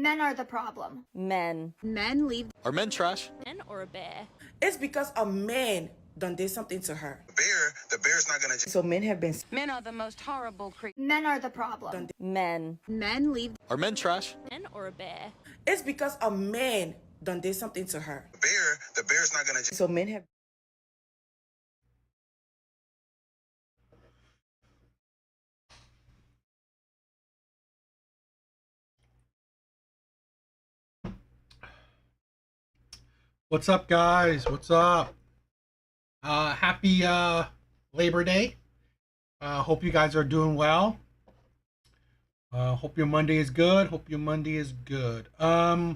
Men are the problem. Men. Men leave. Are men trash? Men or a bear? It's because a man done did something to her. The bear's not gonna. So men have been. Men are the most horrible creatures. Men are the problem. Men. Men leave. Are men trash? Men or a bear? It's because a man done did something to her. The bear's not gonna. So men have. What's up, guys? What's up? Happy Labor Day. Hope you guys are doing well. Hope your Monday is good. How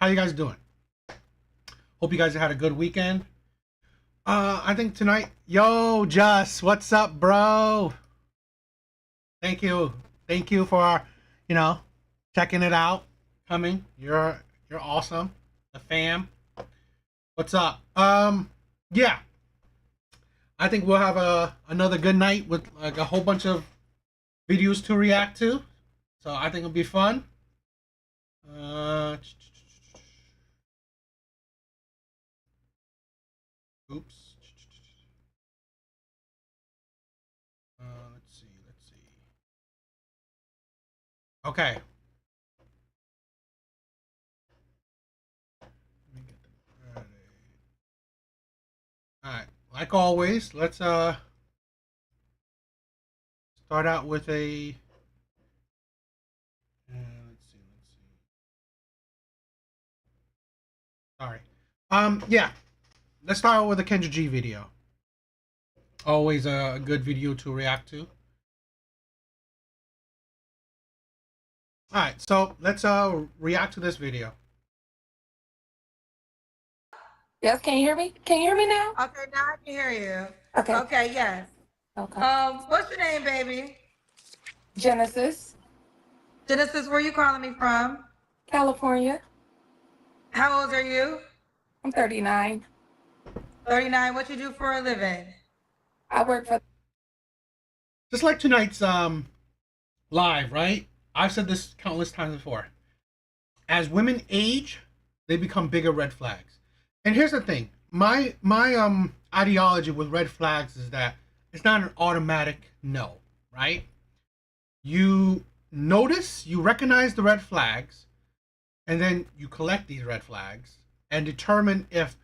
you guys doing? Hope you guys had a good weekend. I think tonight, yo, Just, what's up, bro? Thank you for, checking it out. Coming, you're awesome. The fam, what's up? Yeah, I think we'll have another good night with like a whole bunch of videos to react to, so I think it'll be fun. Oops. Let's see. Okay. All right, like always, let's start out with a let's see. Sorry. Yeah. Let's start out with a Kendra G video. Always a good video to react to. All right, so let's react to this video. Yes, can you hear me? Can you hear me now? Okay, now I can hear you. Okay. Okay, yes. Okay. What's your name, baby? Genesis, Genesis, where you calling me from? California. How old are you? I'm 39. 39. What you do for a living? I work for. Just like tonight's live, right? I've said this countless times before. As women age, they become bigger red flags. And here's the thing. My ideology with red flags is that it's not an automatic no, right? You notice, you recognize the red flags, and then you collect these red flags and determine if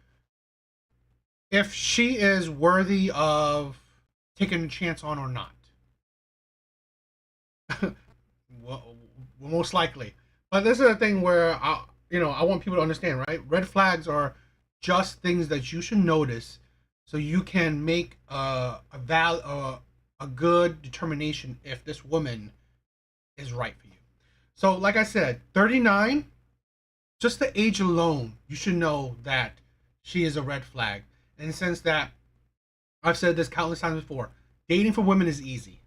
she is worthy of taking a chance on or not. Well, most likely. But this is a thing where I want people to understand, right? Red flags are just things that you should notice so you can make a good determination if this woman is right for you. So like I said, 39, just the age alone, you should know that she is a red flag. In the sense that, I've said this countless times before, dating for women is easy.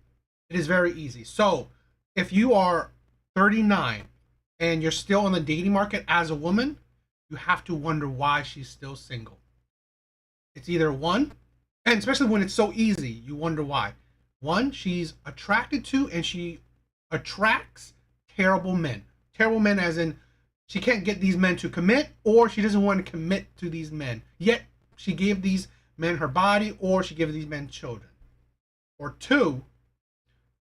It is very easy. So if you are 39 and you're still on the dating market as a woman, you have to wonder why she's still single. It's either one, and especially when it's so easy, you wonder why. One, she's attracted to and she attracts terrible men. Terrible men as in she can't get these men to commit, or she doesn't want to commit to these men. Yet she gave these men her body, or she gave these men children. Or two,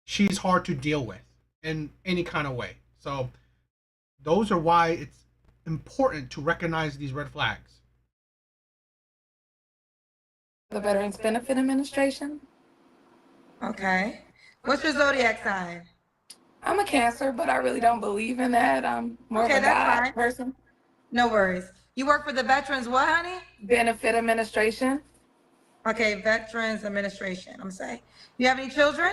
she's hard to deal with in any kind of way. So those are why it's important to recognize these red flags. The Veterans Benefit Administration. Okay. What's your zodiac sign? I'm a Cancer, but I really don't believe in that. I'm more of a that's God fine. person. No worries. You work for the Veterans what, honey? Benefit Administration. Okay, Veterans Administration, I'm saying. You have any children?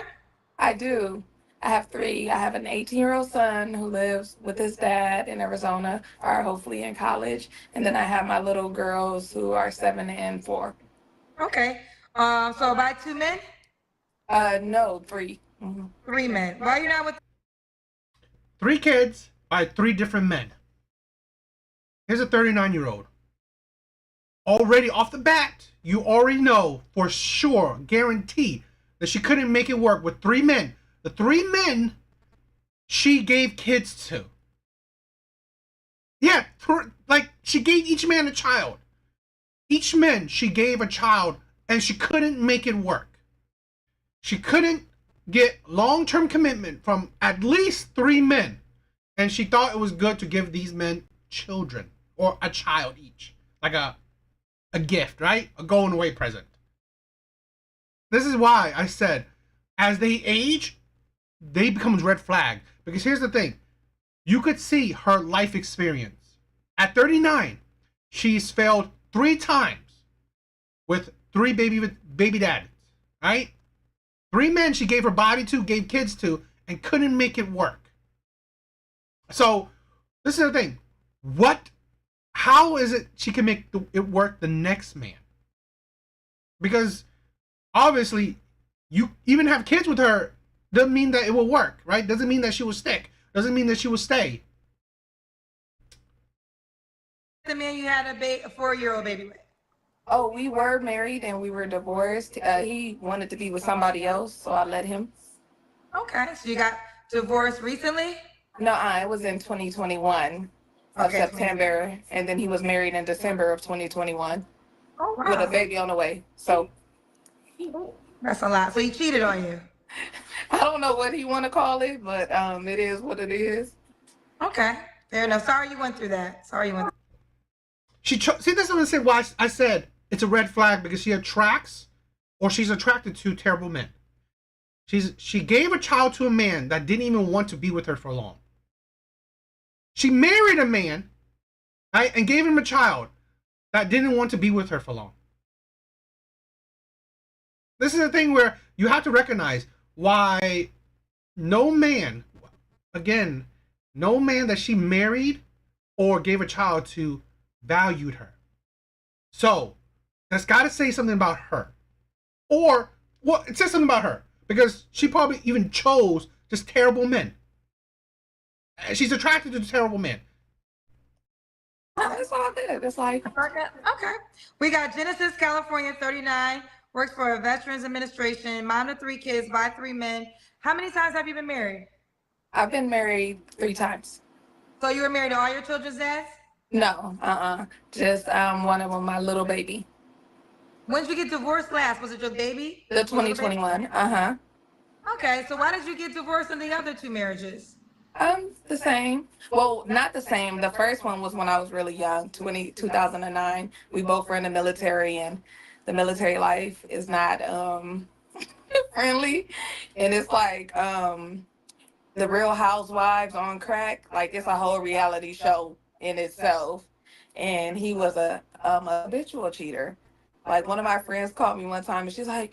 I do. I have 3. I have an 18-year-old son who lives with his dad in Arizona, or hopefully in college. And then I have my little girls who are 7 and 4. Okay. So by 2 men? No, 3. 3 men. Why are you not with 3 kids by 3 different men. Here's a 39-year-old. Already off the bat, you already know for sure, guarantee, that she couldn't make it work with 3 men. The 3 men she gave kids to. Yeah, like she gave each man a child. Each man she gave a child, and she couldn't make it work. She couldn't get long-term commitment from at least 3 men, and she thought it was good to give these men children or a child each, like a gift, right? A going away present. This is why I said, as they age, they become red flag. Because here's the thing. You could see her life experience. At 39, she's failed 3 times with 3 baby daddies, right? 3 men she gave her body to, gave kids to, and couldn't make it work. So, this is the thing. How is it she can make it work the next man? Because obviously, you even have kids with her doesn't mean that it will work, right? Doesn't mean that she will stick. Doesn't mean that she will stay. The man you had a 4-year-old baby with. Oh, we were married and we were divorced. He wanted to be with somebody else, so I let him. Okay, so you got divorced recently? No, it was in 2021 of Okay, September, and then he was married in December of 2021 Oh, with a wow. baby on the way. So That's a lot. So he cheated on you. I don't know what he want to call it, but it is what it is. Okay, fair enough. Sorry you went through that. Sorry you went See, this is what I said. Why I said it's a red flag, because she attracts, or she's attracted to terrible men. She gave a child to a man that didn't even want to be with her for long. She married a man, right, and gave him a child that didn't want to be with her for long. This is the thing where you have to recognize why no man that she married or gave a child to valued her. So that's got to say something about her. Or, well, it says something about her because she probably even chose just terrible men. She's attracted to terrible men. It's all good. It's like, Okay. We got Genesis, California, 39, works for a Veterans Administration, mom of 3 kids by 3 men. How many times have you been married? I've been married 3 times. So you were married to all your children's dads? No, just one of them, my little baby. When did you get divorced last? Was it your baby? The 2021. Okay, so why did you get divorced in the other 2 marriages? The same. Well, not the same. The first one was when I was really young, 2009. We both were in the military, and the military life is not friendly. And it's like the Real Housewives on crack. Like, it's a whole reality show in itself. And he was a habitual cheater. Like, one of my friends called me one time and she's like,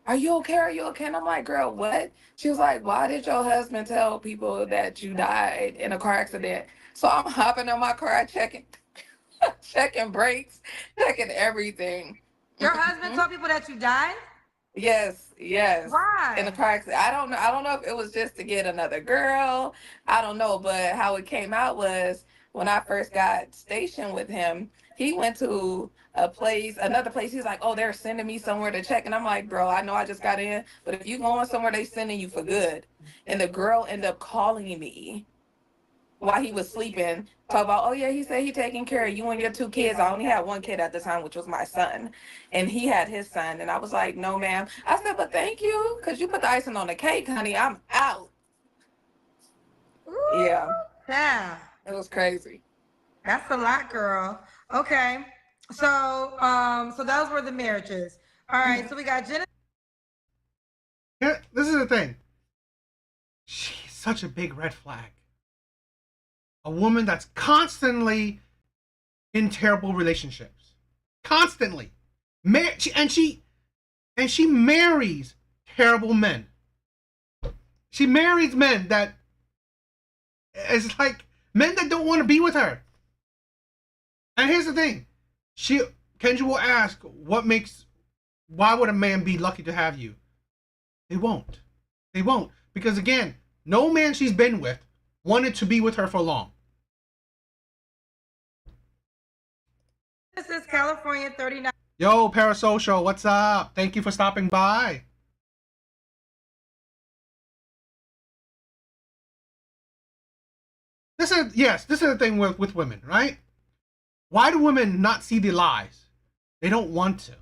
are you okay? Are you okay? And I'm like, girl, what? She was like, why did your husband tell people that you died in a car accident? So I'm hopping in my car, checking brakes, checking everything. Your husband told people that you died? Yes. Why? In a car accident. I don't know if it was just to get another girl. I don't know, but how it came out was when I first got stationed with him, he went to another place. He's like, oh, they're sending me somewhere to check. And I'm like, bro, I know I just got in, but if you going somewhere, they sending you for good. And the girl ended up calling me while he was sleeping, talk about, oh yeah, he said he taking care of you and your 2 kids. I only had 1 kid at the time, which was my son. And he had his son. And I was like, no, ma'am. I said, but thank you, because you put the icing on the cake, honey. I'm out. Ooh, Yeah, yeah. it was crazy. That's a lot, girl. Okay. So those were the marriages. All right. So we got Genesis. Yeah, this is the thing. She's such a big red flag. A woman that's constantly in terrible relationships. Constantly. And she marries terrible men. She marries men that is like men that don't want to be with her. And here's the thing. Kendra will ask, why would a man be lucky to have you? They won't. They won't. Because again, no man she's been with wanted to be with her for long. This is California, 39. Yo, Parasocial, what's up? Thank you for stopping by. this is the thing with women, right? Why do women not see the lies? They don't want to.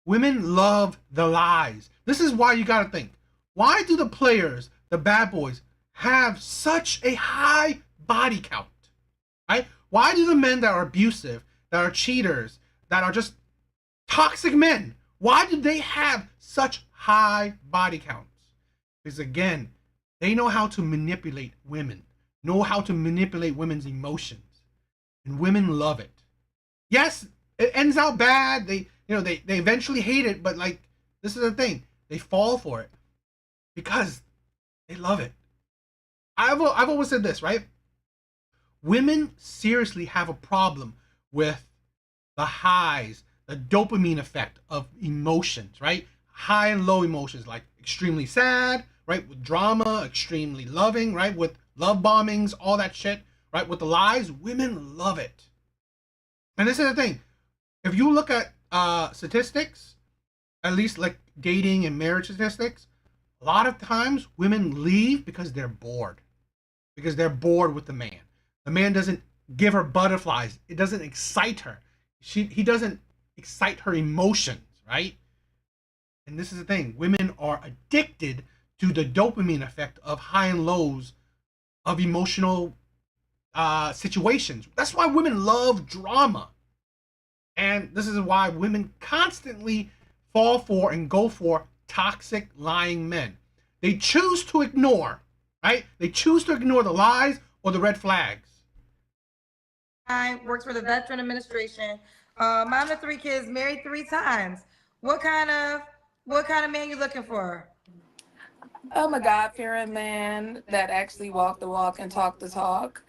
Women love the lies. This is why you gotta think. Why do the players, the bad boys, have such a high body count? Right? Why do the men that are abusive, that are cheaters, that are just toxic men, why do they have such high body counts? Because again, they know how to manipulate women, know how to manipulate women's emotions, and women love it. Yes, it ends out bad. They eventually hate it, but like, this is the thing, they fall for it because they love it. I've always said this, right? Women seriously have a problem with the highs, the dopamine effect of emotions, right? High and low emotions, like extremely sad, right? With drama, extremely loving, right? With love bombings, all that shit, right? With the lies, women love it. And this is the thing. If you look at statistics, at least like dating and marriage statistics, a lot of times women leave because they're bored. Because they're bored with the man. The man doesn't give her butterflies. It doesn't excite her. He doesn't excite her emotions, right? And this is the thing. Women are addicted to the dopamine effect of high and lows of emotional situations. That's why women love drama. And this is why women constantly fall for and go for toxic, lying men. They choose to ignore, right? They choose to ignore the lies or the red flags. Works for the Veteran Administration. Mom of 3 kids, married 3 times. What kind of man you looking for? I'm a God-fearing man that actually walk the walk and talk the talk.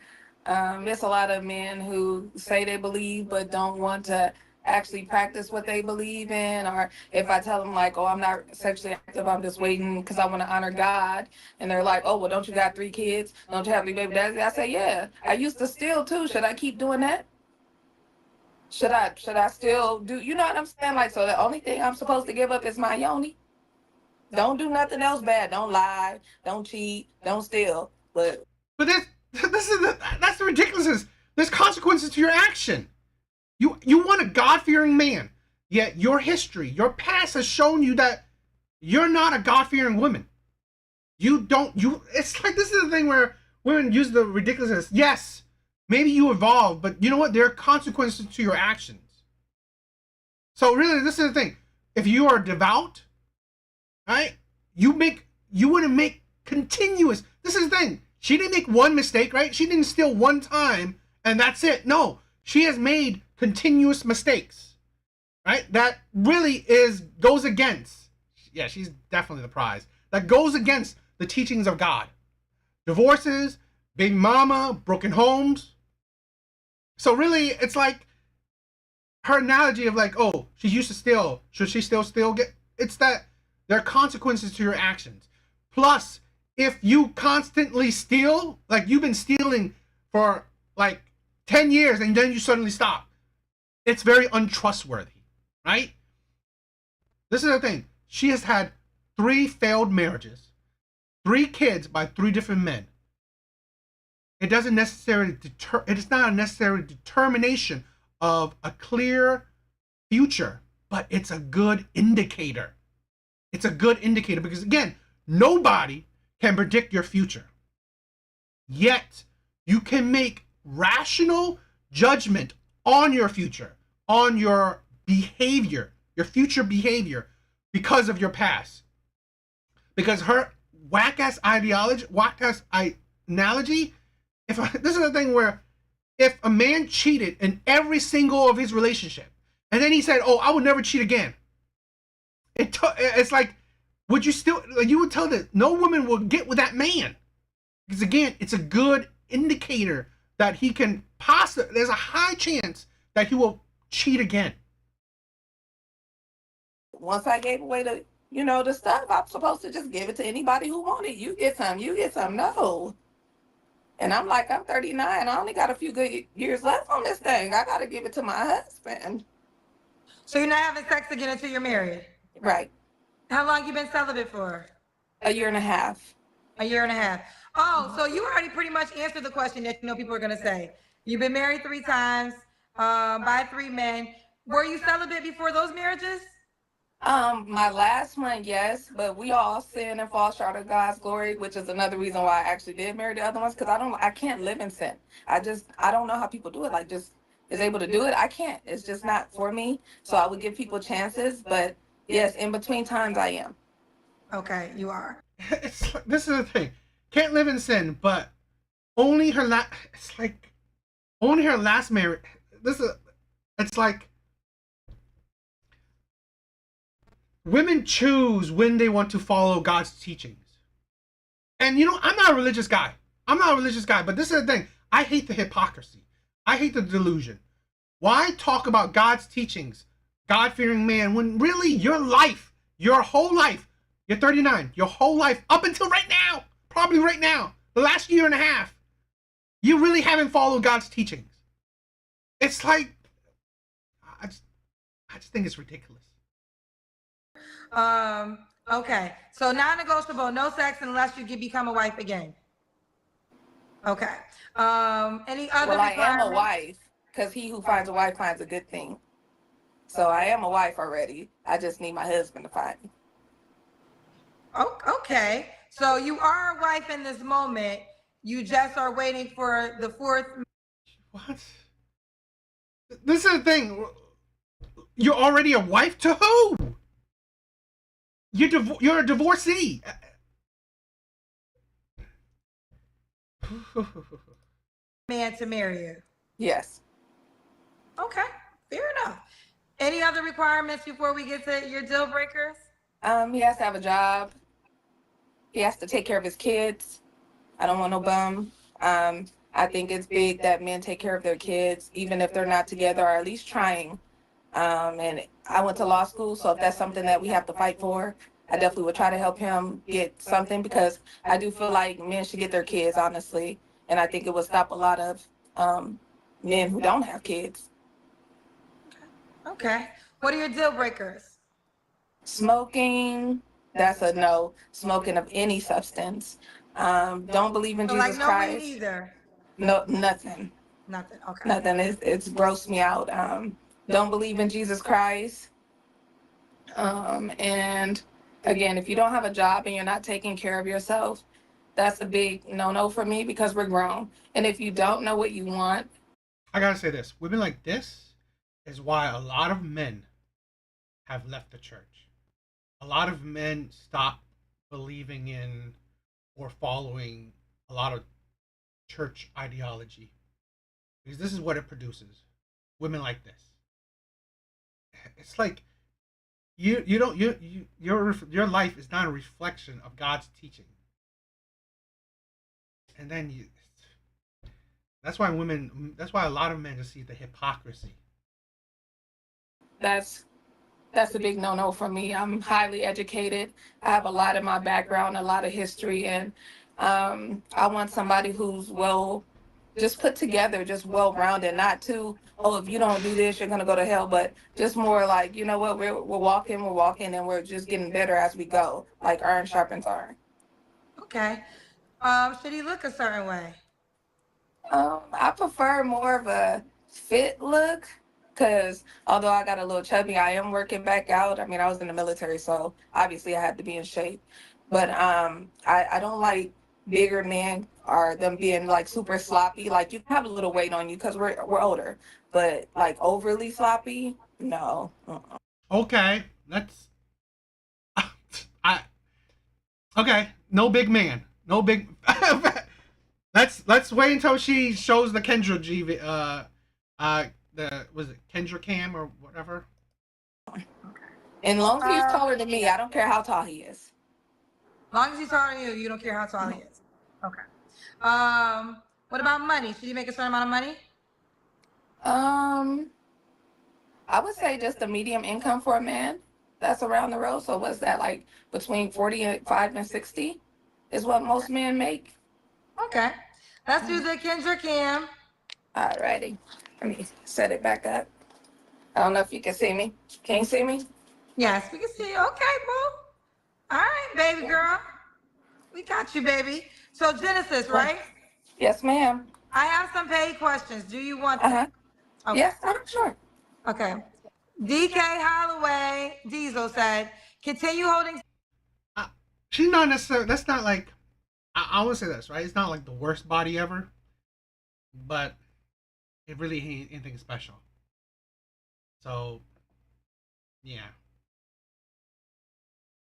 There's a lot of men who say they believe but don't want to actually practice what they believe in. Or if I tell them like, oh, I'm not sexually active, I'm just waiting because I want to honor God. And they're like, oh, well, don't you got 3 kids? Don't you have any baby daddies? I say, yeah, I used to steal too. Should I keep doing that? Should I still do, you know what I'm saying? Like, so the only thing I'm supposed to give up is my yoni. Don't do nothing else bad. Don't lie. Don't cheat. Don't steal. But that's the ridiculousness. There's consequences to your action. You want a God-fearing man, yet your history, your past has shown you that you're not a God-fearing woman. It's like, this is the thing where women use the ridiculousness. Yes, maybe you evolved, but you know what? There are consequences to your actions. So really, this is the thing. If you are devout, right, you want to make continuous. This is the thing. She didn't make one mistake, right? She didn't steal one time and that's it. No, she has made continuous mistakes, right? That really goes against. Yeah, she's definitely the prize. That goes against the teachings of God. Divorces, baby mama, broken homes. So really, it's like her analogy of like, oh, she used to steal. Should she still get? It's that there are consequences to your actions. Plus, if you constantly steal, like you've been stealing for like 10 years and then you suddenly stop, it's very untrustworthy, right? This is the thing. She has had 3 failed marriages, 3 kids by 3 different men. It doesn't necessarily it is not a necessary determination of a clear future, but it's a good indicator. It's a good indicator because, again, nobody can predict your future. Yet, you can make rational judgment on your future, on your behavior, your future behavior, because of your past. Because her whack-ass analogy, this is the thing where if a man cheated in every single of his relationship, and then he said, oh, I would never cheat again, it's like, would you still, like, you would tell that no woman will get with that man. Because again, it's a good indicator that he can there's a high chance that he will cheat again. once I gave away the stuff, I'm supposed to just give it to anybody who wanted. You get some, no. And I'm like, I'm 39. I only got a few good years left on this thing. I got to give it to my husband. So you're not having sex again until you're married? Right. How long you been celibate for? A year and a half. A year and a half. Oh, so you already pretty much answered the question that you know people are gonna say. You've been married 3 times, by 3 men. Were you celibate before those marriages? My last one, yes, but we all sin and fall short of God's glory, which is another reason why I actually did marry the other ones, because I can't live in sin. I don't know how people do it. Like, just is able to do it. I can't. It's just not for me. So I would give people chances, but yes, in between times I am. Okay, you are. This is the thing. Can't live in sin, but only her last. It's like only her last marriage. It's like women choose when they want to follow God's teachings. And you know, I'm not a religious guy. But this is the thing. I hate the hypocrisy. I hate the delusion. Why talk about God's teachings, God-fearing man, when really your life, your whole life, you're 39, your whole life, up until right now, probably right now, the last year and a half, you really haven't followed God's teachings. It's like, I just think it's ridiculous. Okay. So non-negotiable, no sex unless you become a wife again. Okay. Any other Well, I am a requirements? wife, because he who finds a wife finds a good thing. So I am a wife already. I just need my husband to find me. Oh, okay. So you are a wife in this moment. You just are waiting for the 4th. What? This is the thing. You're already a wife to who? You're a divorcee. Man to marry you. Yes. Okay, fair enough. Any other requirements before we get to your deal breakers? He has to have a job. He has to take care of his kids. I don't want no bum. I think it's big that men take care of their kids, even if they're not together, or at least trying. And I went to law school, so if that's something that we have to fight for, I definitely would try to help him get something, because I do feel like men should get their kids, honestly. And I think it would stop a lot of men who don't have kids. Okay. What are your deal breakers? Smoking, that's a no. Smoking of any substance. Don't believe in So Jesus like no weed Christ. either. No, nothing. Nothing. Okay. Nothing. It's grossed me out. Don't believe in Jesus Christ. And again, if you don't have a job and you're not taking care of yourself, that's a big no-no for me, because we're grown. And if you don't know what you want, I gotta say this. Women like this is why a lot of men have left the church. A lot of men stop believing in or following a lot of church ideology, because this is what it produces. Women like this. It's like your life is not a reflection of God's teaching. And then that's why a lot of men just see the hypocrisy. that's a big no-no for me. I'm highly educated. I have a lot in my background, a lot of history, and I want somebody who's just put together, just well-rounded, not too, oh, if you don't do this, you're gonna go to hell, but just more like, you know what, we're walking, and we're just getting better as we go, like iron sharpens iron. Okay. Should he look a certain way? I prefer more of a fit look, because although I got a little chubby, I am working back out. I mean, I was in the military, so obviously I had to be in shape. But I don't like bigger men or them being like super sloppy. Like, you can have a little weight on you because we're older, but like overly sloppy, no. Okay, let's. Okay, no big man, no big. Let's wait until she shows the Kendra G. Was it Kendra Cam or whatever? And long as he's taller than me, I don't care how tall he is. As long as he's taller than you, you don't care how tall he is. Okay. What about money? Should he make a certain amount of money? I would say just a medium income for a man that's around the road. So what's that, like between 45 and 60 is what most men make? Okay. Let's do the Kendra Cam. Alrighty. Let me set it back up. I don't know if you can see me. Can you see me? Yes, we can see you. Okay, boo. All right, baby girl. We got you, baby. So Genesis, right? Yes, ma'am. I have some paid questions. Do you want them? Uh-huh. Okay. Yes, I'm sure. Okay. DK Holloway Diesel said, continue holding. She's not necessarily. That's not like. I would say this, right? It's not like the worst body ever, but it really ain't anything special. So, yeah.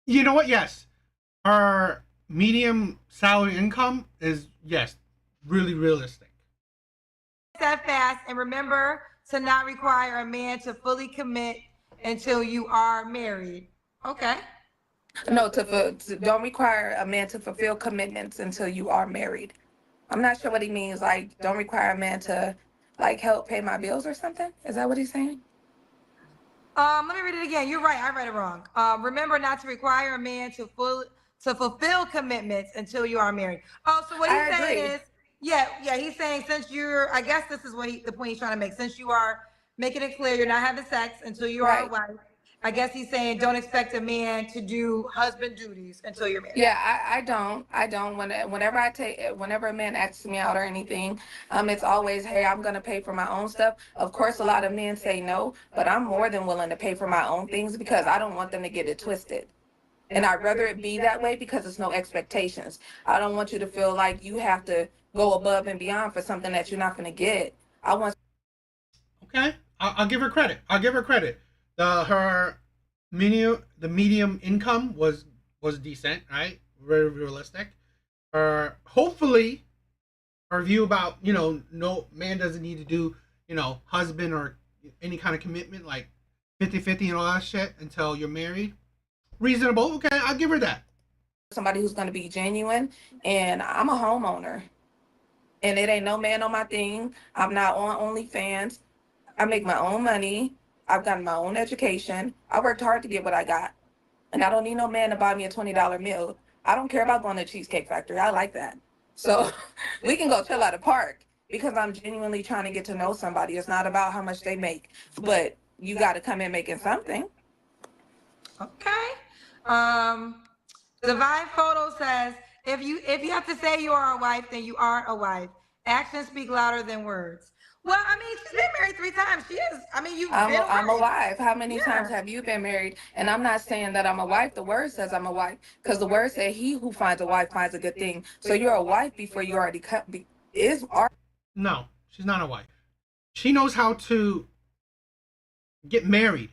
You know what? Yes, her medium salary income is yes, really realistic. Steadfast and remember to not require a man to fully commit until you are married. Okay. No, don't require a man to fulfill commitments until you are married. I'm not sure what he means. Like, don't require a man to like help pay my bills or something. Is that what he's saying? Let me read it again. You're right. I read it wrong. Remember not to require a man to fulfill commitments until you are married. Oh, so what he's saying is, yeah, he's saying since you're, I guess this is what the point he's trying to make. Since you are making it clear you're not having sex until you are a wife. I guess he's saying don't expect a man to do husband duties until you're married. Yeah, I don't. Whenever a man asks me out or anything, it's always, hey, I'm gonna pay for my own stuff. Of course, a lot of men say no, but I'm more than willing to pay for my own things because I don't want them to get it twisted. And I'd rather it be that way because it's no expectations. I don't want you to feel like you have to go above and beyond for something that you're not gonna get. I want. Okay, I'll give her credit. The medium income was decent, right? Very realistic. Hopefully, her view about no man doesn't need to do husband or any kind of commitment like 50-50 and all that shit until you're married. Reasonable. Okay, I'll give her that. Somebody who's gonna be genuine, and I'm a homeowner, and it ain't no man on my thing. I'm not on OnlyFans. I make my own money. I've gotten my own education. I worked hard to get what I got. And I don't need no man to buy me a $20 meal. I don't care about going to Cheesecake Factory. I like that. So we can go chill at a park because I'm genuinely trying to get to know somebody. It's not about how much they make, but you got to come in making something. Okay. Divine Photo says, if you have to say you are a wife, then you are a wife. Actions speak louder than words. Well, I mean, she's been married 3 times. She is. I mean, I'm a wife. How many times have you been married? And I'm not saying that I'm a wife. The word says I'm a wife because the word said he who finds a wife finds a good thing. So you're a wife before you already No, she's not a wife. She knows how to get married.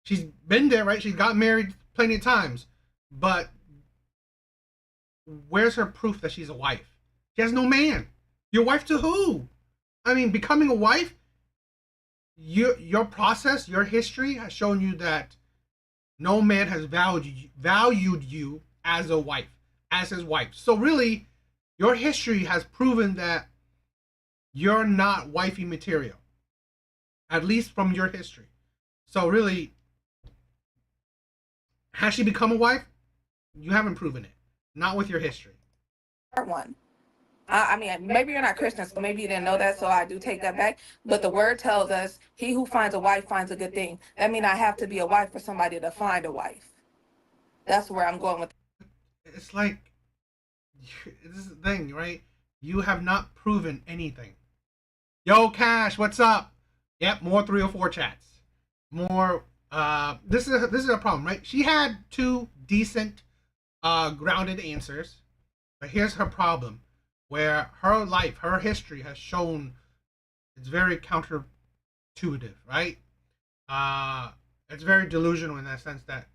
She's been there, right? She's got married plenty of times. But where's her proof that she's a wife? She has no man. Your wife to who? I mean, becoming a wife, your process, your history has shown you that no man has valued you as a wife, as his wife. So really, your history has proven that you're not wifey material, at least from your history. So really, has she become a wife? You haven't proven it. Not with your history. One. I mean, maybe you're not Christian, so maybe you didn't know that, so I do take that back. But the word tells us, he who finds a wife finds a good thing. That means I have to be a wife for somebody to find a wife. That's where I'm going with it. It's like, this is the thing, right? You have not proven anything. Yo, Cash, what's up? Yep, more 304 chats. More, this is a problem, right? She had 2 decent, grounded answers. But here's her problem. Where her life, her history has shown it's very counterintuitive, right? It's very delusional in that sense that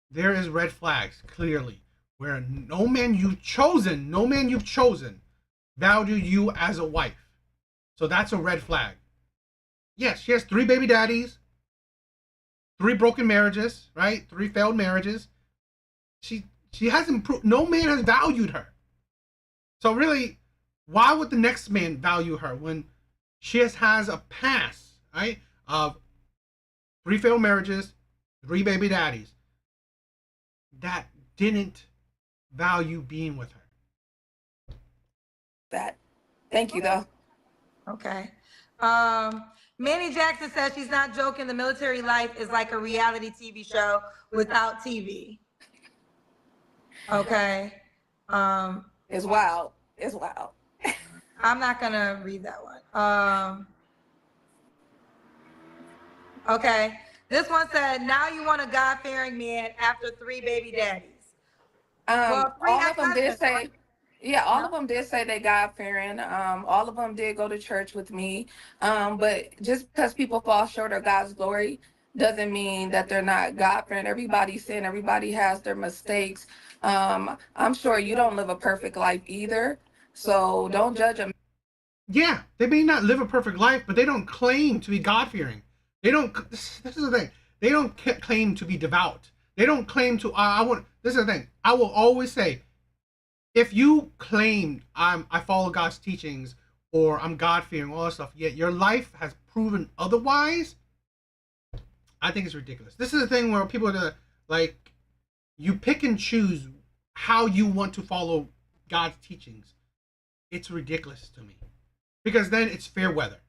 there is red flags, clearly, where no man you've chosen value you as a wife. So that's a red flag. Yes, she has 3 baby daddies, 3 broken marriages, right? 3 failed marriages. She hasn't proved, no man has valued her. So really, why would the next man value her when she has a past, right, of 3 failed marriages, 3 baby daddies that didn't value being with her? That. Thank you, though. Okay. Manny Jackson says she's not joking. The military life is like a reality TV show without TV. Okay. It's wild. It's wild. I'm not gonna read that one. Okay. This one said, now you want a God-fearing man after 3 baby daddies. Well, 3 All of them did ex-husbands, say, right? yeah, all No? of them did say they God fearing. All of them did go to church with me. But just because people fall short of God's glory doesn't mean that they're not God fearing. Everybody's sin. Everybody has their mistakes. I'm sure you don't live a perfect life either. So don't judge a Yeah, they may not live a perfect life, but they don't claim to be God-fearing. They don't. This is the thing. They don't claim to be devout. They don't claim to. I want. This is the thing. I will always say, if you claim I follow God's teachings or I'm God-fearing, all that stuff, yet your life has proven otherwise, I think it's ridiculous. This is the thing where people are gonna, like, you pick and choose how you want to follow God's teachings. It's ridiculous to me. Because then it's fair weather.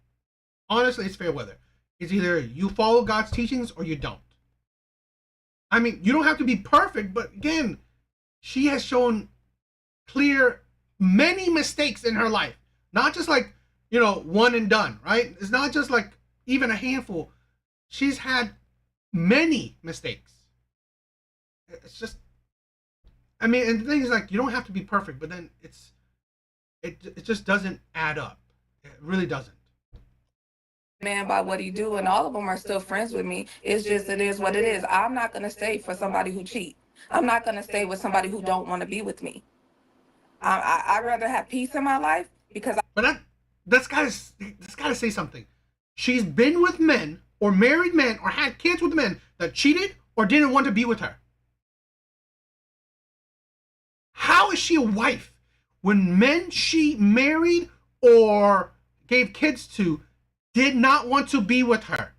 Honestly, it's fair weather. It's either you follow God's teachings or you don't. I mean, you don't have to be perfect, but again, she has shown clear many mistakes in her life. Not just like, one and done, right? It's not just like even a handful. She's had many mistakes. It's just, I mean, and the thing is, like, you don't have to be perfect, but then it just doesn't add up. It really doesn't. man by what he do, and all of them are still friends with me. It is what it is. I'm not gonna stay for somebody who cheat. I'm not gonna stay with somebody who don't want to be with me. I'd rather have peace in my life because But that's gotta say something. She's been with men or married men or had kids with men that cheated or didn't want to be with her. How is she a wife when men she married or gave kids to did not want to be with her?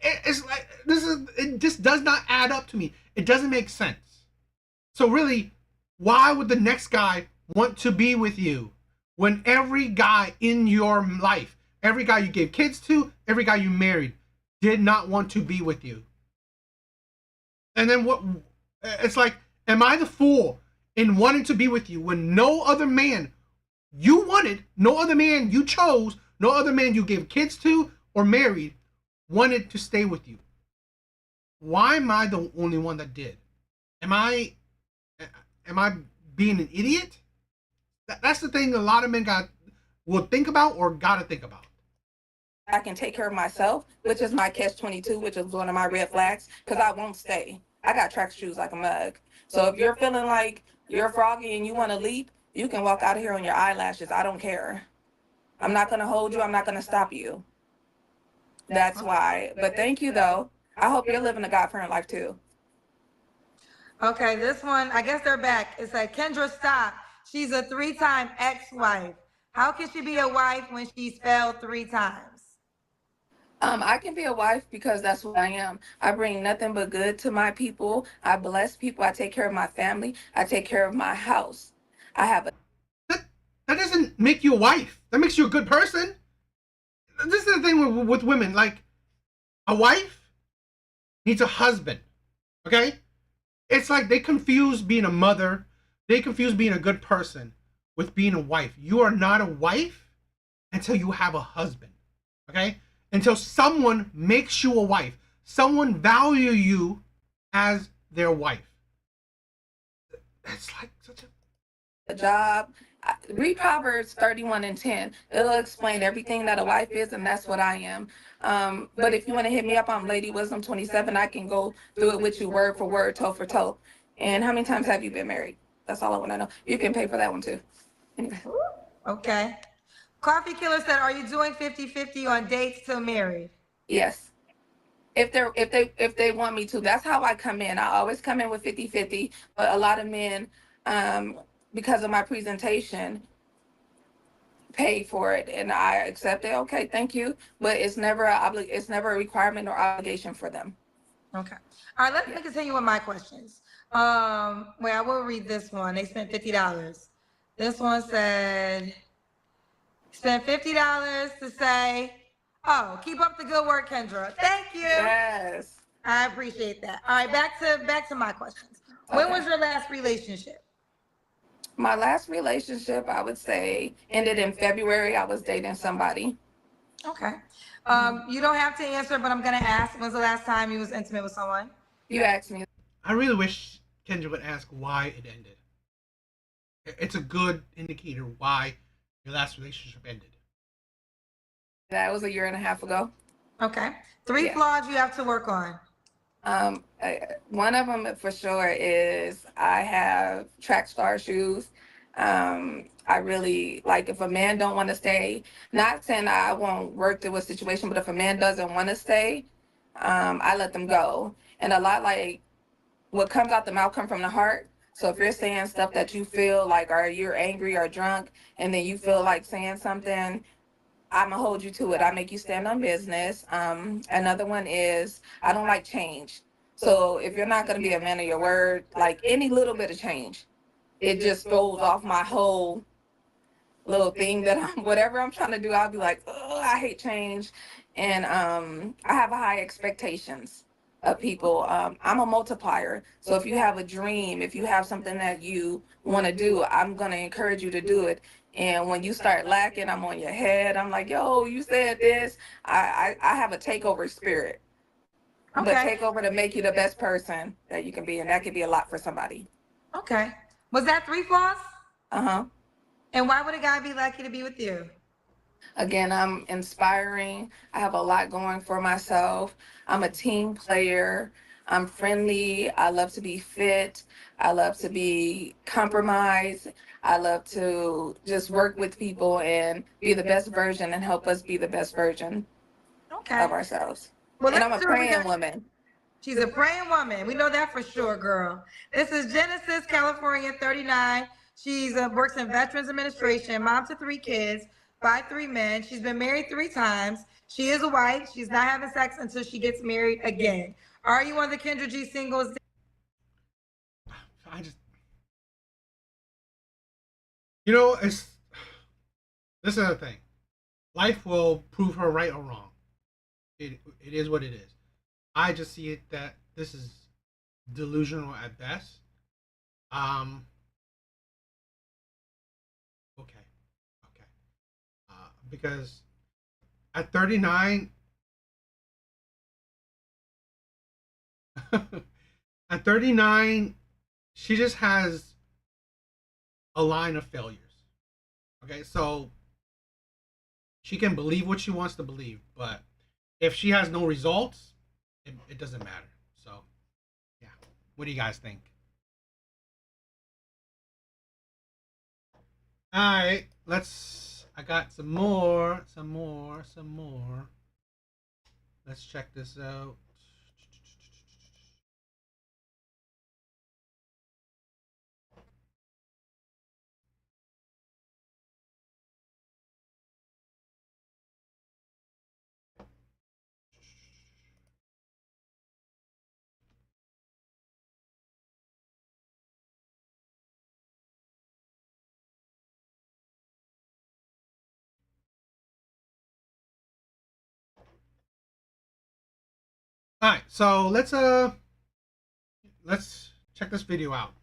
It's like it just does not add up to me. It doesn't make sense. So really, why would the next guy want to be with you when every guy in your life, every guy you gave kids to, every guy you married, did not want to be with you? And then what? It's like, am I the fool in wanting to be with you when no other man you wanted, no other man you chose, no other man you gave kids to or married wanted to stay with you? Why am I the only one that did? Am I being an idiot? That's the thing a lot of men will think about or gotta think about. I can take care of myself, which is my catch-22, which is one of my red flags, because I won't stay. I got track shoes like a mug. So if you're feeling like you're froggy and you want to leap, you can walk out of here on your eyelashes. I don't care. I'm not going to hold you. I'm not going to stop you. That's why. But thank you, though. I hope you're living a God-fearing life, too. Okay, this one, I guess they're back. It's like, Kendra, stop. She's a 3-time ex-wife. How can she be a wife when she's failed 3 times? I can be a wife because that's who I am. I bring nothing but good to my people. I bless people. I take care of my family. I take care of my house. I have a That doesn't make you a wife. That makes you a good person. This is the thing with women. Like, a wife needs a husband. Okay? It's like they confuse being a mother. They confuse being a good person with being a wife. You are not a wife until you have a husband. Okay? Until someone makes you a wife. Someone value you as their wife. It's like such a job. Read Proverbs 31:10. It'll explain everything that a wife is, and that's what I am. But if you want to hit me up on Lady Wisdom 27, I can go through it with you word for word, toe for toe. And how many times have you been married? That's all I want to know. You can pay for that one too. Anyway. Okay. Coffee Killer said, are you doing 50-50 on dates till married? Yes. If they want me to. That's how I come in. I always come in with 50-50, but a lot of men, because of my presentation, pay for it, and I accept it. Okay, thank you, but it's never a requirement or obligation for them. Okay. All right, let me continue with my questions. Wait, I will read this one. They spent $50. This one said, spent $50 to say, oh, keep up the good work, Kendra. Thank you. Yes. I appreciate that. All right, back to my questions. When was your last relationship? My last relationship, I would say, ended in February. I was dating somebody. Okay. You don't have to answer, but I'm gonna ask. When's the last time you was intimate with someone? You asked me. I really wish Kendra would ask why it ended. It's a good indicator why your last relationship ended. That was a year and a half ago. Okay. Three Yeah. flaws you have to work on. One of them for sure is I have track star shoes. I really like if a man don't want to stay, not saying I won't work through a situation, but if a man doesn't want to stay, I let them go. And a lot like what comes out the mouth come from the heart. So if you're saying stuff that you feel like, or you're angry or drunk, and then you feel like saying something, I'm gonna hold you to it. I make you stand on business. Another one is I don't like change. So if you're not gonna be a man of your word, like any little bit of change, it just throws off my whole little thing that whatever I'm trying to do, I'll be like, oh, I hate change. And I have high expectations of people. I'm a multiplier. So if you have a dream, if you have something that you want to do, I'm going to encourage you to do it. And when you start lacking, I'm on your head. I'm like, yo, you said this. I have a takeover spirit. Okay. But take over to make you the best person that you can be. And that could be a lot for somebody. Okay. Was that three flaws? Uh-huh. And why would a guy be lucky to be with you? Again, I'm inspiring. I have a lot going for myself. I'm a team player. I'm friendly. I love to be fit. I love to be compromised. I love to just work with people and be the best version and help us be the best version Okay. of ourselves. Well, And I'm a let's do it. We praying got- woman. She's a praying woman. We know that for sure, girl. This is Genesis, California, 39. She's works in Veterans Administration, mom to 3 kids by 3 men. She's been married 3 times. She is a wife. She's not having sex until she gets married again. Are you one of the Kendra G singles? I just, you know, this is the thing. Life will prove her right or wrong. It is what it is. I just see it that this is delusional at best. Okay. Because at 39, at 39, she just has a line of failures. Okay, so she can believe what she wants to believe, but if she has no results, it doesn't matter. So, yeah. What do you guys think? All right, I got some more. Let's check this out. All right, so let's check this video out.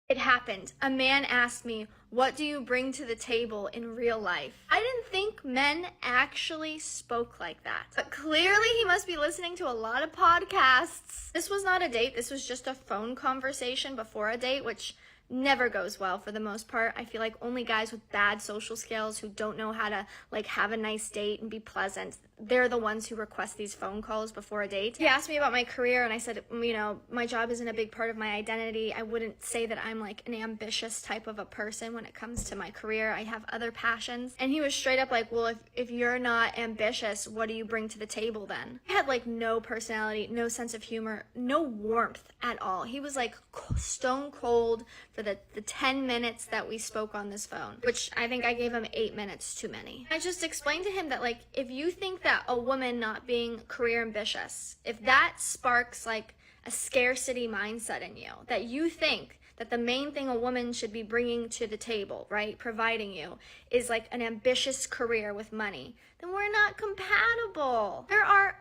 It happened. A man asked me, "What do you bring to the table in real life?" I didn't think men actually spoke like that. But clearly he must be listening to a lot of podcasts. This was not a date. This was just a phone conversation before a date, which never goes well for the most part. I feel like only guys with bad social skills who don't know how to like have a nice date and be pleasant, they're the ones who request these phone calls before a date. He asked me about my career and I said, you know, my job isn't a big part of my identity. I wouldn't say that I'm like an ambitious type of a person when it comes to my career. I have other passions. And he was straight up like, well, if you're not ambitious, what do you bring to the table then? I had like no personality, no sense of humor, no warmth at all. He was like stone cold for the 10 minutes that we spoke on this phone, which I think I gave him 8 minutes too many. I just explained to him that like, if you think that a woman not being career ambitious, if that sparks like a scarcity mindset in you, that you think that the main thing a woman should be bringing to the table, right, providing you, is like an ambitious career with money, then we're not compatible. There are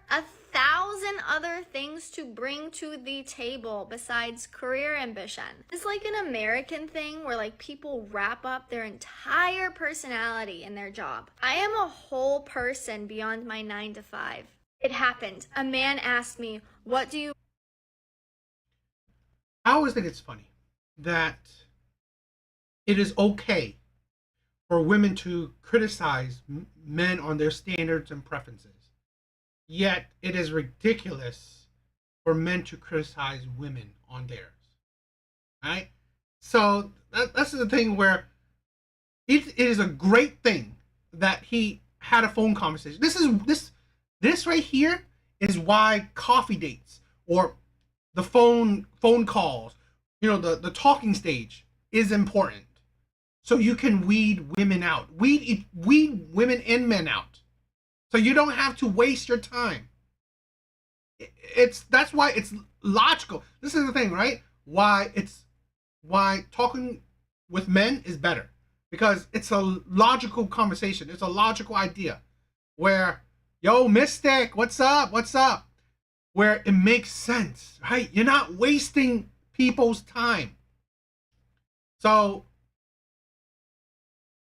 1,000 other things to bring to the table besides career ambition. It's like an American thing where like people wrap up their entire personality in their job. I am a whole person beyond my 9 to 5. It happened. A man asked me, what do you... I always think it's funny that it is okay for women to criticize men on their standards and preferences. Yet it is ridiculous for men to criticize women on theirs. Right? So that's the thing where it is a great thing that he had a phone conversation. This right here is why coffee dates or the phone calls, the talking stage is important. So you can weed women out, weed women and men out. So you don't have to waste your time. That's why it's logical. This is the thing, right? Why talking with men is better, because it's a logical conversation. It's a logical idea where, yo, Mystic, what's up? Where it makes sense, right? You're not wasting people's time. So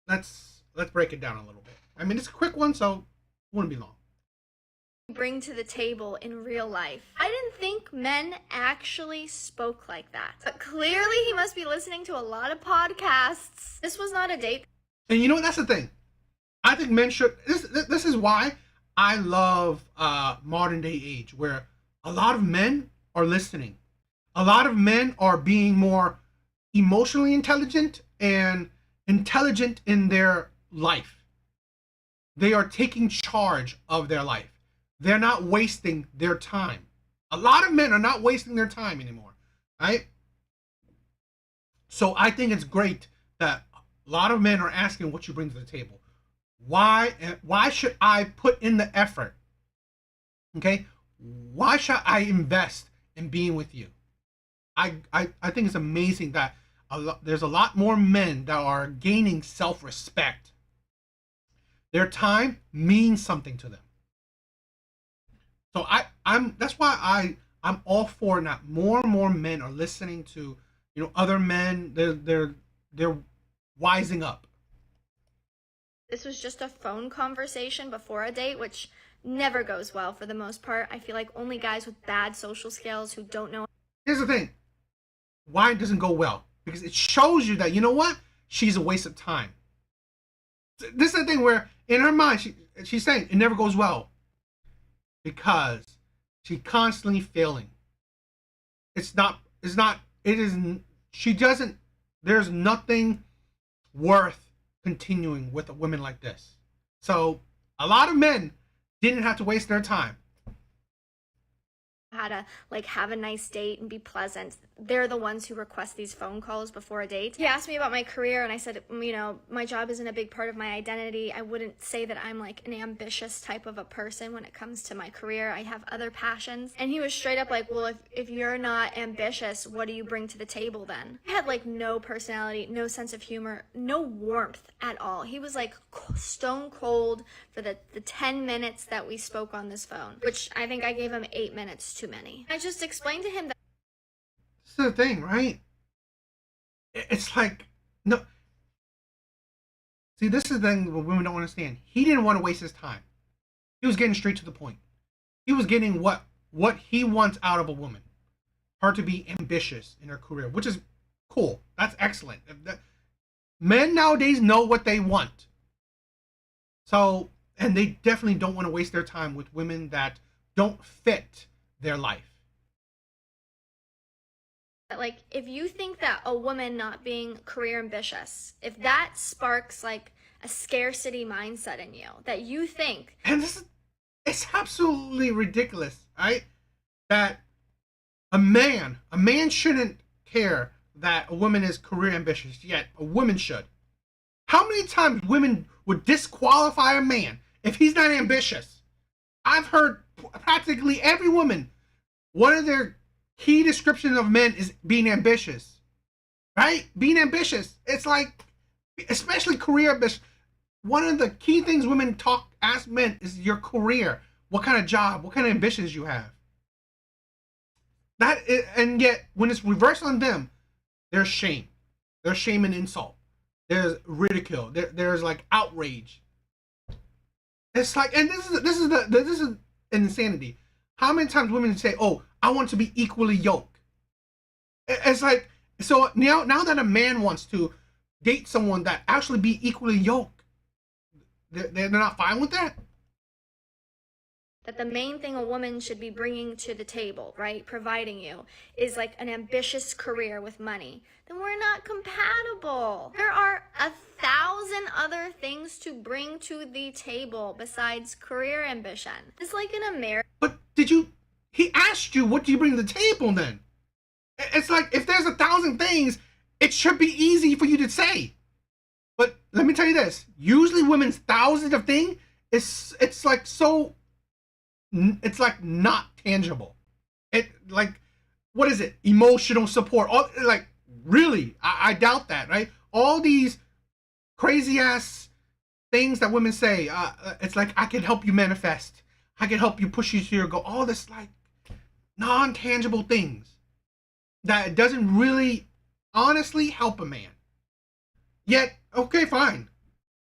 let's break it down a little bit. I mean, it's a quick one, so it wouldn't be long. Bring to the table in real life. I didn't think men actually spoke like that. But clearly he must be listening to a lot of podcasts. This was not a date. And you know what? That's the thing. I think men should. This is why I love modern day age, where a lot of men are listening. A lot of men are being more emotionally intelligent and intelligent in their life. They are taking charge of their life. They're not wasting their time. A lot of men are not wasting their time anymore, right? So I think it's great that a lot of men are asking what you bring to the table. Why should I put in the effort? Okay? Why should I invest in being with you? I think it's amazing that there's a lot more men that are gaining self-respect. Their time means something to them. So that's why I'm all for that. More and more men are listening to other men. They're wising up. This was just a phone conversation before a date, which never goes well for the most part. I feel like only guys with bad social skills who don't know. Here's the thing. Why it doesn't go well? Because it shows you that, you know what? She's a waste of time. This is the thing where in her mind, she's saying it never goes well. Because she's constantly failing. There's nothing worth continuing with a woman like this. So a lot of men didn't have to waste their time. How to have a nice date and be pleasant. They're the ones who request these phone calls before a date. He asked me about my career and I said, my job isn't a big part of my identity. I wouldn't say that I'm an ambitious type of a person when it comes to my career. I have other passions. And he was straight up like, well, if you're not ambitious, what do you bring to the table then? I had no personality, no sense of humor, no warmth at all. He was stone cold for the 10 minutes that we spoke on this phone, which I think I gave him 8 minutes too many. I just explained to him that this is the thing, right? It's no. See, this is the thing that women don't understand. He didn't want to waste his time. He was getting straight to the point. He was getting what he wants out of a woman. Her to be ambitious in her career, which is cool. That's excellent. Men nowadays know what they want. So, and they definitely don't want to waste their time with women that don't fit their life. If you think that a woman not being career ambitious, if that sparks a scarcity mindset in you, that you think, and it's absolutely ridiculous, right? That a man shouldn't care that a woman is career ambitious, yet a woman should. How many times women would disqualify a man if he's not ambitious? I've heard practically every woman, one of their key descriptions of men is being ambitious, right? Being ambitious. It's especially career ambition. One of the key things women ask men is your career. what kind of job, what kind of ambitions you have. And yet when it's reversed on them, there's shame. There's shame and insult. There's ridicule. There's like outrage. It's like, and this is an insanity. How many times women say, "Oh, I want to be equally yoked"? It's like, so now that a man wants to date someone that actually be equally yoked, they're not fine with that. That the main thing a woman should be bringing to the table, right, providing you, is like an ambitious career with money, then we're not compatible. There are 1,000 other things to bring to the table besides career ambition. It's like an American. But he asked you, what do you bring to the table then? It's like, if there's 1,000 things, it should be easy for you to say. But let me tell you this, usually women's thousands of things, it's like so, it's like not tangible. It like, what is it? Emotional support. All, like, really, I doubt that, right? All these crazy ass things that women say, it's like, I can help you manifest. I can help you push you to your goal. All this like non-tangible things that doesn't really honestly help a man. Yet, okay, fine.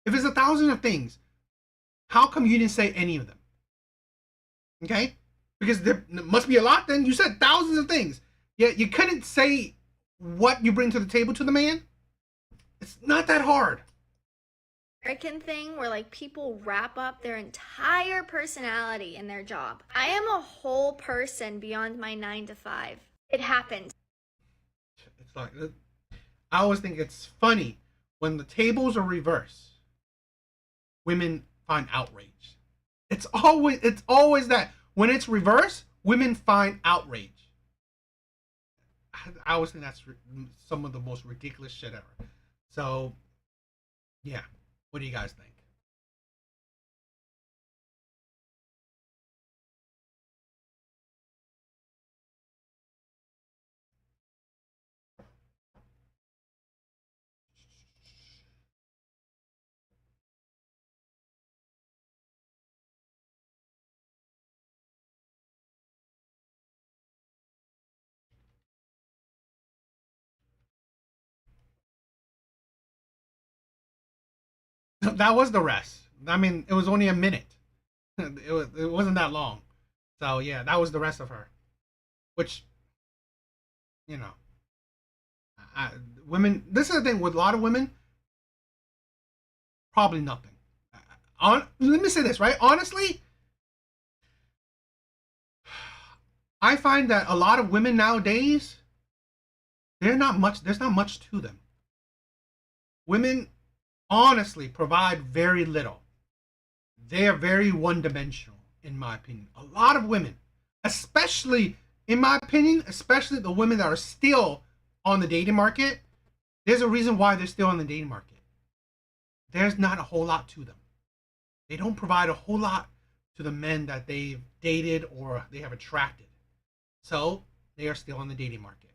If it's 1,000 of things, how come you didn't say any of them? Okay? Because there must be a lot then. You said thousands of things. Yet you couldn't say what you bring to the table to the man. It's not that hard. American thing where like people wrap up their entire personality in their job. I am a whole person beyond my 9 to 5. It happened. It's like, I always think it's funny when the tables are reversed. Women find outrage. It's always that when it's reversed, women find outrage. I always think that's some of the most ridiculous shit ever. So, yeah. What do you guys think? That was the rest. I mean, it was only a minute. It wasn't that long. So yeah, that was the rest of her. Which, you know, women. This is the thing with a lot of women. Probably nothing. Let me say this, right? Honestly, I find that a lot of women nowadays, there's not much to them. Women honestly provide very little. They are very one-dimensional, in my opinion. A lot of women, especially, in my opinion, especially the women that are still on the dating market, there's a reason why they're still on the dating market. There's not a whole lot to them. They don't provide a whole lot to the men that they've dated or they have attracted. So they are still on the dating market.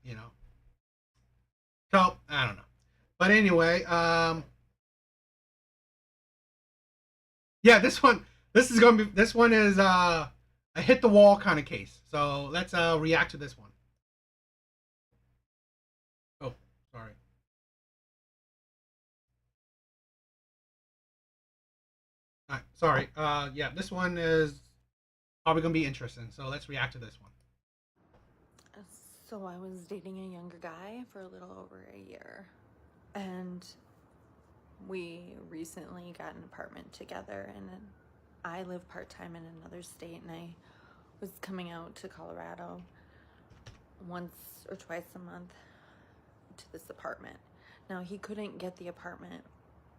You know? So, I don't know. But anyway, yeah, this one is a hit the wall kind of case. So let's react to this one. Oh, sorry. All right, sorry. Yeah, this one is probably gonna be interesting. So let's react to this one. So I was dating a younger guy for a little over a year, and we recently got an apartment together, and I live part-time in another state, and I was coming out to Colorado once or twice a month to this apartment. Now, he couldn't get the apartment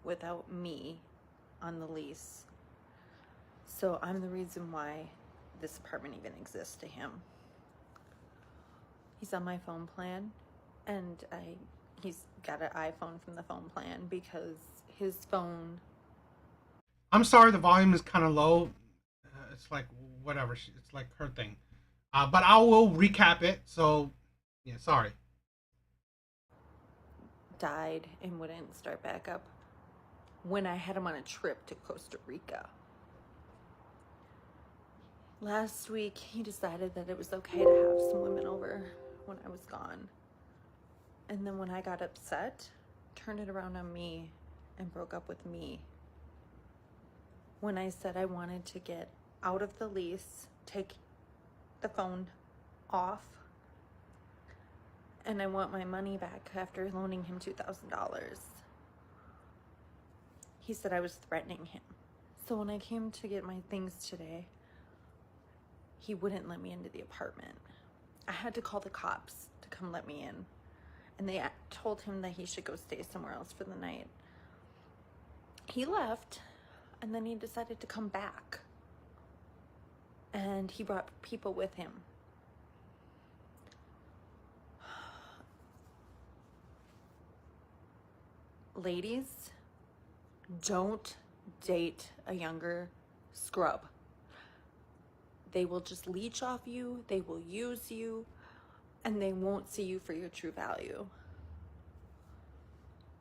without me on the lease, so I'm the reason why this apartment even exists to him. He's on my phone plan, and he's got an iPhone from the phone plan because his phone... I'm sorry, the volume is kind of low. It's like, whatever. It's like her thing. But I will recap it. So, yeah, sorry. died and wouldn't start back up when I had him on a trip to Costa Rica. Last week, he decided that it was okay to have some women over when I was gone. And then when I got upset, turned it around on me and broke up with me. When I said I wanted to get out of the lease, take the phone off, and I want my money back after loaning him $2,000. He said I was threatening him. So when I came to get my things today, he wouldn't let me into the apartment. I had to call the cops to come let me in. And they told him that he should go stay somewhere else for the night. He left, and then he decided to come back. And he brought people with him. Ladies, don't date a younger scrub. They will just leech off you, they will use you, and they won't see you for your true value.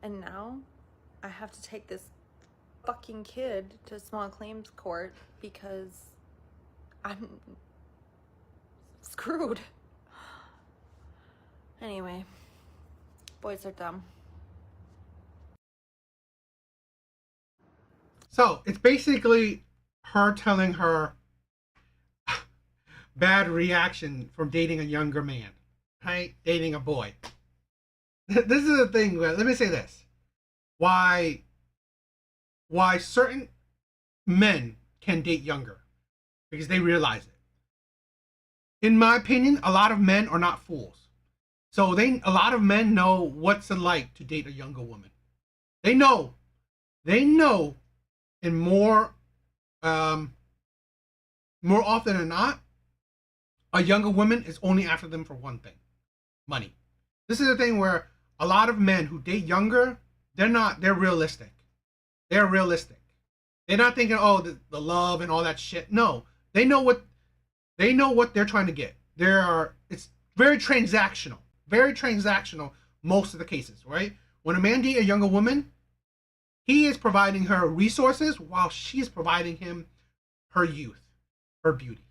And now I have to take this fucking kid to small claims court because I'm screwed. Anyway, boys are dumb. So it's basically her telling her bad reaction from dating a younger man, right? Dating a boy. This is the thing. Let me say this: why certain men can date younger, because they realize it. In my opinion, a lot of men are not fools, so a lot of men know what's it like to date a younger woman. They know, and more often than not, a younger woman is only after them for one thing: money. This is the thing where a lot of men who date younger, they're realistic. They're realistic. They're not thinking, oh, the love and all that shit. No, they know what they're trying to get. It's very transactional most of the cases, right? When a man dates a younger woman, he is providing her resources while she's providing him her youth, her beauty,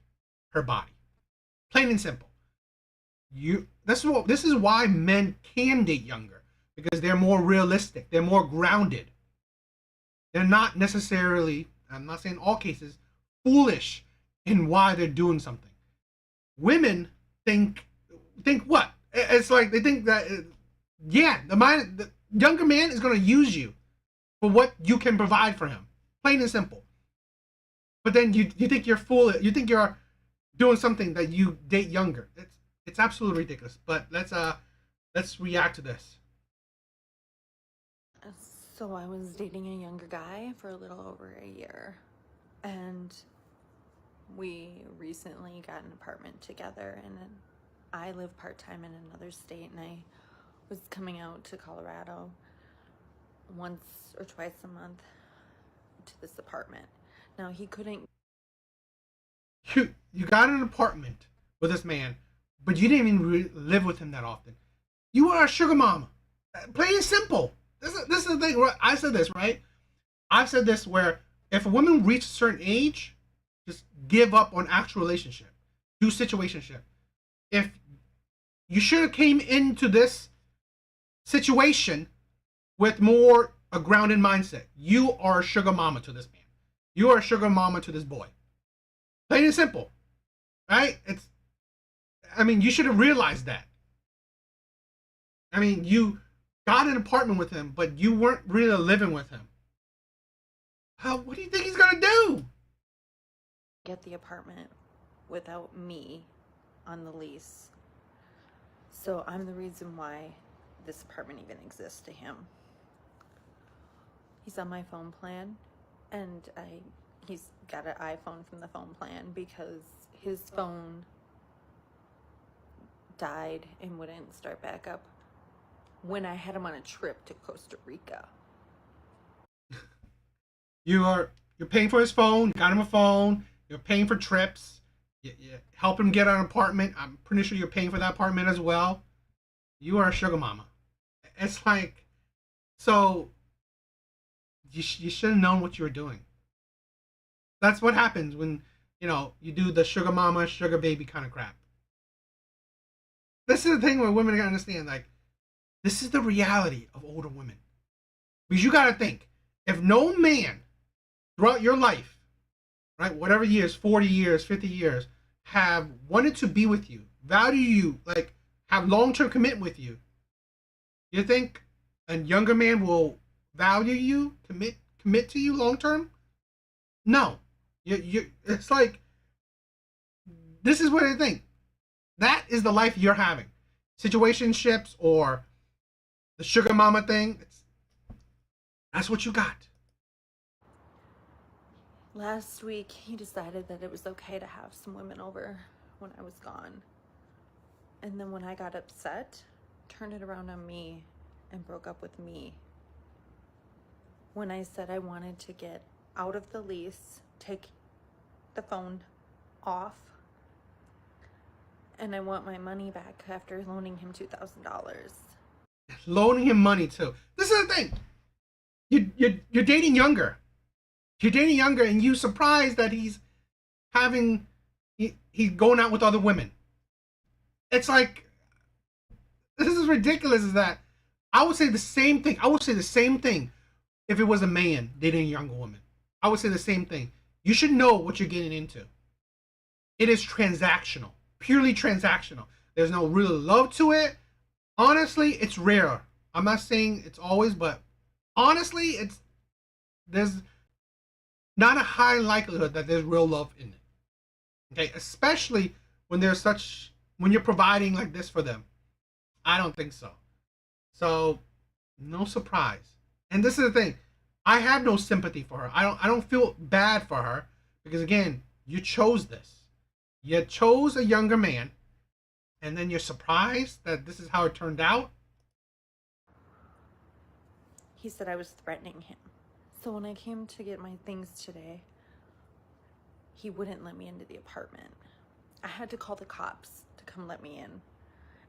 her body. Plain and simple. This is why men can date younger, because they're more realistic, they're more grounded. They're not necessarily, I'm not saying all cases, foolish in why they're doing something. Women think what? It's like they think that the younger man is going to use you for what you can provide for him. Plain and simple. But then you think you're foolish. You think you're doing something that you date younger. It's absolutely ridiculous. But let's react to this. So I was dating a younger guy for a little over a year, and we recently got an apartment together, and I live part-time in another state, and I was coming out to Colorado once or twice a month to this apartment. Now he couldn't. You got an apartment with this man, but you didn't even live with him that often. You are a sugar mama. Plain and simple. This is the thing. I said this, right? I've said this where if a woman reaches a certain age, just give up on actual relationship. Do situationship. If you should have came into this situation with more a grounded mindset. You are a sugar mama to this man. You are a sugar mama to this boy. Plain and simple. Right? You should have realized that. You got an apartment with him, but you weren't really living with him. What do you think he's gonna do? Get the apartment without me on the lease. So I'm the reason why this apartment even exists to him. He's on my phone plan, and he's got an iPhone from the phone plan because his phone died and wouldn't start back up when I had him on a trip to Costa Rica. You're paying for his phone, got him a phone, you're paying for trips, you help him get an apartment. I'm pretty sure you're paying for that apartment as well. You are a sugar mama. It's like, so you should have known what you were doing. That's what happens when you do the sugar mama, sugar baby kind of crap. This is the thing where women gotta understand, like, this is the reality of older women. Because you gotta think, if no man throughout your life, right, whatever years, 40 years, 50 years, have wanted to be with you, value you, like, have long-term commitment with you, you think a younger man will value you, commit to you long-term? No. It's like, this is what I think. That is the life you're having. Situationships or the sugar mama thing, that's what you got. Last week, he decided that it was okay to have some women over when I was gone. And then when I got upset, turned it around on me and broke up with me. When I said I wanted to get out of the lease, take the phone off, and I want my money back after loaning him $2,000. Loaning him money too. This is the thing. You're dating younger. You're dating younger, and you surprised that he's going out with other women. It's like, this is ridiculous. Is that I would say the same thing. I would say the same thing if it was a man dating a younger woman. I would say the same thing. You should know what you're getting into. It is transactional, purely transactional. There's no real love to it. Honestly, it's rare. I'm not saying it's always, but honestly, there's not a high likelihood that there's real love in it. Okay, especially when you're providing like this for them. I don't think so. So, no surprise. And this is the thing. I have no sympathy for her. I don't feel bad for her because, again, you chose this. You chose a younger man, and then you're surprised that this is how it turned out. He said I was threatening him. So when I came to get my things today, he wouldn't let me into the apartment. I had to call the cops to come let me in.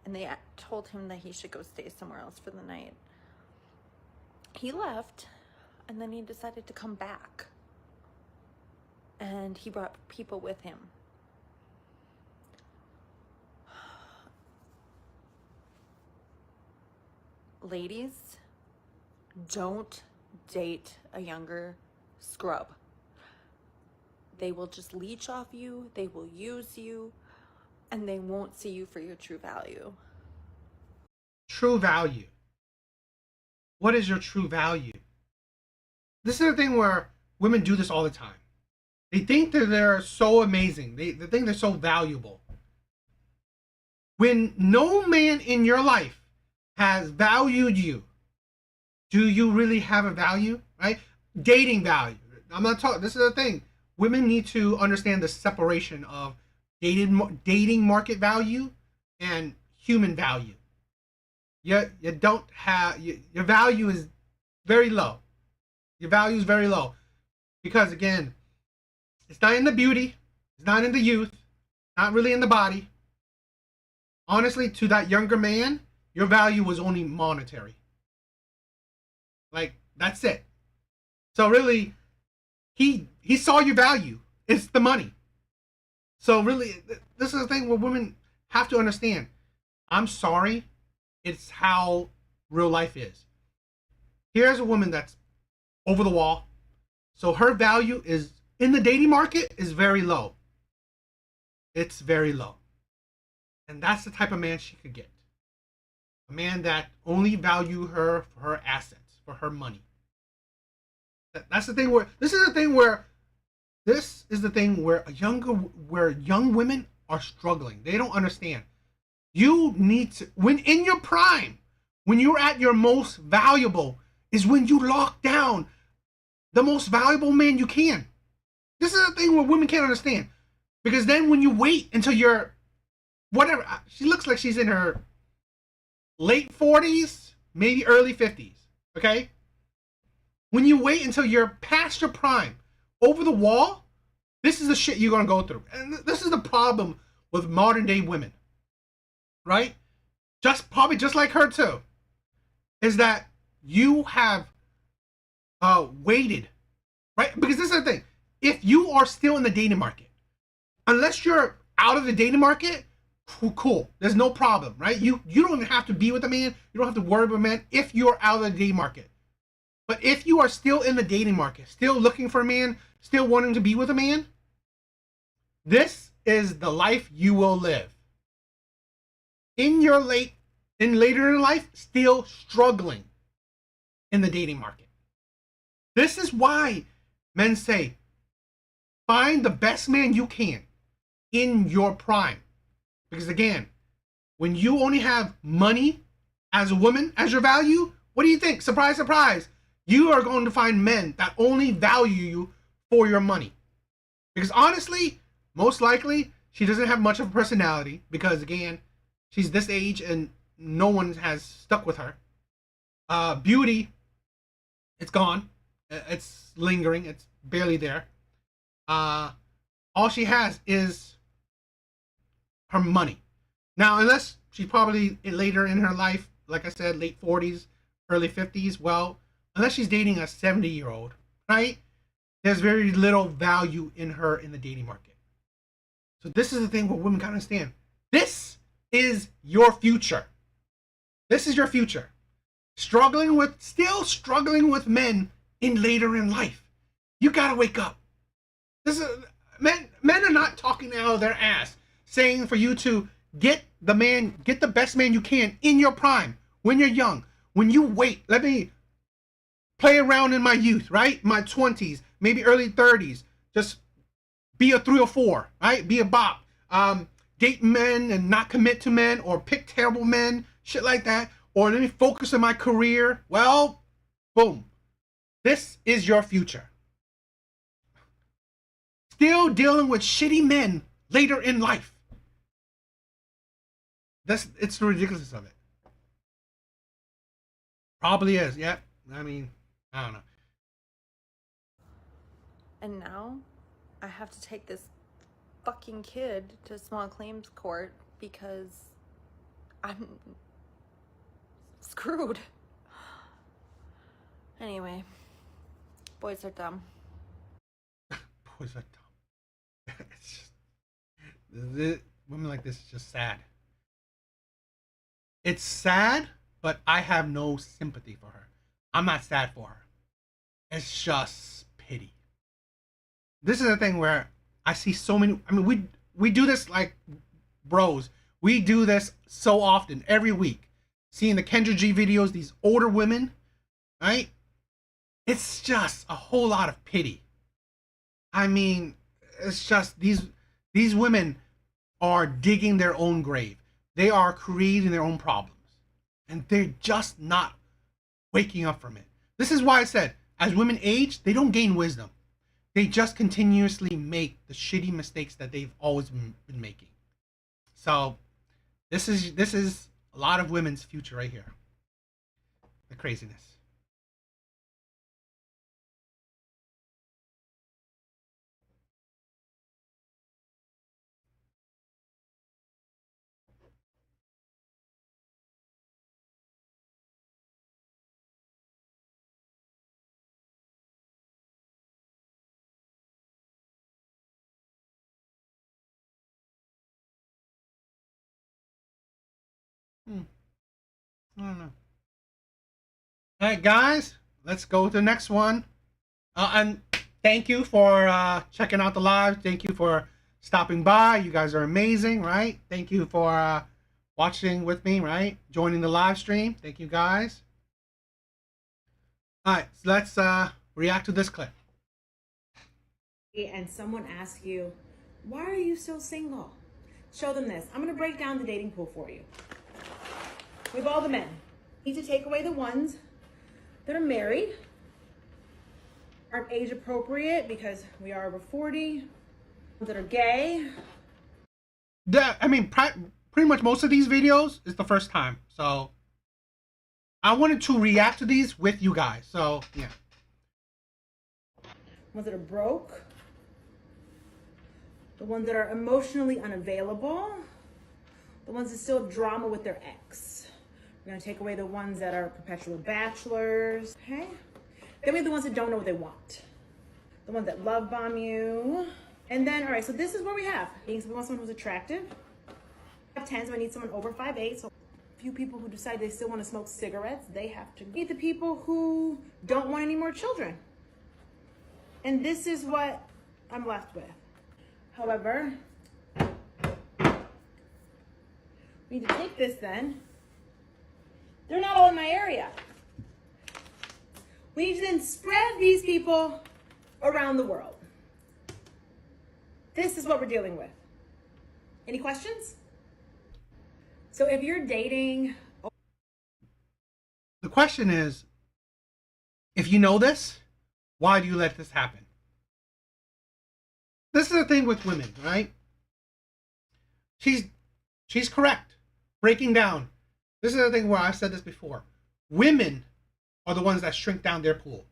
And they told him that he should go stay somewhere else for the night. He left, and then he decided to come back. And he brought people with him. Ladies, don't date a younger scrub. They will just leech off you, they will use you, and they won't see you for your true value. True value. What is your true value? This is the thing where women do this all the time. They think that they're so amazing. They think they're so valuable. When no man in your life has valued you, do you really have a value, right? Dating value. I'm not talking, this is the thing. Women need to understand the separation of dating market value and human value. You don't have, your value is very low. Your value is very low. Because again, it's not in the beauty, it's not in the youth, not really in the body. Honestly, to that younger man, your value was only monetary. Like, that's it. So really, he saw your value. It's the money. So really, this is the thing where women have to understand. I'm sorry. It's how real life is. Here's a woman that's over the wall. So her value is, in the dating market, is very low. It's very low. And that's the type of man she could get. A man that only value her for her assets, for her money. That's the thing where, this is the thing where young women are struggling. They don't understand. You need to, when in your prime, when you're at your most valuable, is when you lock down the most valuable man you can. This is the thing where women can't understand. Because then when you wait until you're, whatever, she looks like she's in her late 40s, maybe early 50s, okay? When you wait until you're past your prime, over the wall, this is the shit you're gonna go through. And this is the problem with modern day women, right? Probably just like her too, is that you have waited, right? Because this is the thing. If you are still in the dating market, Unless you're out of the dating market, cool. There's no problem, right? You don't have to be with a man. You don't have to worry about a man if you're out of the dating market. But if you are still in the dating market, still looking for a man, still wanting to be with a man, this is the life you will live. Later in life, still struggling in the dating market. This is why men say, find the best man you can in your prime. Because again, when you only have money as a woman as your value, what do you think? Surprise, surprise. You are going to find men that only value you for your money. Because honestly, most likely, she doesn't have much of a personality because again, she's this age and no one has stuck with her. Beauty, it's gone. It's lingering. It's barely there. All she has is her money. Now, unless she's probably later in her life, like I said, late 40s, early 50s, well, unless she's dating a 70-year-old, right? There's very little value in her in the dating market. So this is the thing what women gotta understand. This is your future. This is your future. Still struggling with men in later in life. You gotta wake up. Men are not talking out of their ass, saying for you to get the best man you can in your prime, when you're young. When you wait, let me play around in my youth, right? My 20s, maybe early 30s. Just be a 3 or 4, right? Be a bop. Date men and not commit to men, or pick terrible men, shit like that. Or let me focus on my career. Well, boom. This is your future. Still dealing with shitty men later in life. It's the ridiculousness of it. Probably is, yeah. I mean, I don't know. And now I have to take this fucking kid to small claims court because I'm screwed. Anyway, boys are dumb. Boys are dumb. It's just, women like this is just sad. It's sad, but I have no sympathy for her. I'm not sad for her. It's just pity. This is the thing where I see so many. I mean, we do this like bros. We do this so often every week. Seeing the Kendra G videos, these older women, right? It's just a whole lot of pity. I mean, it's just these women are digging their own grave. They are creating their own problems. And they're just not waking up from it. This is why I said, as women age, they don't gain wisdom. They just continuously make the shitty mistakes that they've always been making. So this is a lot of women's future right here. The craziness. I don't know. All right, guys, let's go to the next one. And thank you for checking out the live. Thank you for stopping by. You guys are amazing, right? Thank you for watching with me, right? Joining the live stream. Thank you, guys. All right, so let's react to this clip. And someone asks you, why are you still single? Show them this. I'm going to break down the dating pool for you. We have all the men. Need to take away the ones that are married, aren't age appropriate because we are over 40, that are gay. I mean, pretty much most of these videos is the first time. So I wanted to react to these with you guys. So yeah. Ones that are broke, the ones that are emotionally unavailable, the ones that still have drama with their ex. We're gonna take away the ones that are perpetual bachelors, okay? Then we have the ones that don't know what they want. The ones that love bomb you. And then, all right, so this is what we have. We want someone who's attractive. 5'10", so I need someone over 5'8". So a few people who decide they still want to smoke cigarettes, they have to meet the people who don't want any more children. And this is what I'm left with. However, we need to take this then. They're not all in my area. We need to then spread these people around the world. This is what we're dealing with. Any questions? So if you're dating... The question is, if you know this, why do you let this happen? This is the thing with women, right? She's correct. Breaking down. This is the thing where I've said this before. Women are the ones that shrink down their pool.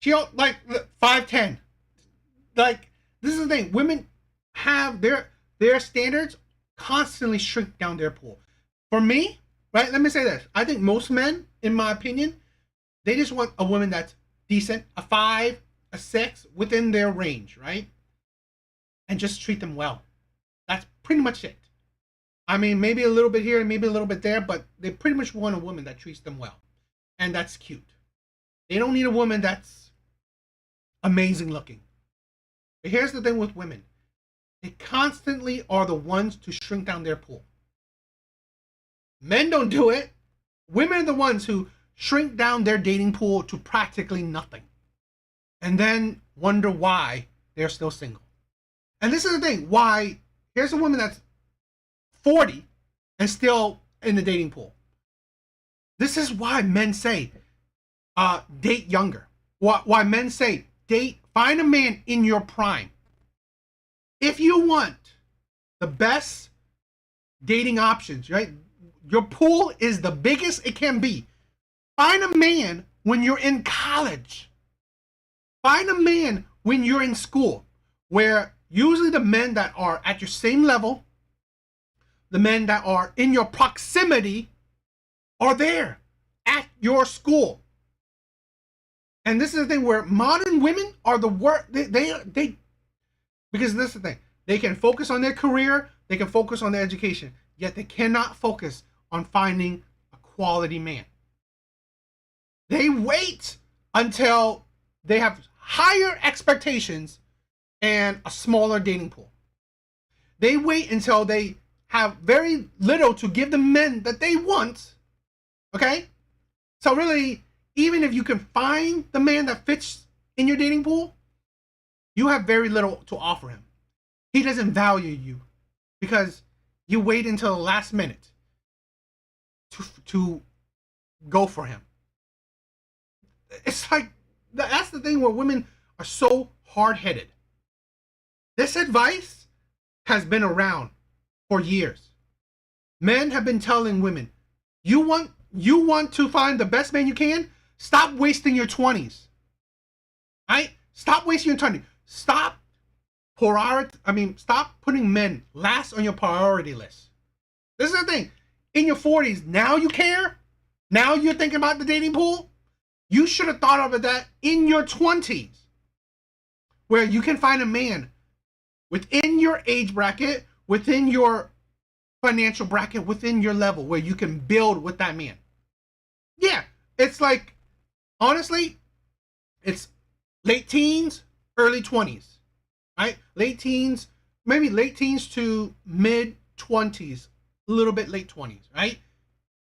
She like 5'10". Like, this is the thing. Women have their standards constantly shrink down their pool. For me, right? Let me say this. I think most men, in my opinion, they just want a woman that's decent, a 5, a 6, within their range, right? And just treat them well. That's pretty much it. I mean, maybe a little bit here and maybe a little bit there, but they pretty much want a woman that treats them well. And that's cute. They don't need a woman that's amazing looking. But here's the thing with women. They constantly are the ones to shrink down their pool. Men don't do it. Women are the ones who shrink down their dating pool to practically nothing. And then wonder why they're still single. And this is the thing. Why, here's a woman that's 40 and still in the dating pool. This is why men say, date younger. Why men say, find a man in your prime. If you want the best dating options, right? Your pool is the biggest it can be. Find a man when you're in college. Find a man when you're in school, where usually the men that are at your same level, the men that are in your proximity, are there at your school. And this is the thing where modern women are the worst. They because this is the thing. They can focus on their career. They can focus on their education. Yet they cannot focus on finding a quality man. They wait until they have higher expectations and a smaller dating pool. They wait until they have very little to give the men that they want. Okay? So really, even if you can find the man that fits in your dating pool, you have very little to offer him. He doesn't value you because you wait until the last minute to go for him. It's like, that's the thing where women are so hard-headed. This advice has been around for years. Men have been telling women, you want to find the best man you can? Stop wasting your 20s. Right? Stop wasting your 20s. Stop putting men last on your priority list. This is the thing. In your 40s, now you care? Now you're thinking about the dating pool? You should have thought of that in your 20s, where you can find a man within your age bracket, within your financial bracket, within your level, where you can build with that man. Yeah, it's like, honestly, it's late teens, early 20s, right? Late teens, maybe late teens to mid 20s, a little bit late 20s, right?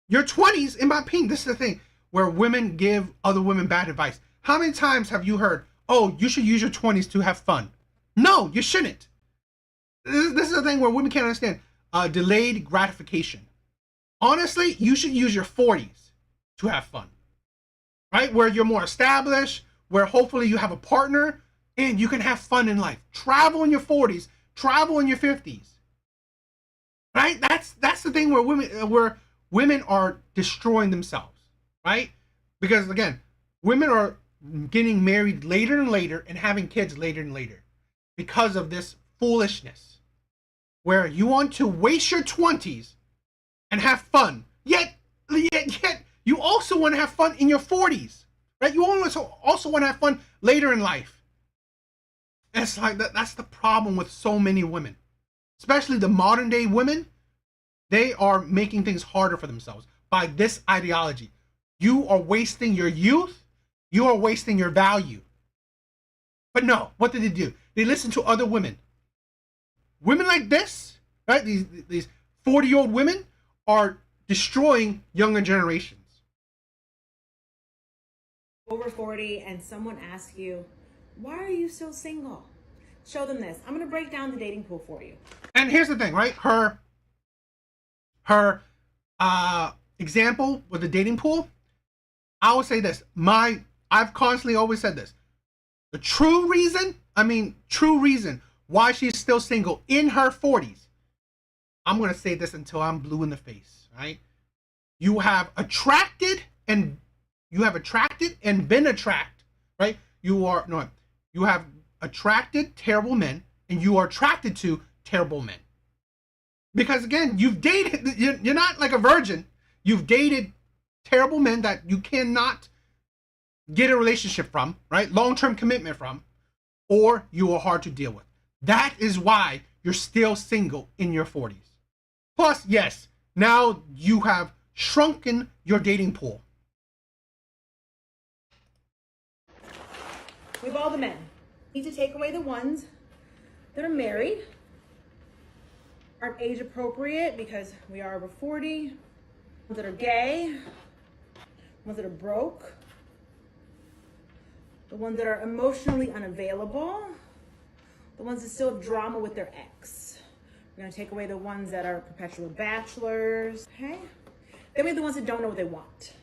Your 20s, in my opinion, this is the thing where women give other women bad advice. How many times have you heard, oh, you should use your 20s to have fun? No, you shouldn't. This is the thing where women can't understand. Delayed gratification. Honestly, you should use your 40s to have fun, right? Where you're more established, where hopefully you have a partner and you can have fun in life. Travel in your 40s, travel in your 50s, right? That's the thing where women are destroying themselves, right? Because again, women are getting married later and later and having kids later and later because of this foolishness, where you want to waste your 20s and have fun, yet you also want to have fun in your 40s, right? You also want to have fun later in life. It's like that's the problem with so many women, especially the modern day women. They are making things harder for themselves by this ideology. You are wasting your youth. You are wasting your value. But no, what did they do? They listen to other women. Women like this, right? These 40-year-old women are destroying younger generations. Over 40 and someone asks you, why are you so single? Show them this. I'm going to break down the dating pool for you. And here's the thing, right? Her example with the dating pool, I would say this. I've constantly always said this. The true reason why she's still single in her 40s, I'm going to say this until I'm blue in the face, right? You have attracted and been attracted, right? You have attracted terrible men and you are attracted to terrible men. Because again, you've dated, you're not like a virgin. You've dated terrible men that you cannot get a relationship from, right? Long-term commitment from, or you are hard to deal with. That is why you're still single in your 40s. Plus, yes, now you have shrunken your dating pool. With all the men, need to take away the ones that are married, aren't age appropriate because we are over 40, ones that are gay, ones that are broke, the ones that are emotionally unavailable, the ones that still have drama with their ex. We're gonna take away the ones that are perpetual bachelors, okay? Then we have the ones that don't know what they want,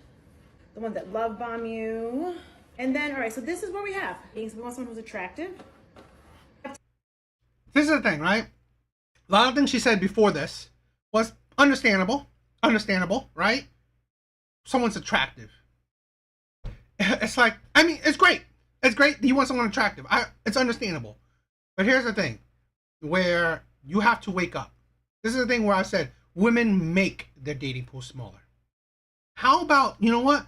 the ones that love bomb you. And then, all right, so this is what we have. We want someone who's attractive. This is the thing, right? A lot of things she said before this was understandable, right? Someone's attractive. It's like, I mean, it's great. It's great that you want someone attractive. It's understandable. But here's the thing where you have to wake up. This is the thing where I said women make their dating pool smaller. How about, you know what?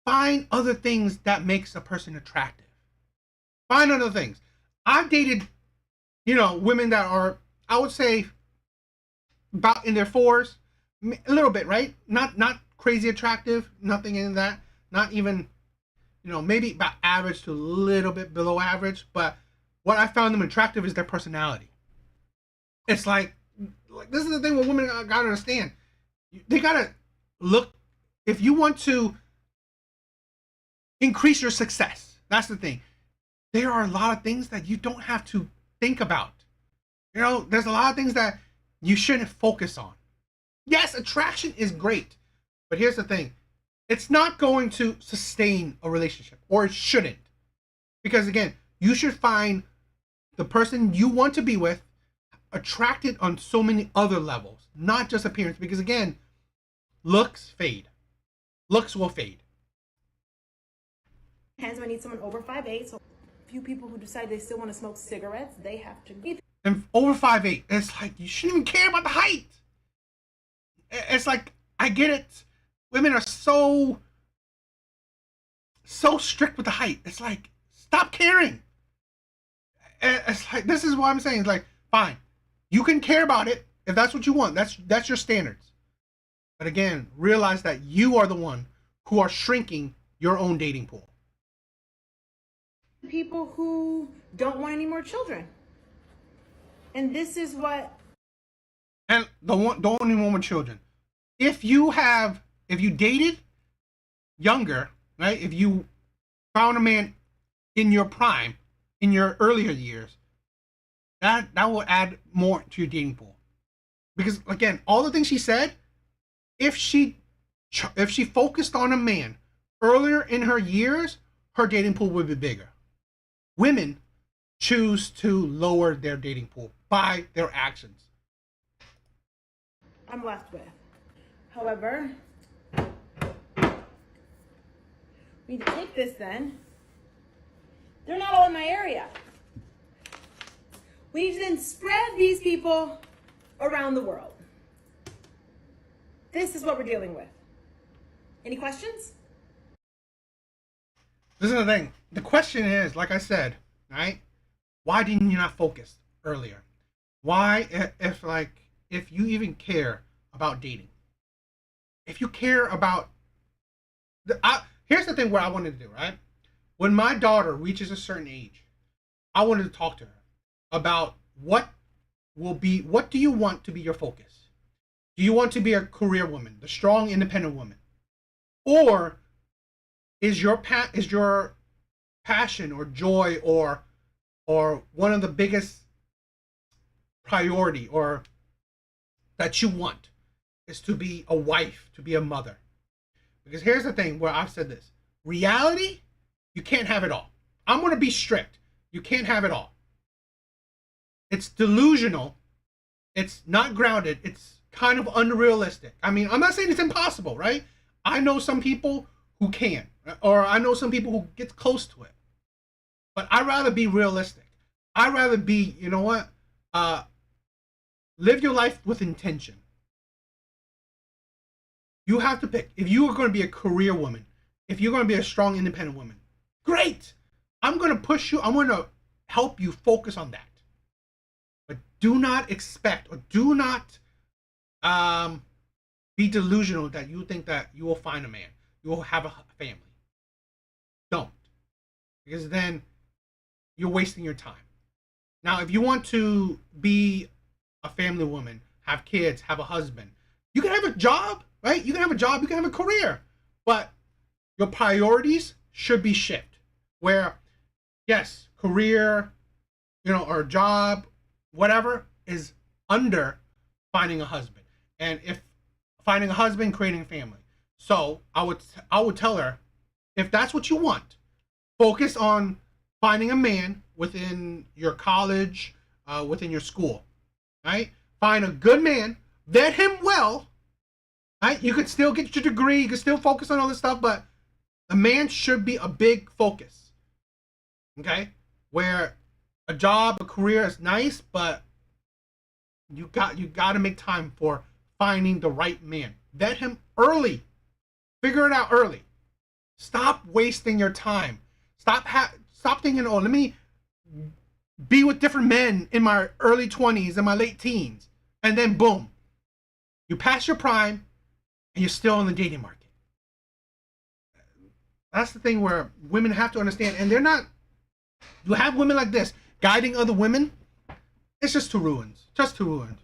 Find other things that makes a person attractive. Find other things. I've dated, women that are, I would say, about in their 4s, a little bit, right? Not crazy attractive, nothing in that. Not even, maybe about average to a little bit below average. But what I found them attractive is their personality. It's like this is the thing where women gotta understand. They gotta look, if you want to increase your success, that's the thing. There are a lot of things that you don't have to think about. There's a lot of things that you shouldn't focus on. Yes, attraction is great, but here's the thing. It's not going to sustain a relationship, or it shouldn't. Because again, you should find the person you want to be with attracted on so many other levels, not just appearance. Because again, looks fade. Looks will fade. Hence, I need someone over 5'8". So a few people who decide they still want to smoke cigarettes, they have to be. And over 5'8", it's like you shouldn't even care about the height. It's like, I get it. Women are so strict with the height. It's like, stop caring. It's like, this is what I'm saying. It's like, fine, you can care about it if that's what you want. That's your standards. But again, realize that you are the one who are shrinking your own dating pool. People who don't want any more children. And this is what. And don't even want children. If you dated younger, right? If you found a man in your prime, in your earlier years, that will add more to your dating pool. Because again, all the things she said, if she focused on a man earlier in her years, her dating pool would be bigger. Women choose to lower their dating pool by their actions. I'm left with. However, we need to take this then. They're not all in my area. We need to then spread these people around the world. This is what we're dealing with. Any questions? This is the thing. The question is, like I said, right? Why didn't you not focus earlier? Why, if you even care about dating, if you care about here's the thing where I wanted to do, right? When my daughter reaches a certain age, I wanted to talk to her about what do you want to be your focus? Do you want to be a career woman, the strong, independent woman? Or is your passion or joy or one of the biggest priority or that you want is to be a wife, to be a mother? Because here's the thing where I've said this. Reality, you can't have it all. I'm going to be strict. You can't have it all. It's delusional. It's not grounded. It's kind of unrealistic. I mean, I'm not saying it's impossible, right? I know some people who can, or I know some people who get close to it. But I'd rather be realistic. I'd rather be, you know what? Live your life with intention. You have to pick. If you are going to be a career woman, if you're going to be a strong, independent woman, great. I'm going to push you. I'm going to help you focus on that. But do not expect or do not be delusional that you think that you will find a man. You will have a family. Don't. Because then you're wasting your time. Now, if you want to be a family woman, have kids, have a husband, you can have a job, right? You can have a job, you can have a career, but your priorities should be shift. Where, yes, career, or job, whatever, is under finding a husband. And if finding a husband, creating a family. So I would tell her, if that's what you want, focus on finding a man within your college, within your school, right? Find a good man, vet him well, right? You could still get your degree, you could still focus on all this stuff, but a man should be a big focus, okay? Where a job, a career is nice, but you got to make time for finding the right man. Vet him early. Figure it out early. Stop wasting your time. Stop thinking, oh, let me be with different men in my early 20s and my late teens. And then boom, you pass your prime and you're still in the dating market. That's the thing where women have to understand. And they're not, you have women like this guiding other women. It's just to ruins. Just to ruins.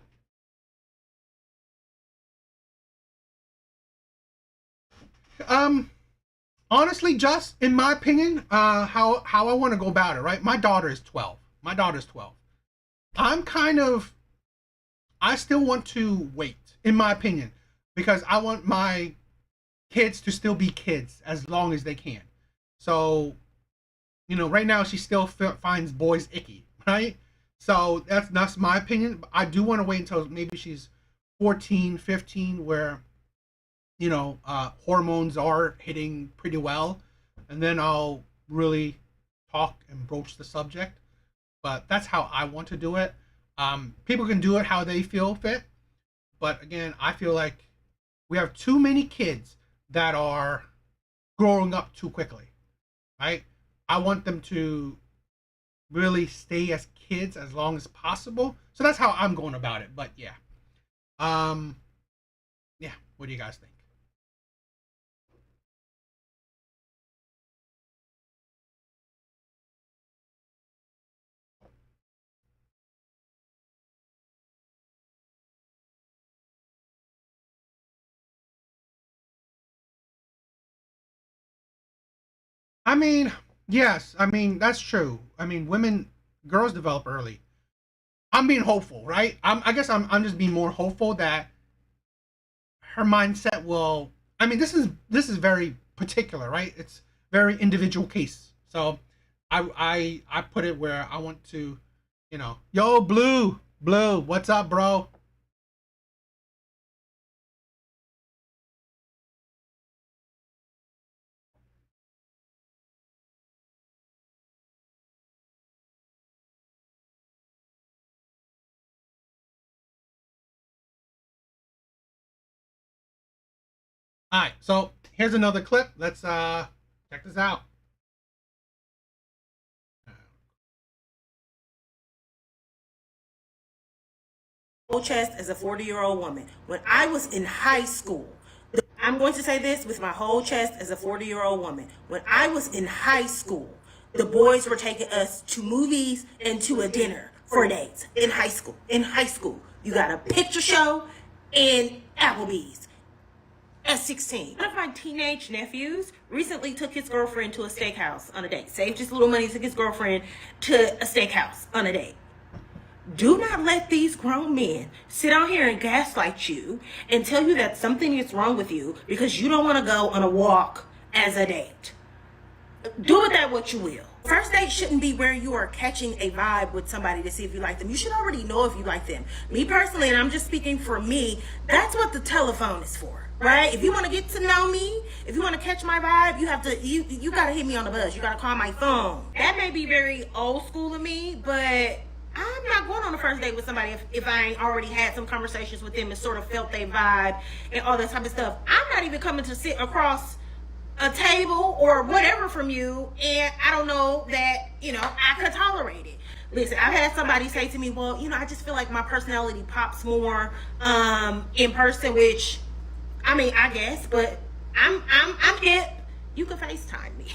Honestly, just in my opinion, how I want to go about it, right? My daughter is 12. I still want to wait, in my opinion, because I want my kids to still be kids as long as they can. So, right now she still finds boys icky, right? So that's my opinion. I do want to wait until maybe she's 14, 15, where hormones are hitting pretty well, and then I'll really talk and broach the subject. But that's how I want to do it. People can do it how they feel fit, but again, I feel like we have too many kids that are growing up too quickly, right? I want them to really stay as kids as long as possible. So that's how I'm going about it. But yeah, what do you guys think? I mean, yes, that's true. Girls develop early. I'm being hopeful, right? I guess I'm just being more hopeful that her mindset will. This is very particular, right? It's very individual case. So I put it where I want to, yo, Blue, what's up, bro? All right, so here's another clip. Let's check this out. whole chest as a 40-year-old woman. When I was in high school, I'm going to say this with my whole chest as a 40-year-old woman. When I was in high school, the boys were taking us to movies and to a dinner for dates. In high school. In high school. You got a picture show and Applebee's. At 16. One of my teenage nephews recently took his girlfriend to a steakhouse on a date. Saved just a little money, took his girlfriend to a steakhouse on a date. Do not let these grown men sit out here and gaslight you and tell you that something is wrong with you because you don't want to go on a walk as a date. Do with that what you will. First date shouldn't be where you are catching a vibe with somebody to see if you like them. You should already know if you like them. Me personally, and I'm just speaking for me, that's what the telephone is for. Right? If you want to get to know me, if you want to catch my vibe, you got to hit me on the buzz. You got to call my phone. That may be very old school of me, but I'm not going on a first date with somebody if I ain't already had some conversations with them and sort of felt their vibe and all that type of stuff. I'm not even coming to sit across a table or whatever from you and I don't know that, I could tolerate it. Listen, I've had somebody say to me, well, I just feel like my personality pops more in person, which I mean, I guess, but I'm hip. You can FaceTime me.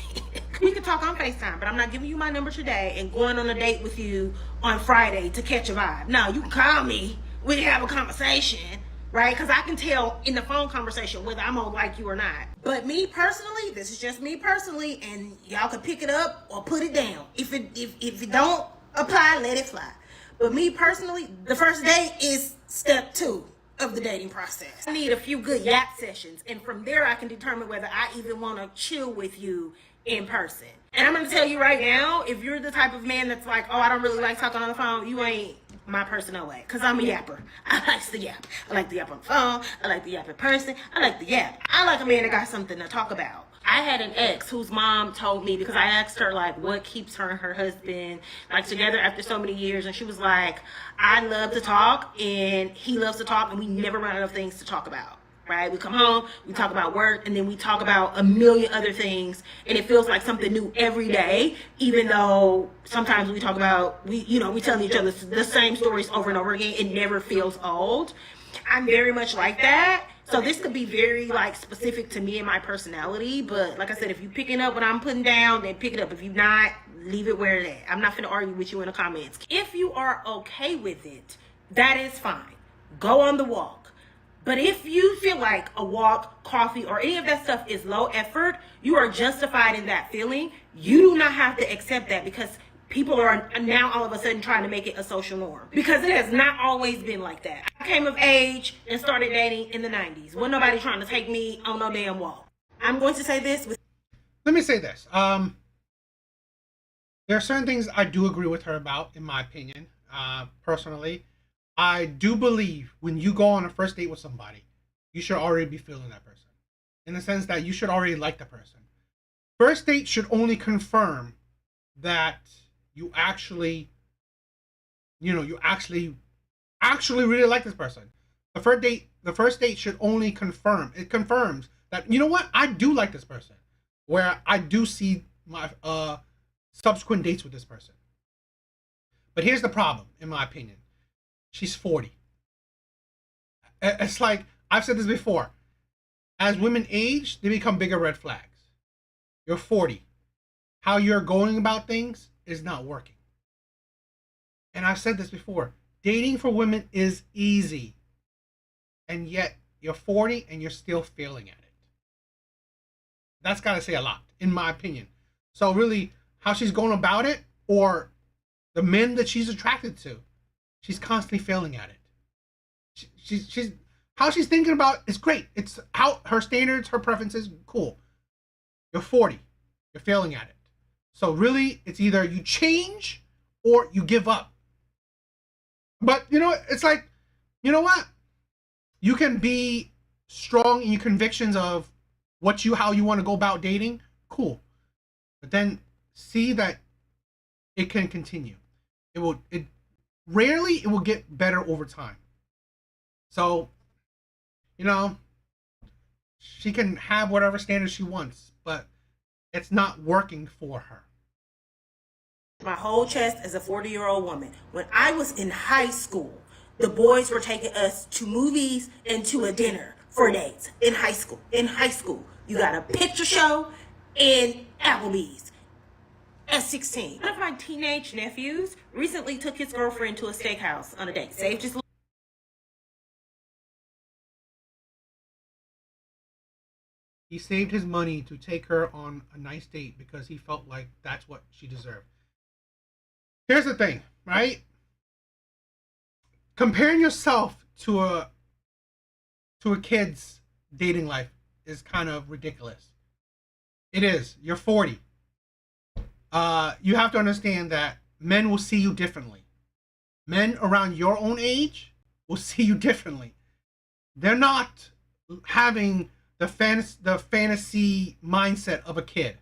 We can talk on FaceTime, but I'm not giving you my number today and going on a date with you on Friday to catch a vibe. No, you can call me. We can have a conversation, right? Because I can tell in the phone conversation whether I'm gonna like you or not. But me personally, this is just me personally, and y'all can pick it up or put it down. If it don't apply, let it fly. But me personally, the first date is step 2 of the dating process. I need a few good yap sessions, and from there I can determine whether I even want to chill with you in person. And I'm going to tell you right now, if you're the type of man that's like, oh, I don't really like talking on the phone, you ain't my person, no way. Because I'm a yapper. I like to yap. I like to yap on the phone. I like to yap in person. I like to yap. I like a man that got something to talk about. I had an ex whose mom told me, because I asked her like what keeps her and her husband like together after so many years, and she was like, I love to talk and he loves to talk and we never run out of things to talk about. Right? We come home, we talk about work, and then we talk about a million other things, and it feels like something new every day, even though sometimes we talk about, we telling each other the same stories over and over again. It never feels old. I'm very much like that. So this could be very like specific to me and my personality, but like I said, if you picking up what I'm putting down, then pick it up. If you're not, leave it where it is. I'm not gonna argue with you in the comments. If you are okay with it, that is fine. Go on the walk. But if you feel like a walk, coffee, or any of that stuff is low effort, you are justified in that feeling. You do not have to accept that because people are now all of a sudden trying to make it a social norm, because it has not always been like that. I came of age and started dating in the 90s. Wasn't nobody trying to take me on no damn walk. I'm going to say this. Let me say this. There are certain things I do agree with her about, in my opinion. Personally, I do believe when you go on a first date with somebody, you should already be feeling that person, in the sense that you should already like the person. First date should only confirm that you actually really like this person. The first date should only confirm. It confirms that, you know what, I do like this person, where I do see my subsequent dates with this person. But here's the problem, in my opinion. She's 40. It's like, I've said this before. As women age, they become bigger red flags. You're 40. How you're going about things is not working. And I've said this before. Dating for women is easy. And yet, you're 40 and you're still failing at it. That's got to say a lot, in my opinion. So really, how she's going about it, or the men that she's attracted to, she's constantly failing at it. She's how she's thinking about is great. It's how her standards, her preferences, cool. You're 40. You're failing at it. So really, it's either you change or you give up. But it's like, you know what? You can be strong in your convictions of how you want to go about dating. Cool. But then see that it can continue. Rarely it will get better over time. So, she can have whatever standards she wants, but it's not working for her. My whole chest as a 40-year-old woman. When I was in high school, The boys were taking us to movies and to a dinner for dates in high school. In high school, you got a picture show and Applebee's at 16. One of my teenage nephews recently took his girlfriend to a steakhouse on a date. Saved his He saved his money to take her on a nice date because he felt like that's what she deserved. Here's the thing, right? Comparing yourself to a kid's dating life is kind of ridiculous. It is. You're 40. You have to understand that men will see you differently. Men around your own age will see you differently. They're not having the fantasy mindset of a kid,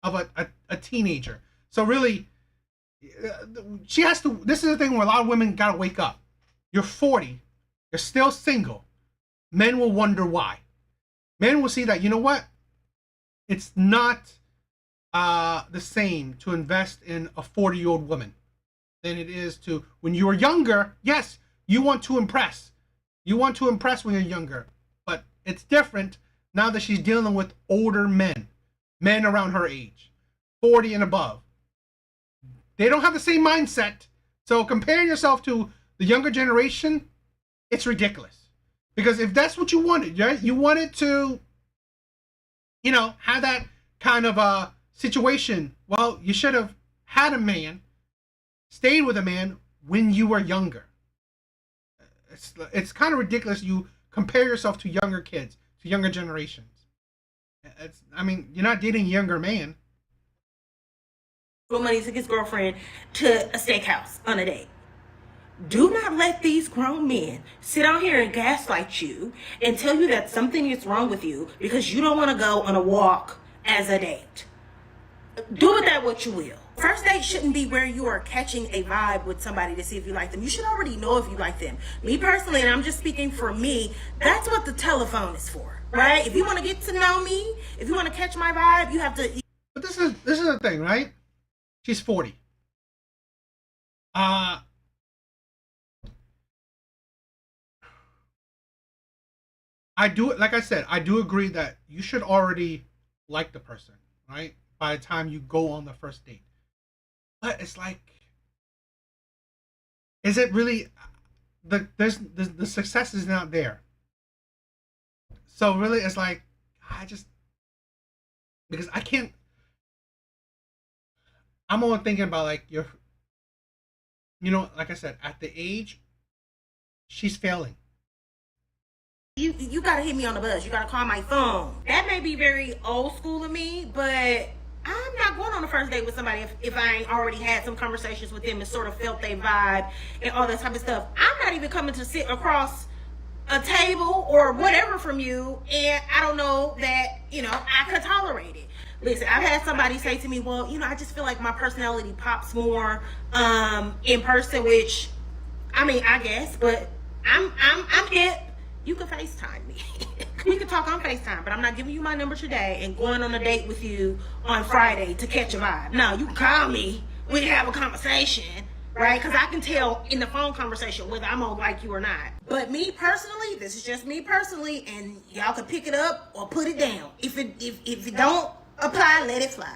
of a teenager. So really, she has to. This is the thing where a lot of women gotta wake up. You're 40. You're still single. Men will wonder why. Men will see that, you know what? It's not the same to invest in a 40-year-old woman than it is to when you were younger. Yes, you want to impress. You want to impress when you're younger. But it's different now that she's dealing with older men around her age, 40 and above. They don't have the same mindset. So comparing yourself to the younger generation, it's ridiculous. Because if that's what you wanted, right? You wanted to, have that kind of a situation. Well, you should have had a man, stayed with a man when you were younger. It's kind of ridiculous. You compare yourself to younger kids, to younger generations. You're not dating a younger man. money took his girlfriend to a steakhouse on a date. Do not let these grown men sit out here and gaslight you and tell you that something is wrong with you because you don't want to go on a walk as a date. Do with that what you will. First date shouldn't be where you are catching a vibe with somebody to see if you like them. You should already know if you like them. Me personally, and I'm just speaking for me, that's what the telephone is for, right? If you want to get to know me, if you want to catch my vibe, you have to. But this is the thing, right? She's 40. I do agree that you should already like the person, right? By the time you go on the first date. But it's like, is it really the success is not there. So really it's like because I can't, I'm only thinking about like like I said, at the age she's failing. You gotta hit me on the bus. You gotta call my phone. That may be very old school of me, but I'm not going on a first date with somebody if I ain't already had some conversations with them and sort of felt their vibe and all that type of stuff. I'm not even coming to sit across a table or whatever from you, and I don't know that, I could tolerate it. Listen, I've had somebody say to me, well, I just feel like my personality pops more in person, which, I guess, but I'm hip. You can FaceTime me. We can talk on FaceTime, but I'm not giving you my number today and going on a date with you on Friday to catch a vibe. No, you can call me. We can have a conversation, right? Because I can tell in the phone conversation whether I'm gonna like you or not. But me personally, this is just me personally, and y'all can pick it up or put it down. If it don't apply, let it fly.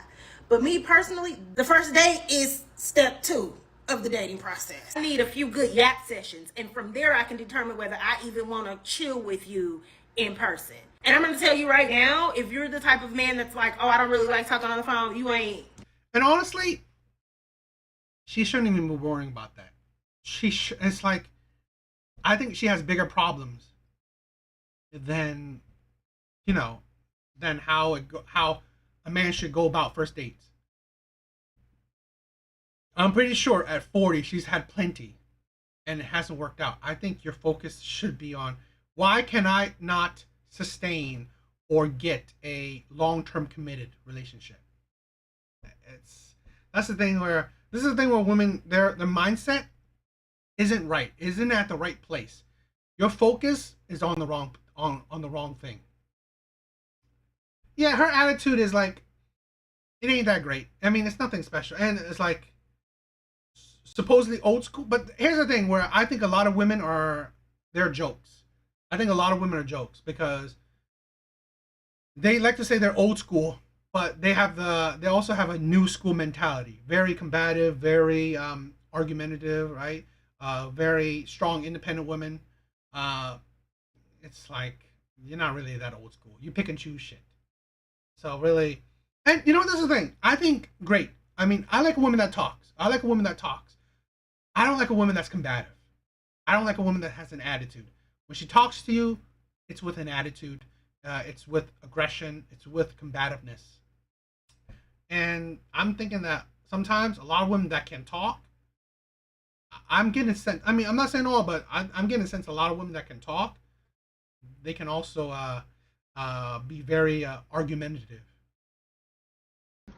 But me personally, the first date is step 2 of the dating process. I need a few good yap sessions, and from there I can determine whether I even want to chill with you in person. And I'm going to tell you right now, if you're the type of man that's like, oh, I don't really like talking on the phone, you ain't. And honestly, she shouldn't even be worrying about that. It's like, I think she has bigger problems than how a man should go about first dates. I'm pretty sure at 40 she's had plenty and it hasn't worked out. I think your focus should be on, why can I not sustain or get a long-term committed relationship? This is the thing where women, their mindset isn't right, isn't at the right place. Your focus is on the wrong thing. Yeah, her attitude is like, it ain't that great. It's nothing special, and it's like, supposedly old school. But here's the thing where I think a lot of women they're jokes. I think a lot of women are jokes because they like to say they're old school, but they also have a new school mentality. Very combative, very argumentative, right? Very strong, independent women. It's like you're not really that old school. You pick and choose shit. So really, and you know what? This is the thing. I think great. I mean, I like a woman that talks. I like a woman that talks. I don't like a woman that's combative. I don't like a woman that has an attitude. When she talks to you, it's with an attitude. It's with aggression. It's with combativeness. And I'm thinking that sometimes a lot of women that can talk, I'm getting a sense. I mean, I'm not saying all, but I'm getting a sense a lot of women that can talk, they can also be very argumentative.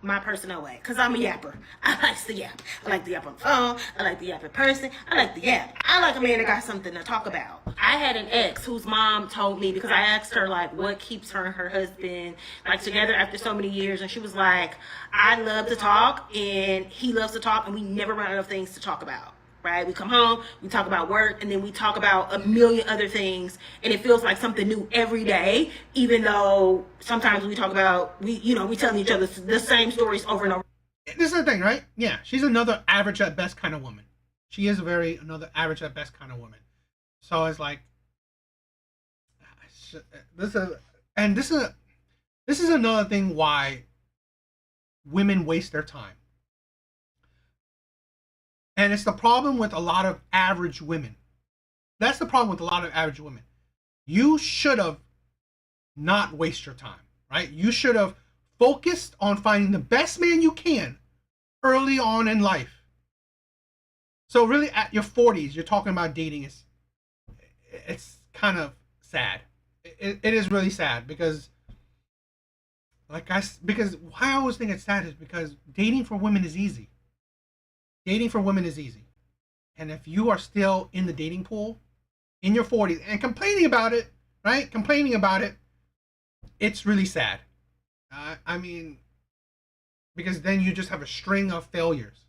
My personal way, because I'm a yapper. I like to yap. I like to yap on the phone. I like to yap in person. I like to yap. I like a man that got something to talk about. I had an ex whose mom told me, because I asked her like what keeps her and her husband like together after so many years, and she was like, I love to talk and he loves to talk, and we never run out of things to talk about. Right? We come home, we talk about work, and then we talk about a million other things, and it feels like something new every day, even though sometimes we talk about, we telling each other the same stories over and over. This is the thing, right? Yeah, she's another average at best kind of woman. She is another average at best kind of woman. So it's like, this is another thing why women waste their time. And it's the problem with a lot of average women. That's the problem with a lot of average women. You should have not wasted your time, right? You should have focused on finding the best man you can early on in life. So really at your 40s, you're talking about dating. It's kind of sad. It is really sad because why I always think it's sad is because dating for women is easy. Dating for women is easy. And if you are still in the dating pool in your 40s and complaining about it, right? Complaining about it, it's really sad. I mean, because then you just have a string of failures.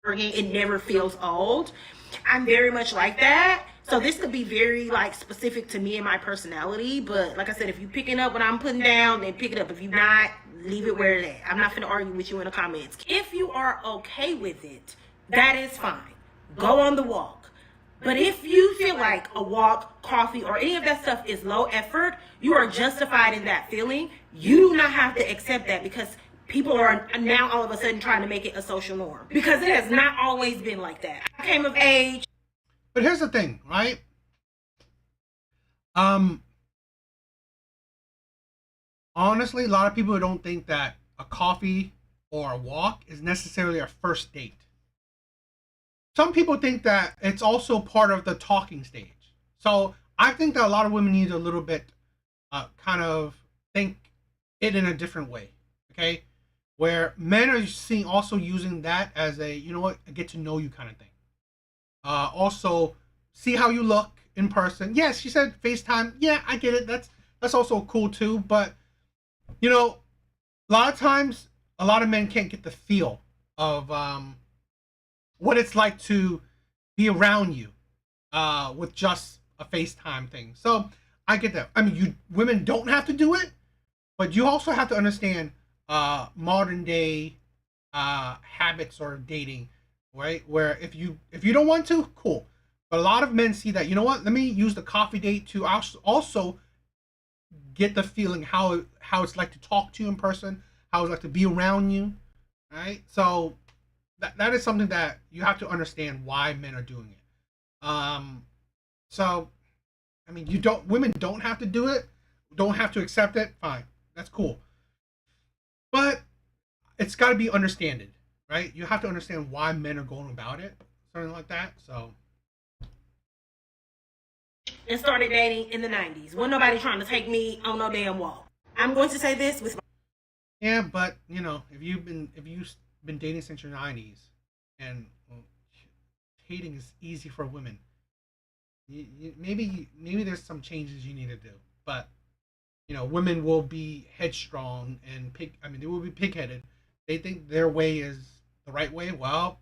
It never feels old. I'm very much like that. So this could be very like specific to me and my personality. But like I said, if you picking up what I'm putting down, then pick it up. If you're not, leave it where it is. I'm not going to argue with you in the comments. If you are okay with it, that is fine. Go on the walk. But if you feel like a walk, coffee, or any of that stuff is low effort, you are justified in that feeling. You do not have to accept that because people are now all of a sudden trying to make it a social norm. Because it has not always been like that. I came of age. But here's the thing, right? Honestly, a lot of people don't think that a coffee or a walk is necessarily a first date. Some people think that it's also part of the talking stage. So I think that a lot of women need a little bit kind of think it in a different way, okay? Where men are also using that as a, you know what, a get to know you kind of thing. Also, see how you look in person. Yes, she said FaceTime. Yeah, I get it. That's also cool too. But, you know, a lot of times, a lot of men can't get the feel of what it's like to be around you with just a FaceTime thing. So I get that. I mean, women don't have to do it, but you also have to understand modern day habits or dating, right? Where if you don't want to, cool. But a lot of men see that, you know what? Let me use the coffee date to also get the feeling how it's like to talk to you in person, how it's like to be around you, right? So that is something that you have to understand why men are doing it. So I mean, women don't have to do it, don't have to accept it. Fine, that's cool. But it's got to be understood, right? You have to understand why men are going about it, something like that. So. And started dating in the 90s. Wasn't nobody trying to take me on no damn walk. I'm going to say this with yeah, but you know, if you've been dating since your 90s, and dating is easy for women, maybe there's some changes you need to do. But you know, women will be headstrong and they will be pig-headed. They think their way is the right way. Well,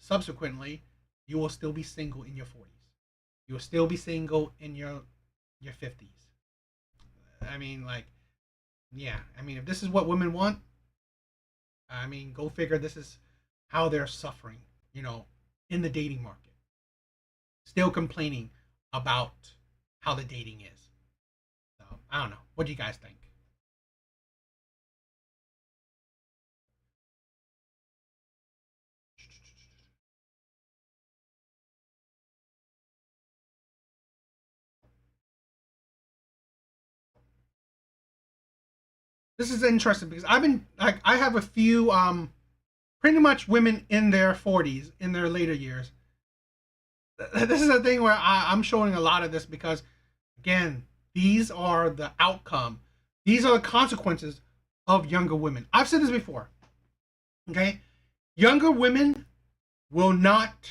subsequently, you will still be single in your 40s. You will still be single in your 50s. I mean, like, yeah. I mean, if this is what women want, I mean, go figure. This is how they're suffering, in the dating market. Still complaining about how the dating is. So, I don't know. What do you guys think? This is interesting because I have a few pretty much women in their 40s, in their later years. This is a thing where I'm showing a lot of this because, again, these are the outcome. These are the consequences of younger women. I've said this before. Okay? Younger women will not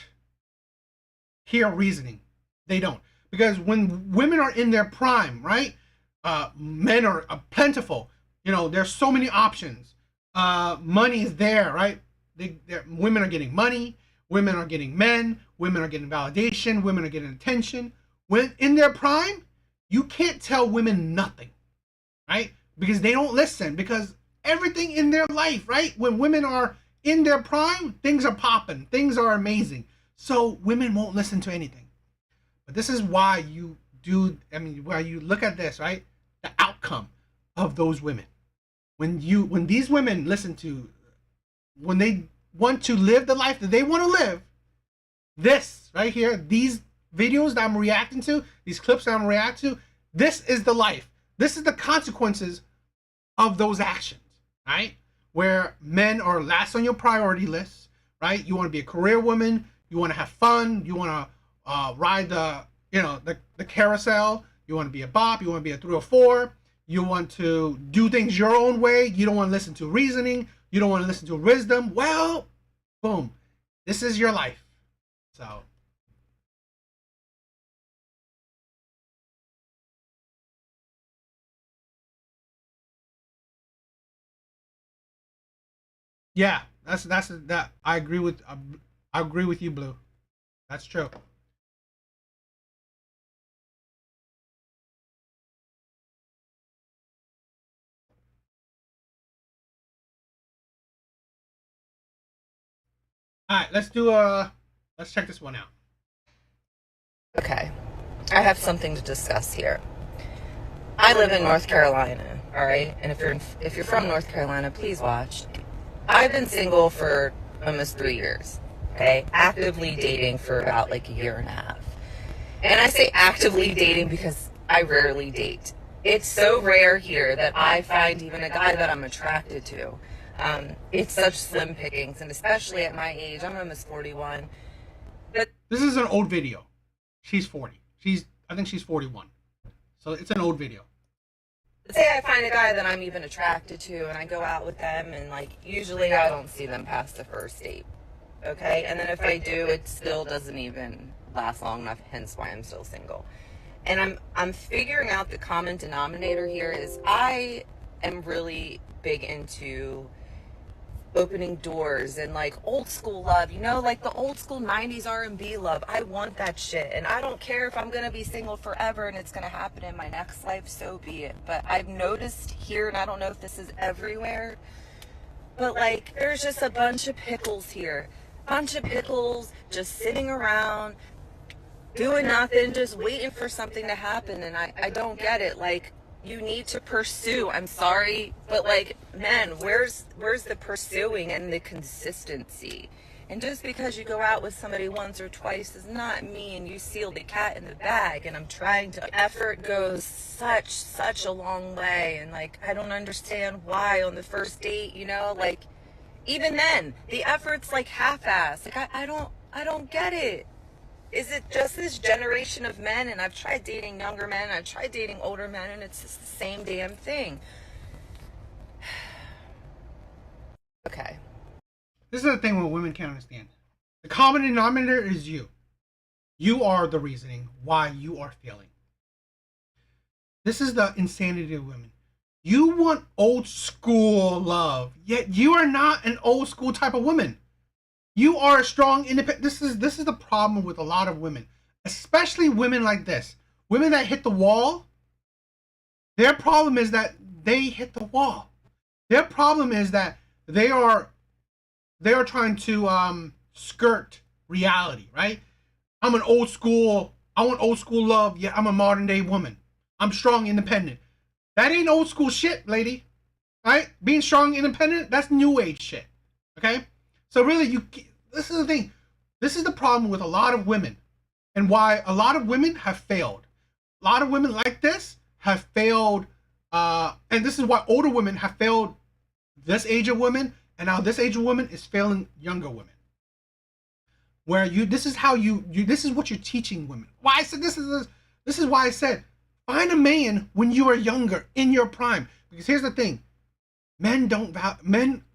hear reasoning. They don't. Because when women are in their prime, right? Men are plentiful. There's so many options. Money is there, right? Women are getting money. Women are getting men. Women are getting validation. Women are getting attention. When in their prime, you can't tell women nothing, right? Because they don't listen. Because everything in their life, right? When women are in their prime, things are popping. Things are amazing. So women won't listen to anything. But this is why why you look at this, right? The outcome of those women. When these women when they want to live the life that they want to live, this right here, these videos that I'm reacting to, these clips that I'm reacting to, this is the life. This is the consequences of those actions, right? Where men are last on your priority list, right? You want to be a career woman, you want to have fun, you want to ride the carousel, you want to be a bop, you want to be a 304. You want to do things your own way. You don't want to listen to reasoning. You don't want to listen to wisdom. Well, boom. This is your life. So. Yeah, that I agree with you, Blue. That's true. All right, let's check this one out. Okay, I have something to discuss here. I live in North Carolina, all right? And if you're from North Carolina, please watch. I've been single for almost 3 years, okay? Actively dating for about like a year and a half. And I say actively dating because I rarely date. It's so rare here that I find even a guy that I'm attracted to. It's such slim pickings, and especially at my age, I'm almost 41. But this is an old video. She's 40. I think she's 41. So it's an old video. Say I find a guy that I'm even attracted to, and I go out with them, and like usually I don't see them past the first date. Okay, and then if I do, it still doesn't even last long enough. Hence why I'm still single. And I'm figuring out the common denominator here is I am really big into opening doors and like old school love, like the old school 90s R&B love. I want that shit, and I don't care if I'm gonna be single forever and it's gonna happen in my next life, so be it. But I've noticed here, and I don't know if this is everywhere, but like there's just a bunch of pickles here, just sitting around doing nothing, just waiting for something to happen. And I don't get it. Like, you need to pursue. I'm sorry, but like, men, where's the pursuing and the consistency? And just because you go out with somebody once or twice does not mean you seal the cat in the bag. And I'm trying to, effort goes such a long way. And like, I don't understand why on the first date, like, even then the effort's like half-assed. Like, I don't get it. Is it just this generation of men? And I've tried dating younger men, I've tried dating older men, and it's just the same damn thing. Okay. This is the thing what women can't understand. The common denominator is you. You are the reasoning why you are failing. This is the insanity of women. You want old school love, yet you are not an old school type of woman. You are a strong, independent. This is the problem with a lot of women, especially women like this. Women that hit the wall. Their problem is that they hit the wall. Their problem is that they are trying to skirt reality, right? I'm an old school. I want old school love. Yeah, I'm a modern day woman. I'm strong, independent. That ain't old school shit, lady. Right? Being strong, independent, that's new age shit. Okay? So really, this is the thing. This is the problem with a lot of women, and why a lot of women have failed. A lot of women like this have failed, and this is why older women have failed this age of women, and now this age of women is failing younger women. Where this is how this is what you're teaching women. Why I said this is why I said find a man when you are younger, in your prime. Because here's the thing, men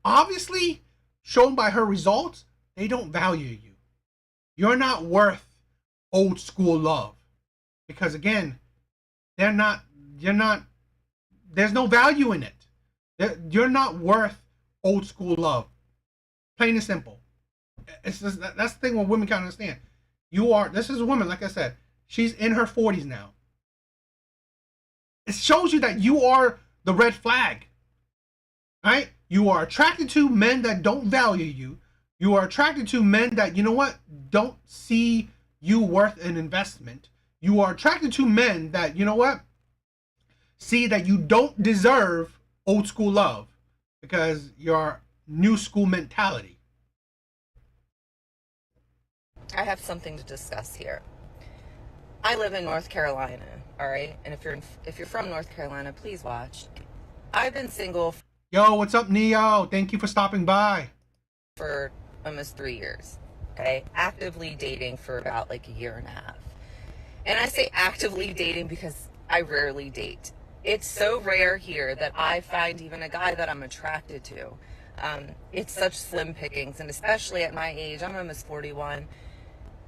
obviously, shown by her results, they don't value you. You're not worth old school love, because again, you're not. There's no value in it. You're not worth old school love. Plain and simple. It's just, that's the thing what women can't understand. This is a woman, like I said, she's in her 40s now. It shows you that you are the red flag, right? You are attracted to men that don't value you. You are attracted to men that, you know what, don't see you worth an investment. You are attracted to men that, you know what, see that you don't deserve old school love because you're new school mentality. I have something to discuss here. I live in North Carolina, all right? And if you're from North Carolina, please watch. I've been single. Yo, what's up, Neo? Thank you for stopping by. For almost 3 years, okay? Actively dating for about like a year and a half. And I say actively dating because I rarely date. It's so rare here that I find even a guy that I'm attracted to. It's such slim pickings, and especially at my age, I'm almost 41.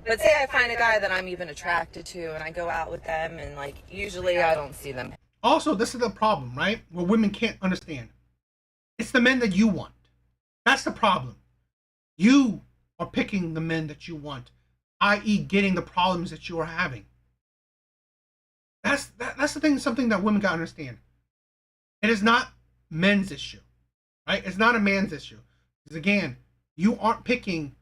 But say I find a guy that I'm even attracted to, and I go out with them, and like usually I don't see them. Also, this is the problem, right? Where women can't understand. It's the men that you want. That's the problem. You are picking the men that you want, i.e., getting the problems that you are having. That's the thing. Something that women gotta understand. It is not men's issue, right? It's not a man's issue. Because again, you aren't picking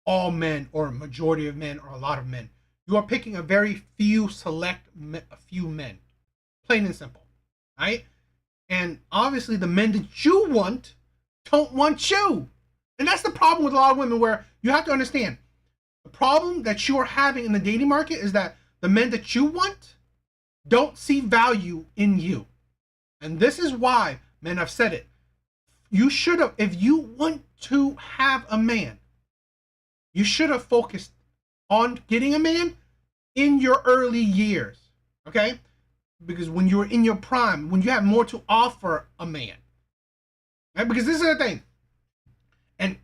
all men or a majority of men or a lot of men. You are picking a very few a few men, plain and simple, right? And obviously the men that you want don't want you. And that's the problem with a lot of women, where you have to understand the problem that you are having in the dating market is that the men that you want don't see value in you. And this is why, men, I've said it, you should have, if you want to have a man, you should have focused on getting a man in your early years, okay? Because when you're in your prime, when you have more to offer a man, right? Because this is the thing, and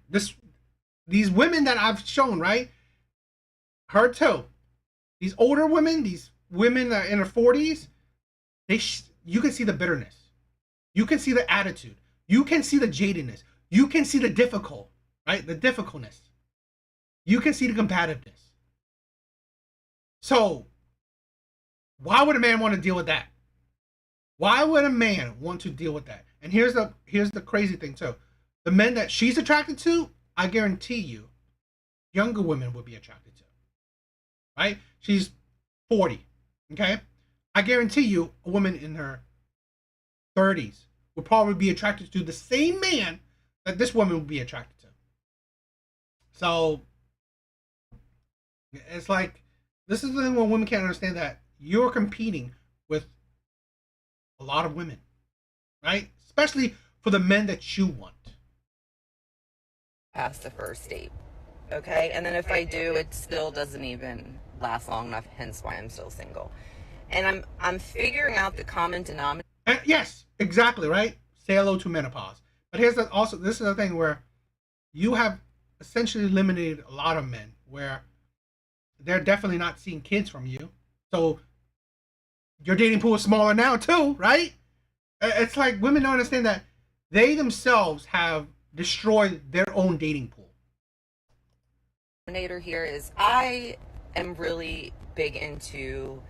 these women that I've shown, right? Her too. These older women, these women that are in their 40s, you can see the bitterness, you can see the attitude, you can see the jadedness, you can see the difficult, right? The difficultness. You can see the combativeness. So, why would a man want to deal with that? Why would a man want to deal with that? And here's the crazy thing too. The men that she's attracted to, I guarantee you, younger women would be attracted to. Right? She's 40. Okay? I guarantee you, a woman in her 30s would probably be attracted to the same man that this woman would be attracted to. So, it's like, this is the thing where women can't understand, that you're competing with a lot of women, right? Especially for the men that you want. Past the first date, okay? And then if I do, it still doesn't even last long enough, hence why I'm still single. And I'm figuring out the common denominator. Yes, exactly, right? Say hello to menopause. But here's this is the thing where you have essentially eliminated a lot of men, where they're definitely not seeing kids from you. So your dating pool is smaller now too, right? It's like women don't understand that they themselves have destroyed their own dating pool. denominator here is I am really big into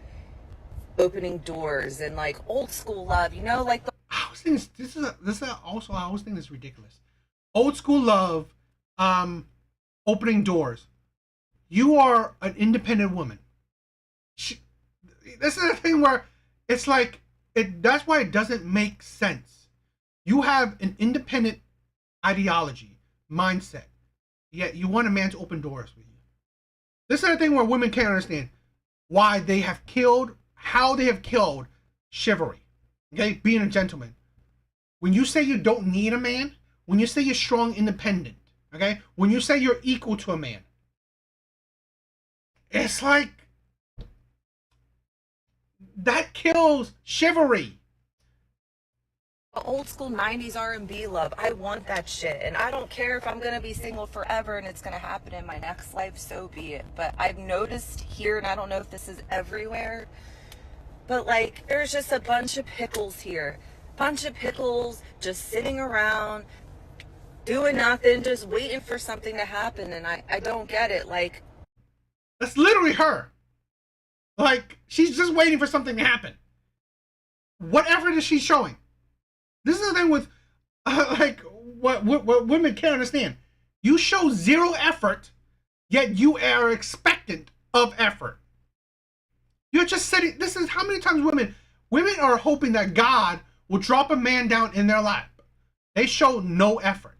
opening doors and like old school love, you know, like the I was thinking this is also I was thinking this is ridiculous. Old school love, opening doors. You are an independent woman. This is the thing where it's like that's why it doesn't make sense. You have an independent ideology, mindset, yet you want a man to open doors with you. This is the thing where women can't understand why they have killed, how they have killed chivalry. Okay, being a gentleman. When you say you don't need a man, when you say you're strong, independent, okay, when you say you're equal to a man, it's like that kills chivalry. old school 90s R&B love. I want that shit. And I don't care if I'm going to be single forever and it's going to happen in my next life, so be it. But I've noticed here, and I don't know if this is everywhere, but like there's just a bunch of pickles here. Bunch of pickles just sitting around doing nothing, just waiting for something to happen. And I don't get it. Like, that's literally her. Like, she's just waiting for something to happen. What effort is she showing? This is the thing with, like, what women can't understand. You show zero effort, yet you are expectant of effort. You're just sitting. This is how many times women are hoping that God will drop a man down in their lap. They show no effort.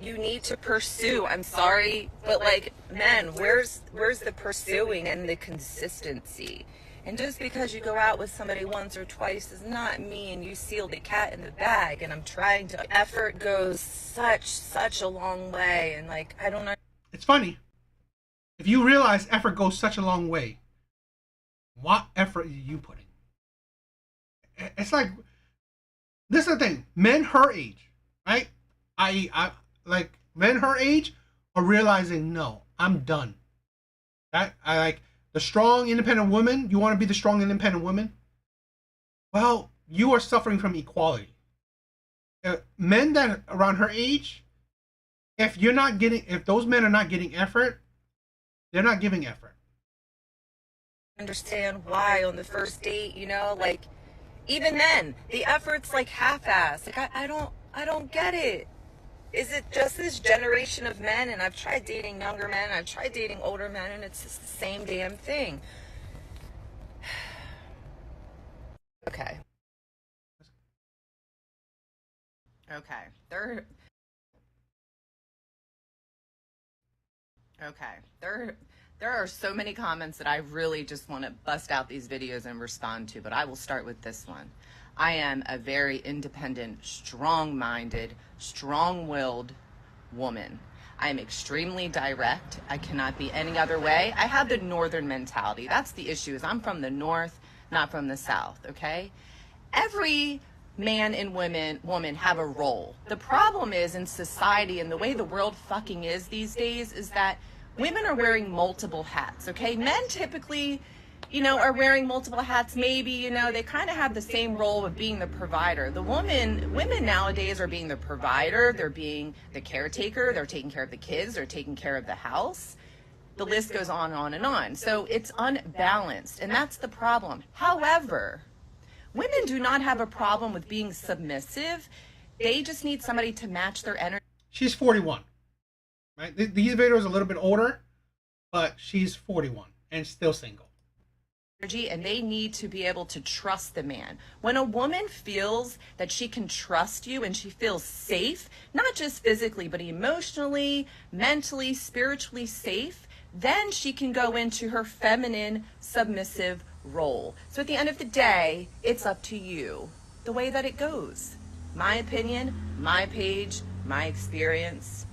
you need to pursue. I'm sorry, but like, men, where's the pursuing and the consistency? And just because you go out with somebody once or twice does not mean you seal the cat in the bag. And I'm trying to, effort goes such a long way. And like, I don't know. It's funny. If you realize effort goes such a long way, what effort are you putting? It's like, this is the thing. Men her age, right? I like men her age are realizing, no, I'm done. I like the strong, independent woman. You want to be the strong, independent woman? Well, you are suffering from equality. Men that are around her age, if those men are not getting effort, they're not giving effort. Understand why on the first date, you know, like, even then, the effort's like half-assed. Like, I don't get it. Is it just this generation of men? And I've tried dating younger men, I've tried dating older men, and it's just the same damn thing. Okay. There are so many comments that I really just want to bust out these videos and respond to, but I will start with this one. I am a very independent, strong-minded, strong-willed woman. I am extremely direct. I cannot be any other way. I have the northern mentality. That's the issue, is I'm from the north, not from the south, okay? Every man and woman have a role. The problem is in society and the way the world fucking is these days is that women are wearing multiple hats, okay? Men typically, you know, are wearing multiple hats. Maybe, you know, they kind of have the same role of being the provider. Women nowadays are being the provider. They're being the caretaker. They're taking care of the kids. They're taking care of the house. The list goes on and on. So it's unbalanced, and that's the problem. However, women do not have a problem with being submissive. They just need somebody to match their energy. She's 41. Right? These videos are a little bit older, but she's 41 and still single. And they need to be able to trust the man. When a woman feels that she can trust you and she feels safe, not just physically, but emotionally, mentally, spiritually safe, then she can go into her feminine, submissive role. So at the end of the day, it's up to you, the way that it goes. My opinion, my page, my experience.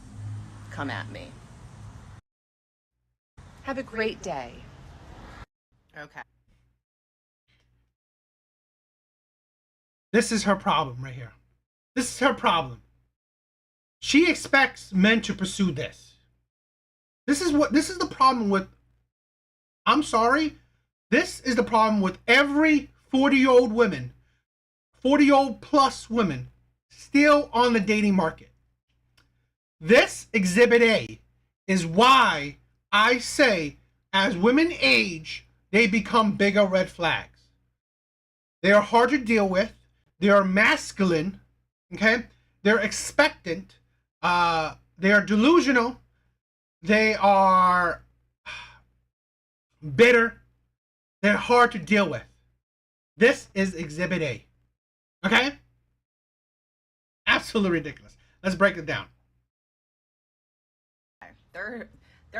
Come at me. Have a great day. Okay. This is her problem right here. This is her problem. She expects men to pursue this. This is the problem with, I'm sorry, this is the problem with every 40-year-old woman, 40-year-old plus women still on the dating market. This Exhibit A is why I say as women age, they become bigger red flags. They are hard to deal with. They are masculine, okay? They're expectant. They are delusional. They are bitter. They're hard to deal with. This is Exhibit A, okay? Absolutely ridiculous. Let's break it down. There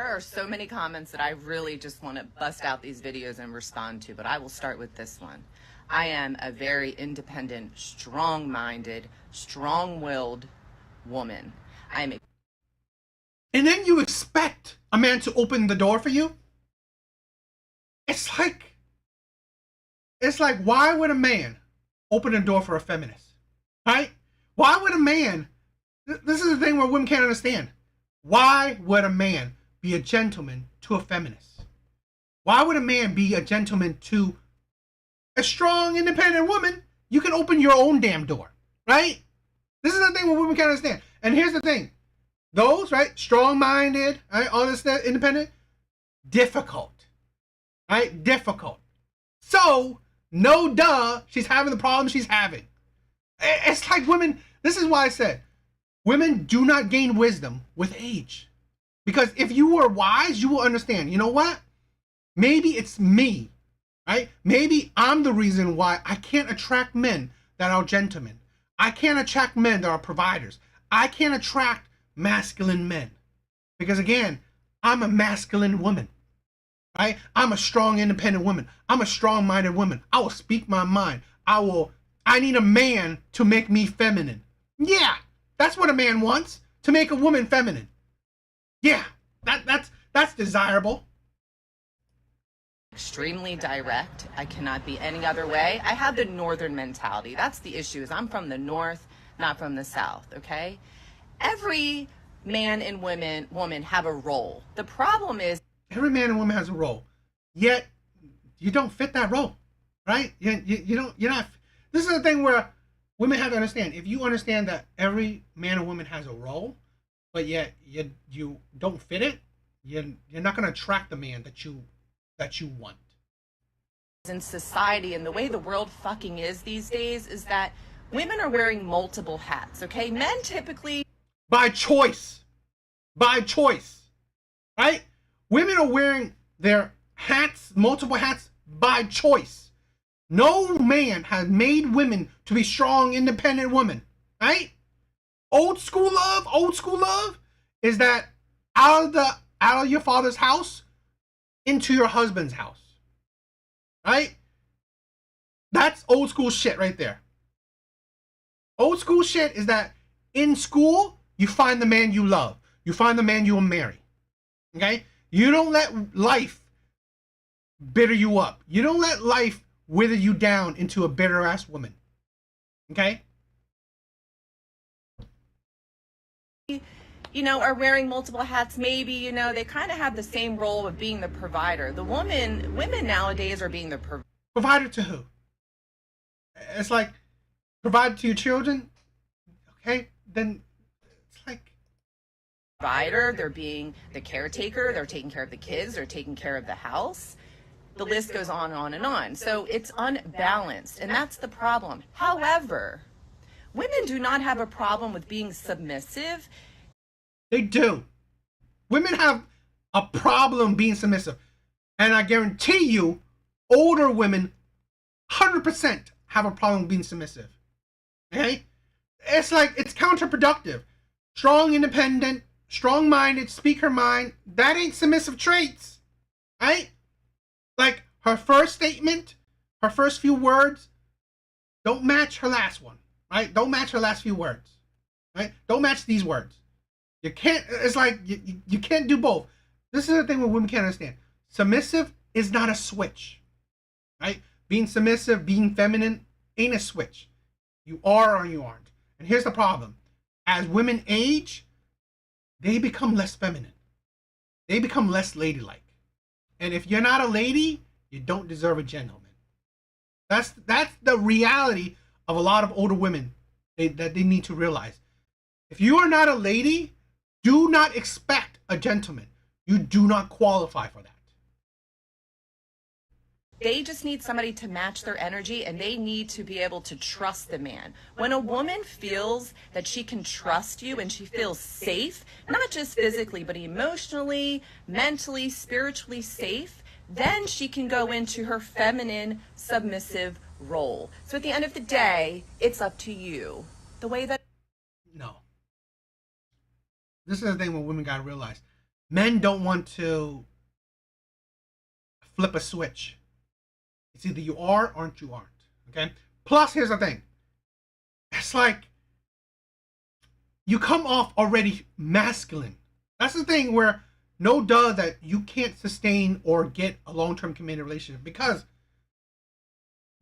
are so many comments that I really just want to bust out these videos and respond to, but I will start with this one. I am a very independent, strong-minded, strong-willed woman. And then you expect a man to open the door for you? It's like, why would a man open a door for a feminist? Right? Why would a man, this is the thing where women can't understand. Why would a man be a gentleman to a feminist? Why would a man be a gentleman to a strong, independent woman? You can open your own damn door, right? This is the thing where women can't understand. And here's the thing. Those, right, strong-minded, right, all this stuff, independent, difficult, right, difficult. So, no duh, she's having the problem she's having. It's like women, this is why I said, women do not gain wisdom with age. Because if you were wise, you will understand, you know what? Maybe it's me, right? Maybe I'm the reason why I can't attract men that are gentlemen. I can't attract men that are providers. I can't attract masculine men. Because again, I'm a masculine woman, right? I'm a strong, independent woman. I'm a strong-minded woman. I will speak my mind. I need a man to make me feminine. Yeah, that's what a man wants, to make a woman feminine. Yeah, that's desirable. extremely direct. I cannot be any other way. I have the northern mentality. That's the issue, is I'm from the north, not from the south, okay? Every man and woman have a role. The problem is every man and woman has a role, yet you don't fit that role, right? You don't, you're not. This is the thing where women have to understand. If you understand that every man or woman has a role, but yet you don't fit it, you're not going to attract the man that you want. in society and the way the world fucking is these days is that women are wearing multiple hats, okay? Men typically by choice, right? Women are wearing their hats, multiple hats, by choice. No man has made women to be strong, independent women, right? Old school love is that out of your father's house into your husband's house, right? That's old school shit right there. Old school shit is that in school, you find the man you love. You find the man you will marry, okay? You don't let life bitter you up. You don't let life wither you down into a bitter ass woman, okay? you know, are wearing multiple hats. Maybe, you know, they kind of have the same role of being the provider. Women nowadays are being the provider to who? It's like, provide to your children, okay? Then it's like provider. They're being the caretaker. They're taking care of the kids. They're taking care of the house. The list goes on and on and on. So it's unbalanced, and that's the problem. However, women do not have a problem with being submissive. They do. Women have a problem being submissive. And I guarantee you, older women, 100% have a problem being submissive. Okay? It's like, it's counterproductive. Strong, independent, strong-minded, speak her mind. That ain't submissive traits. Right? Like, her first statement, her first few words, don't match her last one. Right? Don't match her last few words. Right? Don't match these words. You can't, it's like, you can't do both. This is the thing where women can't understand. Submissive is not a switch, right? Being submissive, being feminine ain't a switch. You are or you aren't. And here's the problem. As women age, they become less feminine. They become less ladylike. And if you're not a lady, you don't deserve a gentleman. That's the reality of a lot of older women that they need to realize. If you are not a lady, Do not expect a gentleman. You do not qualify for that. They just need somebody to match their energy, and they need to be able to trust the man. When a woman feels that she can trust you and she feels safe, not just physically, but emotionally, mentally, spiritually safe, then she can go into her feminine, submissive role. So at the end of the day, it's up to you. The way that... No. This is the thing what women got to realize. Men don't want to flip a switch. It's either you are or you aren't. Okay? Plus, here's the thing. It's like you come off already masculine. That's the thing where no duh that you can't sustain or get a long-term committed relationship, because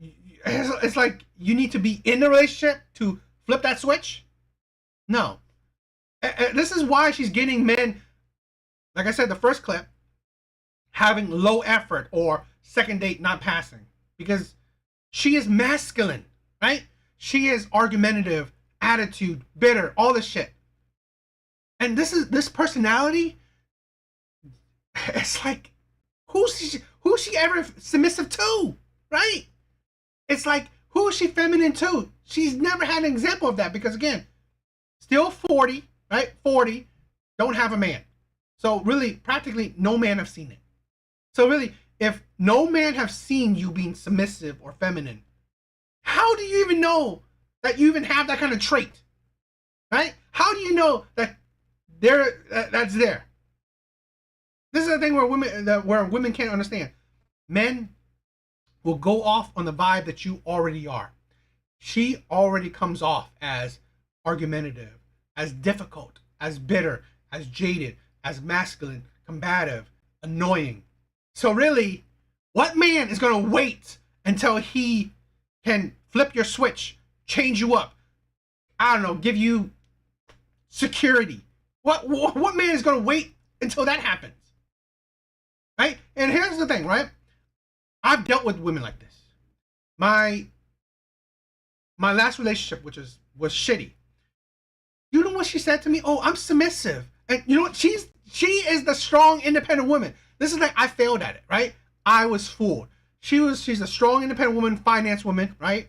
it's like you need to be in the relationship to flip that switch. No. This is why she's getting men, like I said, the first clip, having low effort or second date not passing, because she is masculine, right? She is argumentative, attitude, bitter, all this shit. And this personality, it's like, who's she ever submissive to, right? It's like, who is she feminine to? She's never had an example of that, because again, still 40, right? 40, don't have a man. So really, practically no man have seen it. So really, if no man have seen you being submissive or feminine, how do you even know that you even have that kind of trait, right? How do you know that that's there? This is the thing where women can't understand. Men will go off on the vibe that you already are. She already comes off as argumentative, as difficult, as bitter, as jaded, as masculine, combative, annoying. So really, what man is going to wait until he can flip your switch, change you up, I don't know, give you security? What man is going to wait until that happens? Right? And here's the thing, right? I've dealt with women like this. My last relationship, which was shitty. You know what she said to me? Oh, I'm submissive. And you know what? She is the strong, independent woman. This is like, I failed at it, right? I was fooled. She's a strong, independent woman, finance woman, right?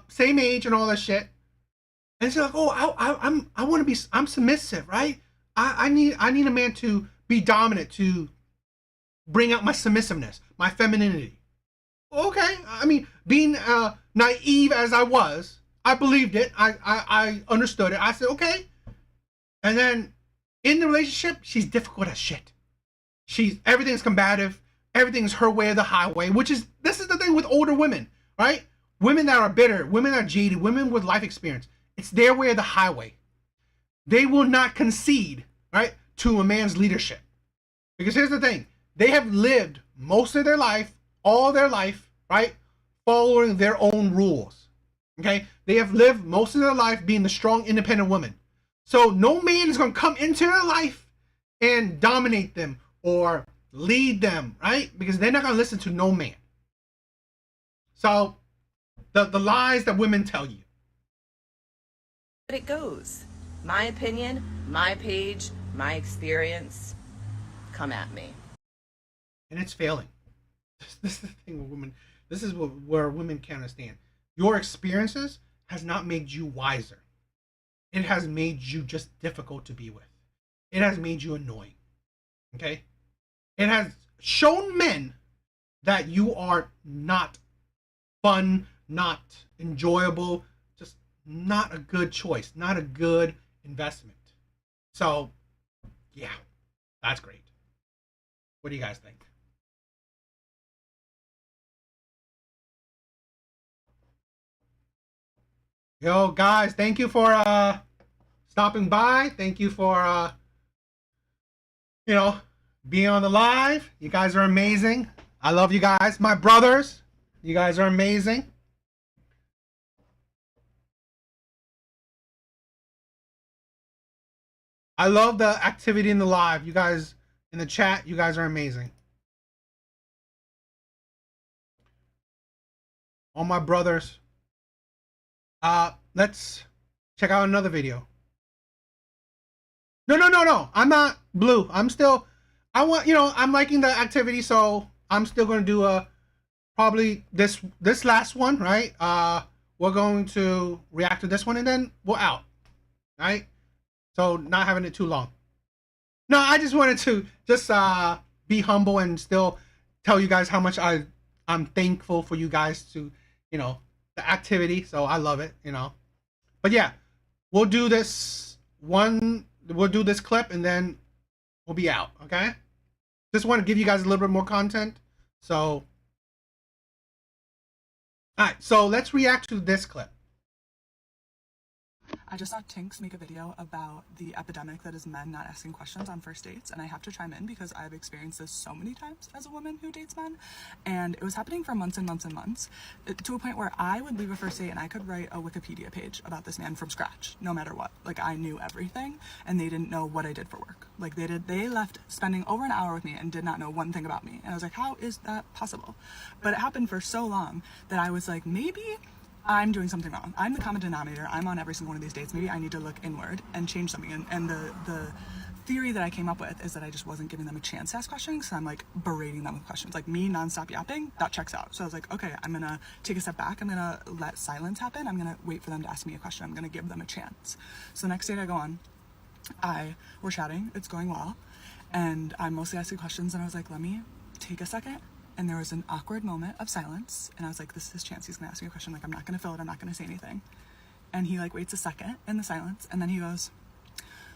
Same age and all that shit. And she's like, oh, I want to be, I'm submissive, right? I need a man to be dominant, to bring out my submissiveness, my femininity. Okay, I mean, being naive as I was, I believed it. I understood it. I said, okay. And then in the relationship, she's difficult as shit. Everything's combative. Everything's her way or the highway, this is the thing with older women, right? Women that are bitter, women that are jaded, women with life experience. It's their way or the highway. They will not concede, right, to a man's leadership. Because here's the thing. They have lived most of their life, all their life, right, following their own rules. Okay? They have lived most of their life being the strong, independent woman. So no man is going to come into their life and dominate them or lead them, right? Because they're not going to listen to no man. So the lies that women tell you. But it goes. My opinion, my page, my experience. Come at me. And it's failing. This is the thing with women. This is where women can't understand. Your experiences has not made you wiser. It has made you just difficult to be with. It has made you annoying. Okay? It has shown men that you are not fun, not enjoyable, just not a good choice, not a good investment. So, yeah, that's great. What do you guys think? Yo, guys, thank you for stopping by. Thank you for being on the live. You guys are amazing. I love you guys. My brothers, you guys are amazing. I love the activity in the live. You guys in the chat, you guys are amazing. All my brothers. Let's check out another video. No. I'm not blue. I'm still, I'm liking the activity, so I'm still going to do probably this last one, right? We're going to react to this one and then we're out, right? So not having it too long. No, I just wanted to just be humble and still tell you guys how much I'm thankful for you guys to, the activity. So I love it, But yeah, we'll do this clip and then we'll be out, okay? Just want to give you guys a little bit more content. So, all right, so let's react to this clip. I just saw Tinks make a video about the epidemic that is men not asking questions on first dates, and I have to chime in because I've experienced this so many times as a woman who dates men, and it was happening for months and months and months, to a point where I would leave a first date and I could write a Wikipedia page about this man from scratch, no matter what. Like, I knew everything, and they didn't know what I did for work. Like, they left spending over an hour with me and did not know one thing about me, and I was like, how is that possible? But it happened for so long that I was like, maybe I'm doing something wrong. I'm the common denominator. I'm on every single one of these dates. Maybe I need to look inward and change something. And the theory that I came up with is that I just wasn't giving them a chance to ask questions. So I'm like berating them with questions. Like me nonstop yapping, that checks out. So I was like, okay, I'm gonna take a step back. I'm gonna let silence happen. I'm gonna wait for them to ask me a question. I'm gonna give them a chance. So the next date I go on, we're chatting. It's going well. And I'm mostly asking questions. And I was like, let me take a second. And there was an awkward moment of silence. And I was like, this is his chance. He's gonna ask me a question. Like, I'm not gonna fill it. I'm not gonna say anything. And he like waits a second in the silence. And then he goes,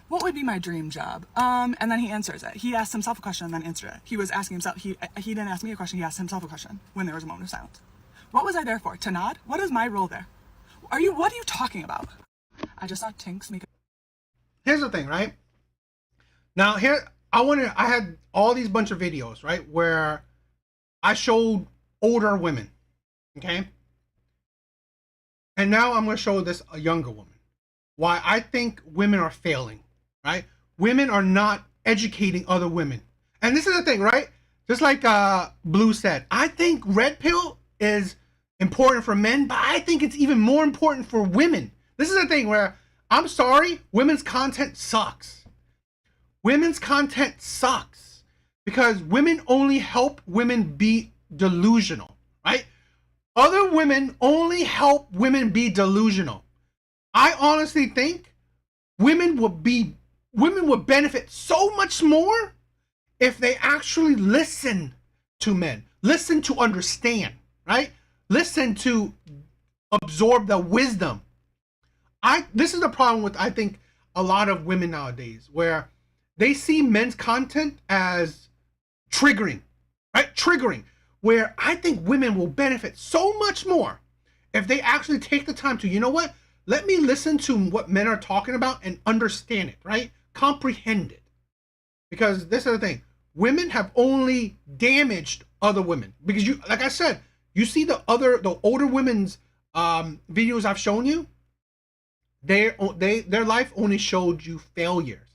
what would be my dream job? And then he answers it. He asked himself a question and then answered it. He was asking himself, he didn't ask me a question. He asked himself a question when there was a moment of silence. What was I there for? To nod? What is my role there? What are you talking about? I just saw Tinks make Here's the thing, right? Now here, I had all these bunch of videos, right? Where I showed older women, okay? And now I'm going to show this a younger woman. Why I think women are failing, right? Women are not educating other women. And this is the thing, right? Just like Blue said, I think red pill is important for men, but I think it's even more important for women. This is the thing where, I'm sorry, women's content sucks. Women's content sucks. Because women only help women be delusional, right? Other women only help women be delusional. I honestly think women would benefit so much more if they actually listen to men, listen to understand, right? Listen to absorb the wisdom. This is the problem with, I think, a lot of women nowadays, where they see men's content as triggering, right? Triggering, where I think women will benefit so much more if they actually take the time to, you know what? Let me listen to what men are talking about and understand it, right? Comprehend it. Because this is the thing, women have only damaged other women. Because you, like I said, you see the older women's videos I've shown you, their life only showed you failures.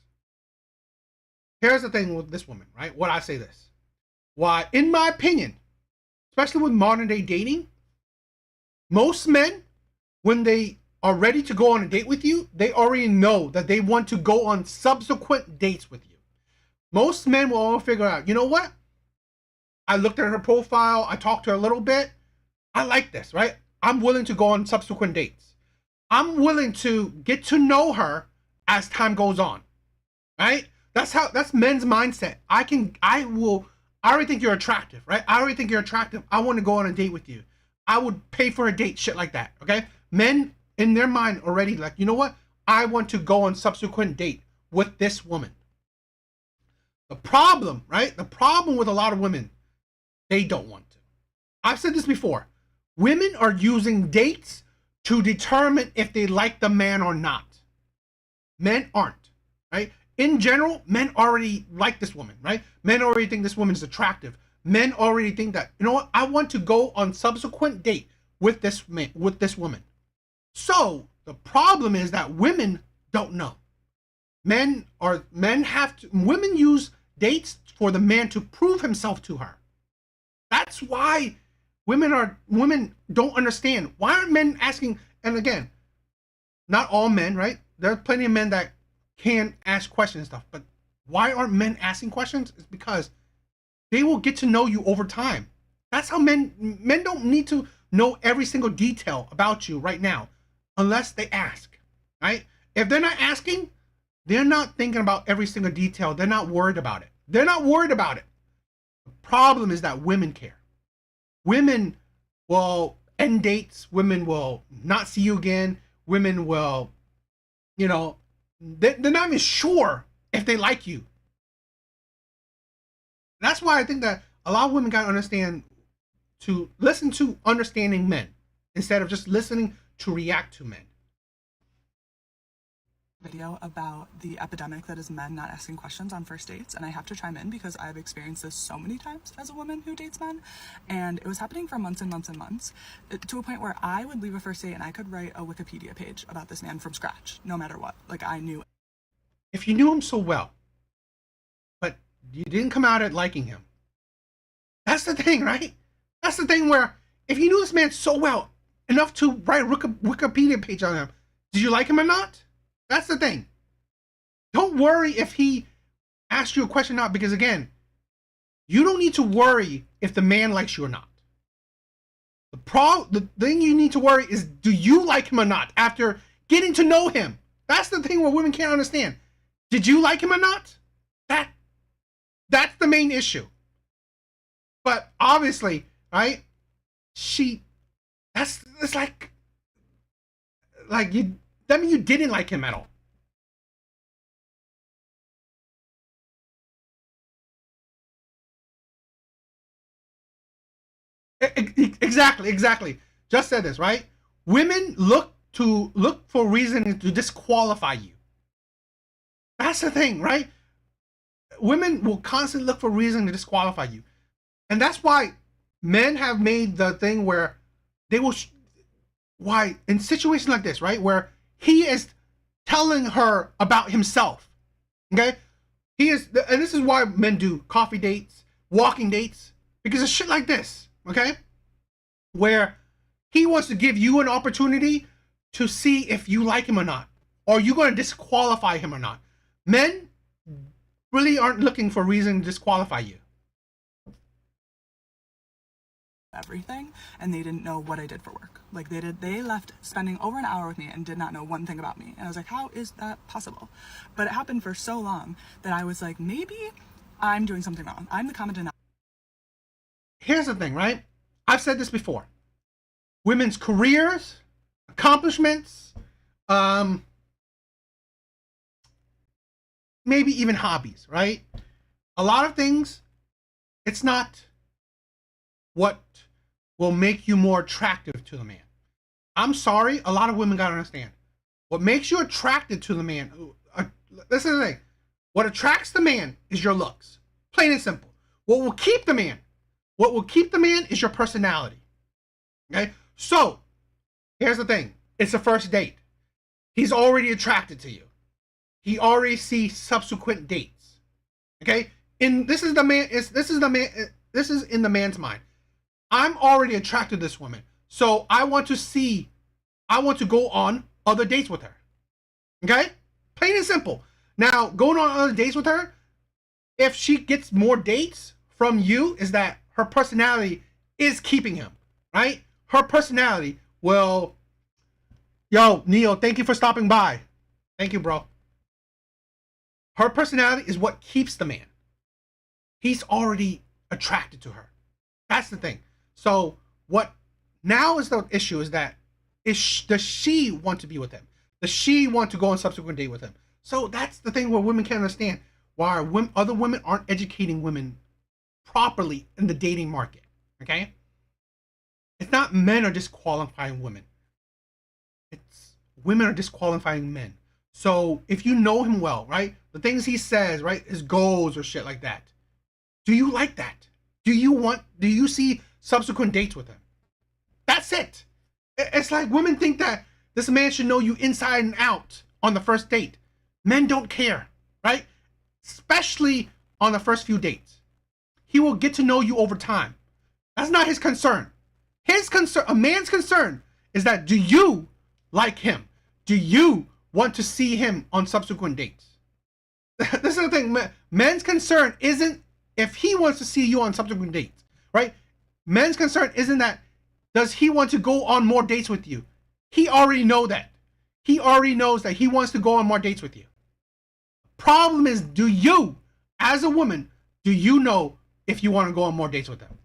Here's the thing with this woman, right? What I say this. Why, in my opinion, especially with modern day dating, most men, when they are ready to go on a date with you, they already know that they want to go on subsequent dates with you. Most men will all figure out, you know what? I looked at her profile, I talked to her a little bit. I like this, right? I'm willing to go on subsequent dates. I'm willing to get to know her as time goes on, right? That's men's mindset. I already think you're attractive, right? I already think you're attractive. I want to go on a date with you. I would pay for a date, shit like that, okay? Men in their mind already like, you know what? I want to go on subsequent date with this woman. The problem, right? The problem with a lot of women, they don't want to. I've said this before. Women are using dates to determine if they like the man or not. Men aren't, right? In general, men already like this woman, right? Men already think this woman is attractive. Men already think that, you know what? I want to go on subsequent date with this man, with this woman. So the problem is that women don't know. Women use dates for the man to prove himself to her. That's why women don't understand. Why aren't men asking? And again, not all men, right? There are plenty of men that can ask questions and stuff, but why aren't men asking questions? It's because they will get to know you over time. That's how men don't need to know every single detail about you right now unless they ask, right? If they're not asking, they're not thinking about every single detail. They're not worried about it. They're not worried about it. The problem is that women care. Women will end dates. Women will not see you again. Women will, you know, they're not even sure if they like you. That's why I think that a lot of women got to understand to listen to understanding men instead of just listening to react to men. Video about the epidemic that is men not asking questions on first dates, and I have to chime in because I've experienced this so many times as a woman who dates men, and it was happening for months and months and months, to a point where I would leave a first date and I could write a Wikipedia page about this man from scratch, no matter what. Like, I knew. If you knew him so well, but you didn't come out at liking him, that's the thing, right? That's the thing where if you knew this man so well enough to write a Wikipedia page on him, did you like him or not? That's the thing. Don't worry if he asks you a question or not, because again, you don't need to worry if the man likes you or not. The thing you need to worry is, do you like him or not after getting to know him? That's the thing where women can't understand. Did you like him or not? That's the main issue. But obviously, right? It's like you. That means you didn't like him at all. Exactly. Just said this, right? Women look for reason to disqualify you. That's the thing, right? Women will constantly look for reason to disqualify you. And that's why men have made the thing where they will, why in situations like this, right? Where he is telling her about himself, okay? And this is why men do coffee dates, walking dates, because of shit like this, okay? Where he wants to give you an opportunity to see if you like him or not, or you're going to disqualify him or not. Men really aren't looking for reason to disqualify you. Everything, and they didn't know what I did for work. Like, they left spending over an hour with me and did not know one thing about me. And I was like, how is that possible? But it happened for so long that I was like, maybe I'm doing something wrong. I'm the common denominator. Here's the thing, right? I've said this before. Women's careers, accomplishments, maybe even hobbies, right? A lot of things, it's not what will make you more attractive to the man. I'm sorry, a lot of women gotta understand. What makes you attracted to the man, this is the thing. What attracts the man is your looks. Plain and simple. What will keep the man is your personality. Okay? So, here's the thing. It's a first date. He's already attracted to you. He already sees subsequent dates. Okay? This is in the man's mind. I'm already attracted to this woman. So I want to go on other dates with her. Okay? Plain and simple. Now, going on other dates with her, if she gets more dates from you, is that her personality is keeping him, right? Her personality will, yo, Neo, thank you for stopping by. Thank you, bro. Her personality is what keeps the man. He's already attracted to her. That's the thing. So what now is the issue is that does she want to be with him? Does she want to go on subsequent date with him? So that's the thing where women can't understand why other women aren't educating women properly in the dating market. Okay? It's not men are disqualifying women. It's women are disqualifying men. So if you know him well, right? The things he says, right? His goals or shit like that. Do you like that? Do you see subsequent dates with him? That's it. It's like women think that this man should know you inside and out on the first date. Men don't care, right? Especially on the first few dates. He will get to know you over time. That's not his concern. A man's concern is that, do you like him? Do you want to see him on subsequent dates. This is the thing. Men's concern isn't if he wants to see you on subsequent dates, right? Men's concern isn't that does he want to go on more dates with you. He already know that. He already knows that he wants to go on more dates with you. Problem is, do you, as a woman, do you know if you want to go on more dates with them?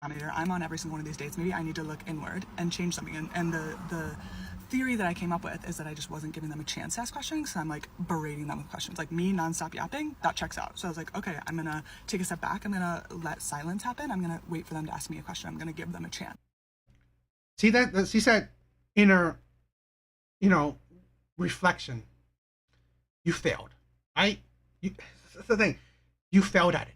I'm on every single one of these dates. Maybe I need to look inward and change something. And the theory that I came up with is that I just wasn't giving them a chance to ask questions. So I'm like berating them with questions. Like me nonstop yapping, that checks out. So I was like, okay, I'm gonna take a step back. I'm gonna let silence happen. I'm gonna wait for them to ask me a question. I'm gonna give them a chance. See that? She said inner, reflection. You failed, right? That's the thing. You failed at it.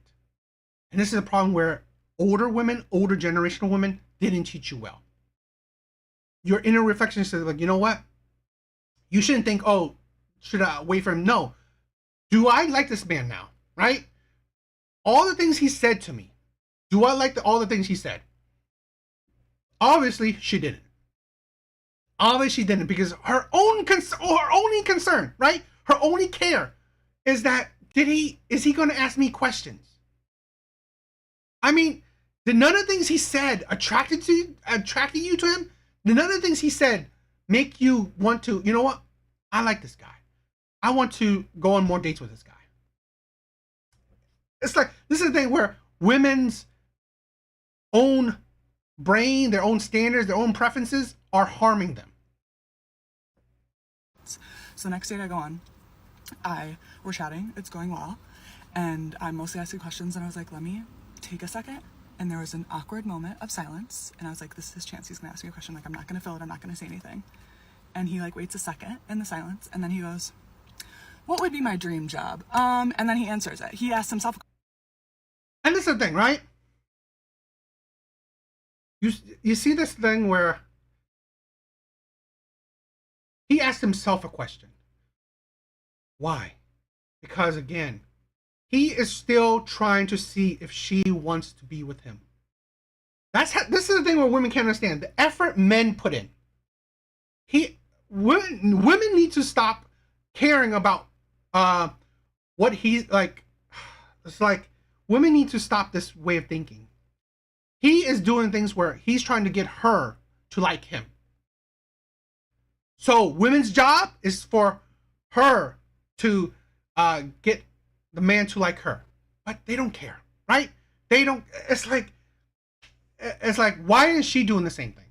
And this is a problem where older women, older generational women didn't teach you well. Your inner reflection says, like, you know what? You shouldn't think, oh, should I wait for him? No. Do I like this man now, right? All the things he said to me, do I like all the things he said? Obviously, she didn't. Obviously, she didn't, because her only concern, right? Her only care is that is he going to ask me questions? I mean, did none of the things he said attracted you to him? Did none of the things he said make you want to, you know what? I like this guy. I want to go on more dates with this guy. It's like, this is the thing where women's own brain, their own standards, their own preferences are harming them. So the next date I go on, we're chatting, it's going well, and I'm mostly asking questions, and I was like, let me take a second. And there was an awkward moment of silence, and I was like, this is his chance, he's gonna ask me a question. Like, I'm not gonna fill it, I'm not gonna say anything. And he like waits a second in the silence, and then he goes, what would be my dream job? And then he answers it. He asks himself. And this is the thing, right? You see this thing where he asked himself a question. Why? Because again, he is still trying to see if she wants to be with him. This is the thing where women can't understand. The effort men put in. Women need to stop caring about what he's like. It's like women need to stop this way of thinking. He is doing things where he's trying to get her to like him. So women's job is for her to get the man to like her, but they don't care, right? They don't. It's like why isn't she doing the same thing?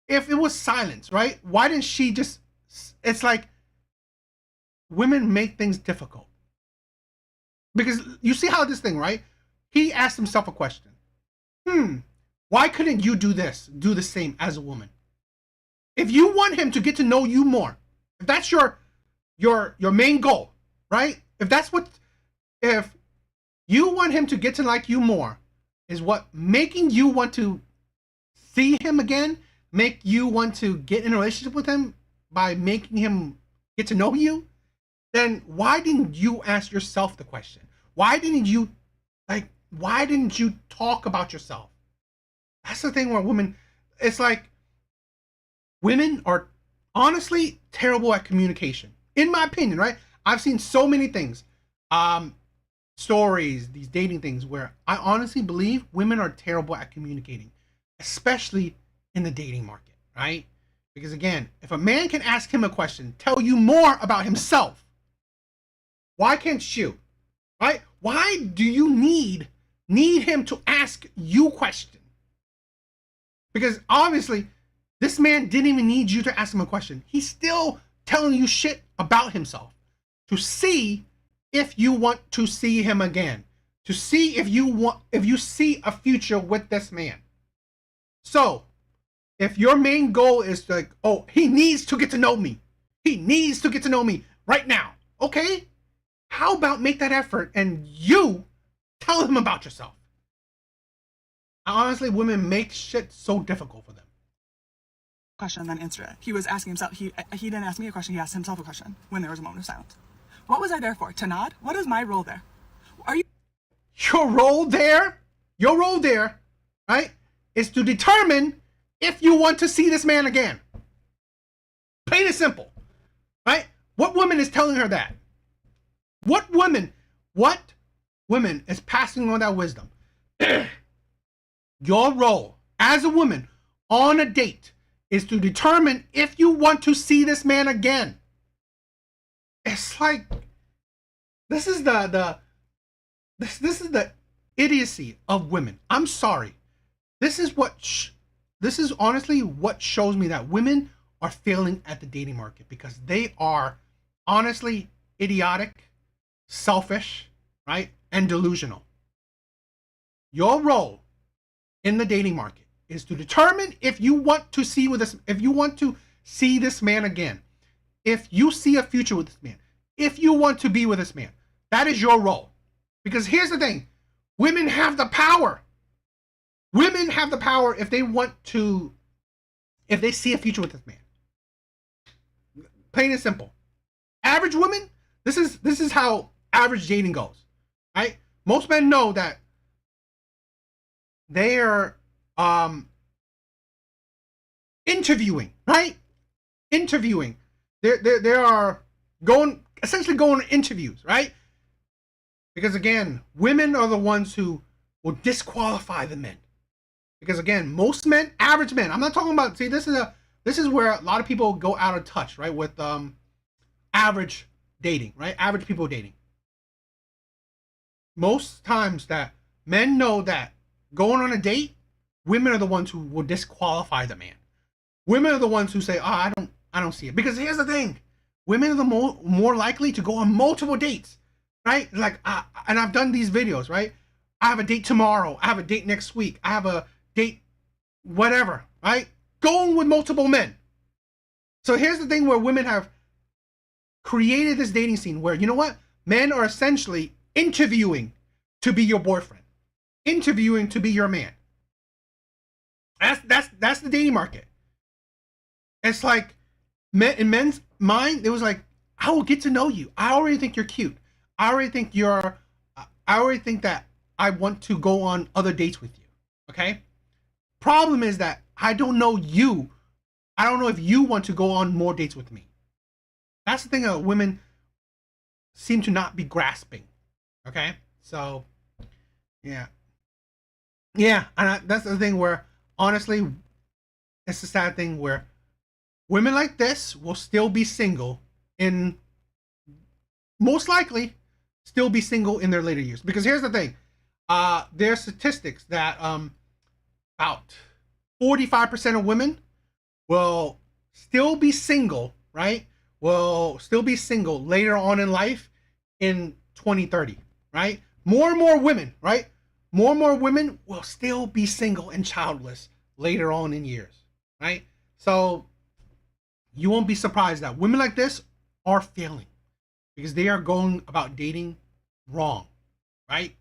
If it was silence, right? Why didn't she just? It's like women make things difficult because you see how this thing, right? He asked himself a question. Why couldn't you do the same as a woman? If you want him to get to know you more, if that's your main goal, right? If you want him to get to like you more, is what making you want to see him again, make you want to get in a relationship with him by making him get to know you, then why didn't you ask yourself the question? Why didn't you talk about yourself? That's the thing where women, it's like women are honestly terrible at communication. In my opinion, right? I've seen so many things, stories, these dating things where I honestly believe women are terrible at communicating, especially in the dating market, right? Because again, if a man can ask him a question, tell you more about himself, why can't you, right? Why do you need him to ask you questions? Because obviously, this man didn't even need you to ask him a question. He's still telling you shit about himself to see if you want to see him again, to see if you see a future with this man. So, if your main goal is like, oh, he needs to get to know me. He needs to get to know me right now. Okay? How about make that effort and you tell him about yourself? Honestly, women make shit so difficult for them. Question and then answer it. He was asking himself, he didn't ask me a question, he asked himself a question when there was a moment of silence. What was I there for? To nod? What is my role there? Are you? Your role there, right, is to determine if you want to see this man again. Plain and simple. What woman is telling her that? What woman is passing on that wisdom? Your role as a woman on a date is to determine if you want to see this man again. It's like, this is the idiocy of women. I'm sorry. This is honestly what shows me that women are failing at the dating market, because they are honestly idiotic, selfish, right? And delusional. Your role in the dating market is to determine if you want to see this man again. If you see a future with this man, if you want to be with this man, that is your role. Because here's the thing, women have the power. Women have the power if they see a future with this man. Plain and simple. Average women, this is how average dating goes, right? Most men know that they are interviewing, right? Interviewing. They are essentially going on interviews, right? Because again, women are the ones who will disqualify the men. Because again, most men, average men, I'm not talking about, see, this is where a lot of people go out of touch, right? With average dating, right? Average people dating. Most times that men know that going on a date, women are the ones who will disqualify the man. Women are the ones who say, oh, I don't see it. Because here's the thing, women are the more likely to go on multiple dates, right? Like, and I've done these videos, right? I have a date tomorrow. I have a date next week. I have a date, whatever, right? Going with multiple men. So here's the thing where women have created this dating scene where, you know what? Men are essentially interviewing to be your boyfriend, interviewing to be your man. That's the dating market. It's like, in men's mind, it was like, I will get to know you. I already think you're cute. I already think that I want to go on other dates with you. Okay? Problem is that I don't know you. I don't know if you want to go on more dates with me. That's the thing that women seem to not be grasping. Okay? So, yeah. Yeah, and that's the thing where, honestly, it's the sad thing where women like this will still be single most likely still be single in their later years. Because here's the thing, there are statistics that about 45% of women will still be single, right? Will still be single later on in life in 2030, right? More and more women, right? More and more women will still be single and childless later on in years, right? So you won't be surprised that women like this are failing because they are going about dating wrong, right?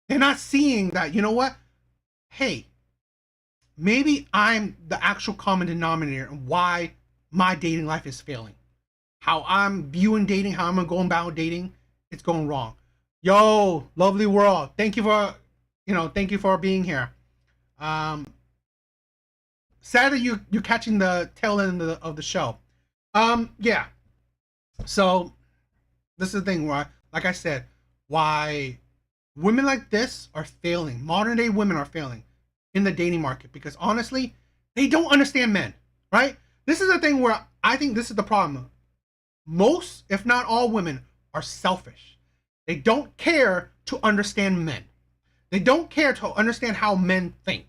They're not seeing that, you know what? Hey, maybe I'm the actual common denominator and why my dating life is failing. How I'm viewing dating, how I'm going about dating, it's going wrong. Yo, lovely world. Thank you for being here. Sad that you're catching the tail end of the show. Yeah. So this is the thing where, like I said, why women like this are failing. Modern day women are failing in the dating market because honestly, they don't understand men, right? This is the thing where I think this is the problem. Most, if not all women are selfish. They don't care to understand men. They don't care to understand how men think,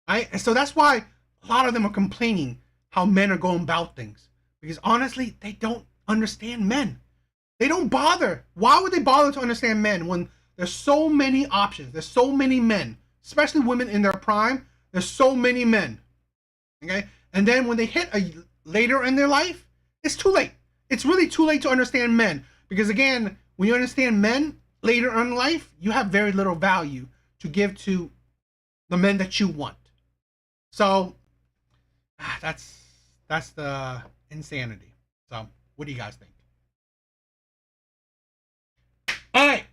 right? And so that's why a lot of them are complaining how men are going about things because honestly, they don't understand men. They don't bother. Why would they bother to understand men when there's so many options? There's so many men, especially women in their prime. There's so many men, okay? And then when they hit later in their life, it's too late. It's really too late to understand men because again, when you understand men later in life, you have very little value to give to the men that you want. So that's the insanity. So what do you guys think? All right.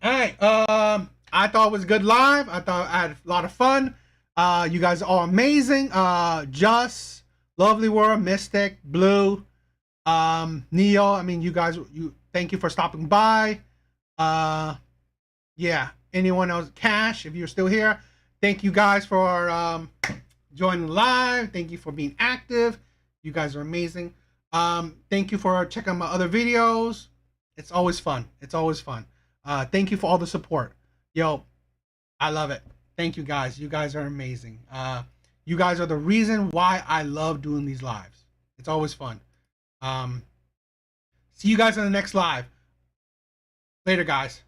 I thought it was good live. I thought I had a lot of fun. You guys are all amazing. Just, Lovely World, Mystic, Blue, Neo, I mean, you guys, thank you for stopping by. Yeah, anyone else? Cash, if you're still here, thank you guys for joining live. Thank you for being active. You guys are amazing. Thank you for checking out my other videos. It's always fun. It's always fun. Thank you for all the support. Yo, I love it. Thank you guys. You guys are amazing. You guys are the reason why I love doing these lives. It's always fun. See you guys in the next live. Later, guys.